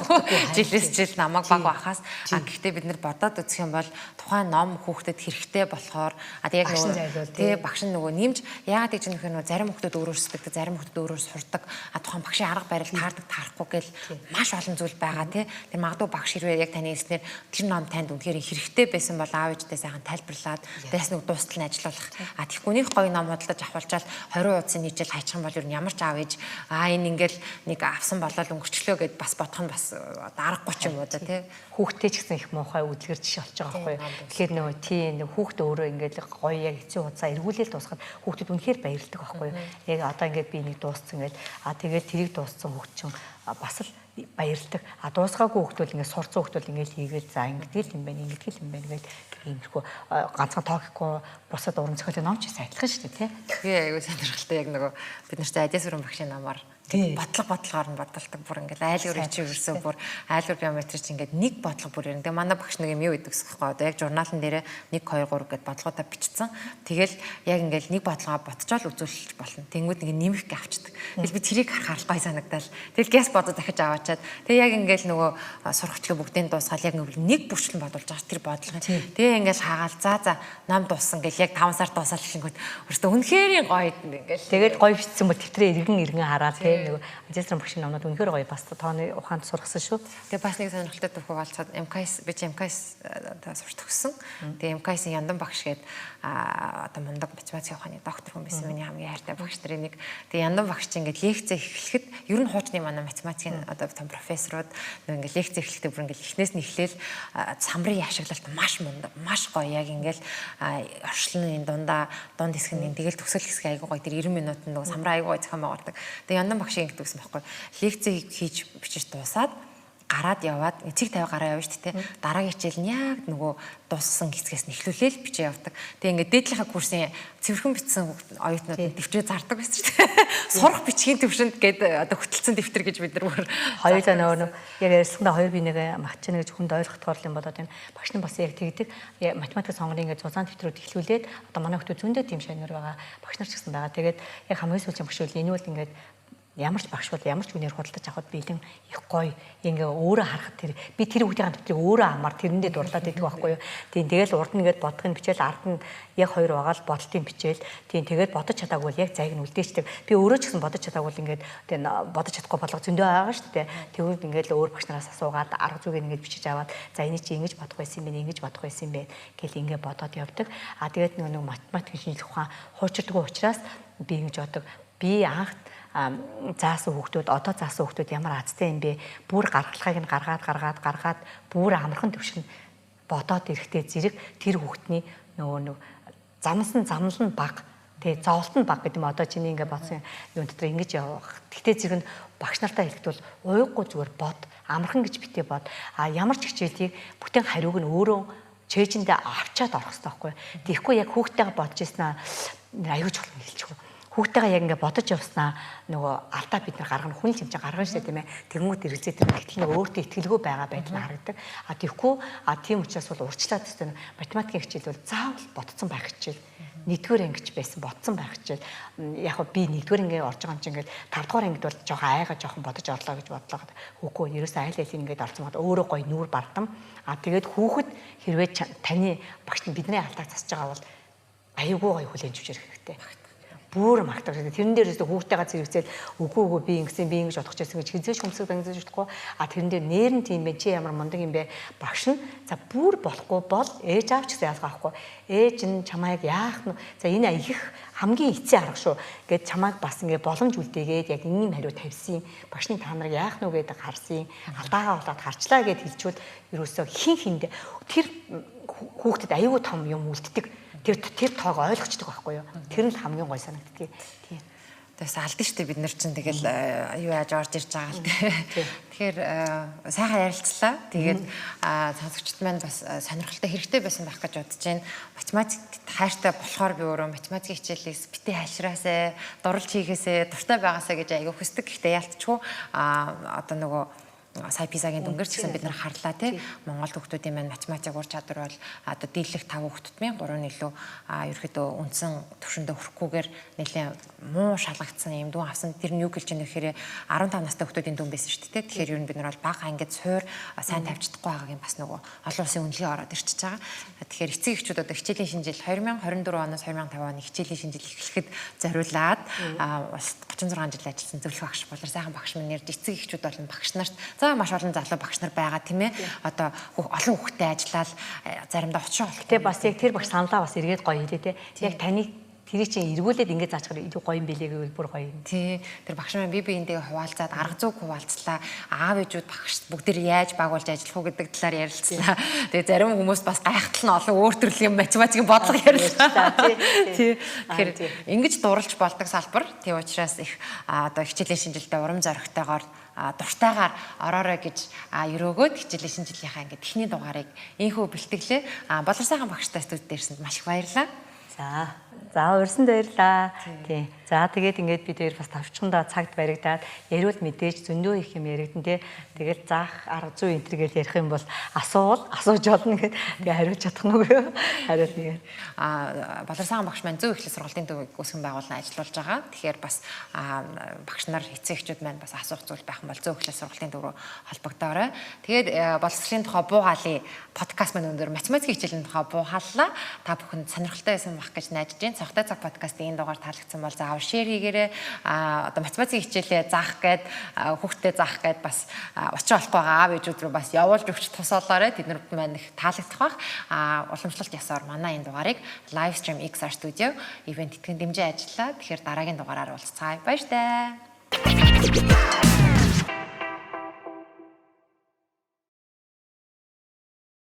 Жилээс жил намайг баг бахаас гэхдээ бид нэр бодоод үзэх юм бол тухайн ном хүүхдэд хэрэгтэй болохоор яг нөгөө тий багш нь нөгөө нэмж яагаад гэж нөхөр нөгөө зарим хүүхдэд өөрөөр сэтгэдэг, зарим хүүхдэд өөрөөр сурдаг. Тухайн багшийн арга барил таардаг таарахгүй гэл маш олон зүйл байгаа тий. Тэр магадгүй багш хэрвээ яг таны хэлснээр тэр ном танд үнэхээр хэрэгтэй байсан бол аав ээждээ сайхан тайлбарлаад дэс нэг дуустал нь ажиллах. Тэгэхгүй нэг гоё ном бодлож авахулчаал 20 удаа нийтжил хайчих юм бол ер нь ямар ч аав ээж энэ ингээл нэг авсан болол өнгөрчлөө гэд бас бодох нь бас аргагүй ч юм уу да тий. Хүүхдээ ч гэсэн их муухай үлгэр жишээ болж байгаа байхгүй юу. Тэгэхээр нөгөө тий нэг хүүхдээ өөрөө ингээл гоё яг эцсийн хугацаа эргүүлэл дуусгаад хүүхдэд үнэхээр баярлдаг байхгүй юу. Яг одоо ингээд би нэг дууссан гэж тэгээд тэрийг дууссан хүүхд чинь бас л баярлдаг. Дуусгаагүй хүүхд бол ингээд сурцсан хүүхд бол ингээд хийгээл за ингэдэг юм байна гэдэг иймэрхүү ганцхан тоогихгүй бусад уран зохиолын ном ч сайтлах шүү дээ тий. Тэгээ айгүй сонирхолтой яг нөгөө бид нарт Адяс бүрэн багшийн намаар бодлогоор нь бодолдог бүр ингээд айлгуурыг чи ерөөсөө бүр айлгуур геометри чи ингээд нэг бодлого бүр юм. Тэгээ манай багш нэг юм юу гэдэг вэ? Одоо яг журналын дээрээ 1 2 3 гэд бодлоготой бичсэн. Тэгэл яг ингээд нэг бодлогоо ботчоод үзүүлж болно. Тэнгүүд нэг нэмэх гэ авчдаг. Тэгэл би тэрийг харахаар гой санагдал. Тэгэл гэс бодоо дахиж аваачаад тэгээ яг ингээд нөгөө сурагчдаа бүгдийн дуусгаал яг нэг бүрчлэн бодулж байгаа тэр бодлого. Тэгээ ингээд хаагаал за ном дууссан гэл яг 5 сар дуусаад хэлэнгүүт өөртөө үнэхээр гоё ингээд тэгээд гоё бичсэн бол тэмдрээ иргэн хараад тий нөгөө Ажисран багшийн номнууд үнэхээр гоё бас тооны ухаанд сургасан шүү. Тэгээ бас нэг сонирхолтой төвхөө болцоод МКС би МКС сурч төгссөн. Тэгээ МКС-ийн Яндан багш гээд одоо мундаг математикийн ухааны доктор хүн байсан миний хамгийн хайртай багш нарын нэг. Тэгээ Яндан багш чинь ингээд лекц эхлэхэд ер нь хуучны манай математикийн одоо том профессорууд ингээд лекц эхлэхдээ бүр ингээд эхнээс нь эхлээл самрын ашиглалт маш мундаг маш гоё яг ингээд оршлын дунд хэсэг нь тэгэл төгсгөл хэсэг айгуу гоё тэр 90 минутанд нөгөө самраа айгуу гоё зохион байгуулдаг. Тэгээ Яндан багш ингэж гэсэн байхгүй лекцийг хийж бичиж дуусаад гараад яваад эцэг 50 гараа явна шүү дээ. Дараагийн хичээл нь яг нөгөө дууссан хэсгээс нь эхлүүлээл бичээ явдаг. Тэгээ ингээд дээдлийнхаа курсын цэвэрхэн бичсэн оюутнууд нь дэвтрээ зардаг байсан шүү дээ. Сурах бичгийн төвшөнд гээд одоо хөтөлцөн дэвтэр гэж бид нар хоёулаа нөгөө яг ярьсандаа хоёр би нэг матчна гэж хүнд ойлгох юм болоод энэ багш нар бас яг тэгдэг. Математик сонгоны ингээд зузаан дэвтрүүд эхлүүлээд одоо манай хүмүүс зөндөө тийм шанаар байгаа. Багш нар ч гэсэн байгаа. Тэгээд яг хамгийн сүүлийн багш бол энэ бол ингээд ямар ч багш бол ямар ч хүнээр худалдаж авахд бэлэн их гоё ингээ өөрөө харахад тэр би тэр хүүхдийн дэвтрийг өөрөө амар тэрэндээ дурлаад идэх байхгүй юу. Тийм тэгэл урд нь ингээд бодохын бичээл ард нь яг хоёр байгаа л бодолтын бичээл. Тийм тэгээд бодож чадаагүй бол яг зайг нь үлдээчдэг. Би өөрөө ч гэсэн бодож чадаагүй л ингээд тийм бодож чадахгүй болго зөндөө байгаа шүү дээ. Тэгвэл ингээд өөр багш нараас асуугаад арга зүгийг ингээд бичиж аваад за энийг чи ингэж бодох байсан юм бэ ингэж бодох байсан юм бэ гэл ингээд бодоод явдаг. А тэгээд нэг математик шинжлэх ухаан хуучирдаг учраас би ингэж бодог. Би анх заасан хүүхдүүд одоо заасан хүүхдүүд ямар азтай юм бэ? Бүр гаргалахыг нь гаргаад бүр амархан төвшин бодоод ирэхдээ зэрэг тэр хүүхдний нөгөө замлан баг тэгээ зовлт нь баг гэдэг юм одоо чиний ингээ бодсон юм дотор ингэж явах. Тэгтээ зэрэг багш нартай хэлэхдээ уйггүй зүгээр бод амархан гэж битээ бод. А ямар ч хичээлийг бүтээн хариуг нь өөрөө чэйжиндээ авчаад орох хэрэгтэй байхгүй. Тэгэхгүй яг хүүхдтэйгээ бодож ирсэн аюул чухал хэлчихв. Хүүхдтэйгээ яг ингээ бодож явснаа нөгөө алдаа бид нар гаргана хүн хэмжээ гаргана шүү дээ тийм ээ. Тэнгүүд эргэзээ тэр гэтэл нөгөө өөртөө итгэлгүй байгаа байдал нь харагдаг. А тэгэхгүй тийм учраас бол урьдчилаад тест математикийн хичээл бол заавал ботцсон байх хичээл. Нэгдүгээр ангич байсан ботцсон байх хичээл. Яг хөө би нэгдүгээр ингээ орж байгаа юм чинь ингээ 5 дугаар ангид бол жоохон айгаа жоохон бодож орлоо гэж бодлоо. Хүүхгүй ерөөсөө айл айлын ингээ орсон бод өөрөө гоё нүүр бардам. А тэгээд хүүхэд хэрвээ таны багш нь бидний алдааг засаж байгаа бол аюулгүй гоё хүлээн зөвшөөрөх хэрэгтэй. Бүр магтах гэдэг. Тэрэн дээр өстө хүүхдтэйгээ зэрэгцээл үгүй би ингэж бодох гэсэн гэж хизээш хүмсэг дангаж чадахгүй. А тэрэн дээр нээр нь тийм бэ чи ямар мундаг юм бэ? Багш нь за бүр болохгүй бол ээж аав ч гэсэн ялгаахгүй. Ээж нь чамайг яах нь за энэ их хамгийн эцсийн арга шүү. Гэт чамайг бас ингэ боломж үлдээгээд яг ийм хариу тавьсан. Багшны та нарыг яах нү гэдэг харсан. Алдаагаа болоод харчлаа гэд хэлчүүд ерөөсөө хин тэр хүүхдэд аюу том юм үлддэг. Тэр тоог ойлгочдөг байхгүй юу? Тэр нь хамгийн гой санагддаг. Тийм. Тэгээс алдсан шүү дээ бид нар чинь тэгэл юу яаж орж ирж байгаа л тэгэхээр сайхан ярилцлаа. Тэгээд сонсогчд маань бас сонирхолтой хэрэгтэй байсан байх гэж бодож байна. Математик хайртай болохоор би өөрөө математикийн хичээлээс битээ хайшраасаа, дурлж хийгээсээ, дуртай байгаасаа гэж аягүй хүсдэг. Гэхдээ яалтчгүй одоо нөгөө сая пизагийн дүнгээр ч гэсэн бид нар харлаа тий Монгол хүүхдүүдийн маань математик ур чадвар бол одоо дийлэх 5 хүүхдүүдийн 3 нь илүү ерөөхдөө үндсэн төвшөндөө хүрэхгүйгээр нэлээд муу шалгагдсан юм дүн авсан. Тэр нь юу гэлж ийм гэхээр 15 настай хүүхдүүдийн дүн байсан шүү дээ. Тэгэхээр ер нь бид нар бол бага ангид суур сайн тавьчихдаггүй байгааг юм бас нөгөө олон улсын үнэлгээ ороод ирчихэж байгаа. Тэгэхээр эцэг эхчүүд одоо хичээлийн шинжил 2024 оноос 2005 оны хичээлийн шинжил эхлэхэд зориулаад 36 жил ажилласан зөвлөх багш болор сайхан багш минь нэрж эцэг эхчүүд болон багш нарт за маш олон залуу багш нар байгаа тийм ээ. Одоо олон хүүхдэд ажиллаад заримдаа очиж олох. Гэтэ бас яг тэр багш саналаа бас эргээд гоё хэлээ те. Яг таны тэрийг чинь эргүүлээд ингэж заачаар илүү гоё юм бэлээ гэвэл бүр гоё юм. Тий. Тэр багш маань бие биендээ хуваалцаад арга зүйг хуваалцлаа. Аав ээжүүд багш бүгд яаж байгуулж ажиллах уу гэдэг талаар ярилцлаа. Тэгээ зарим хүмүүс бас гайхтал нь олон өөр төрлийн математикийн бодлого ярьлаа. Тий. Тэгэхээр ингэж дурлж болдог салбар. Тий учраас их одоо хичээлийн шинжилгээ урам зоригтойгоор дуртайгаар ороорой гэж өрөөгөөд хичээлийн шинжилгийнхаа ингээд эхний дугаарыг инхүү бэлтгэлээ. Болор сайхан багштай студид дээрсэнд маш их баярлалаа. За урьсан баярлаа. Тий. За тэгээд ингээд бид хоёр бас тавчхандаа цагт баригдаад яриул мэдээж зөндөө их юм яригдэн тий. Тэгээд заах арга зүй энэ төргээл ярих юм бол асууж олно гэд тэгээ хариулж чадах нүгөө. Хариулт нэгээр. Болор сайхан багш маань зөв эхлэл сургалтын төвийг үүсгэн байгуулна ажиллуулж байгаа. Тэгэхээр бас багш нар эцэг эхчүүд маань бас асуух зүйл байх юм бол зөв эхлэл сургалтын төв рүү холбогдоорой. Тэгээд боловсролын тухай буугаалын подкаст маань өндөр математикийн хичээлийн тухай буугааллаа. Та бүхэнд сонирхолтой байсан байх гэж найдаж байна. Цогтой цаг подкастын энэ дугаар таалагдсан бол заавал шеэр хийгээрэй. Одоо математикийн хичээлээ заах гээд хүүхдээ заах гээд бас очих болохгүй байгаа аав ээжүүд рүү бас явуулж өгч тусаалаарай. Тэд нар маань их таалагдах бах. Уламжлалт ясаар манай энэ дугаарыг Livestream XR Studio ивент тэтгэн дэмжиж ажиллаа. Тэгэхээр дараагийн дугаараар уулзцаая. Баяр таа.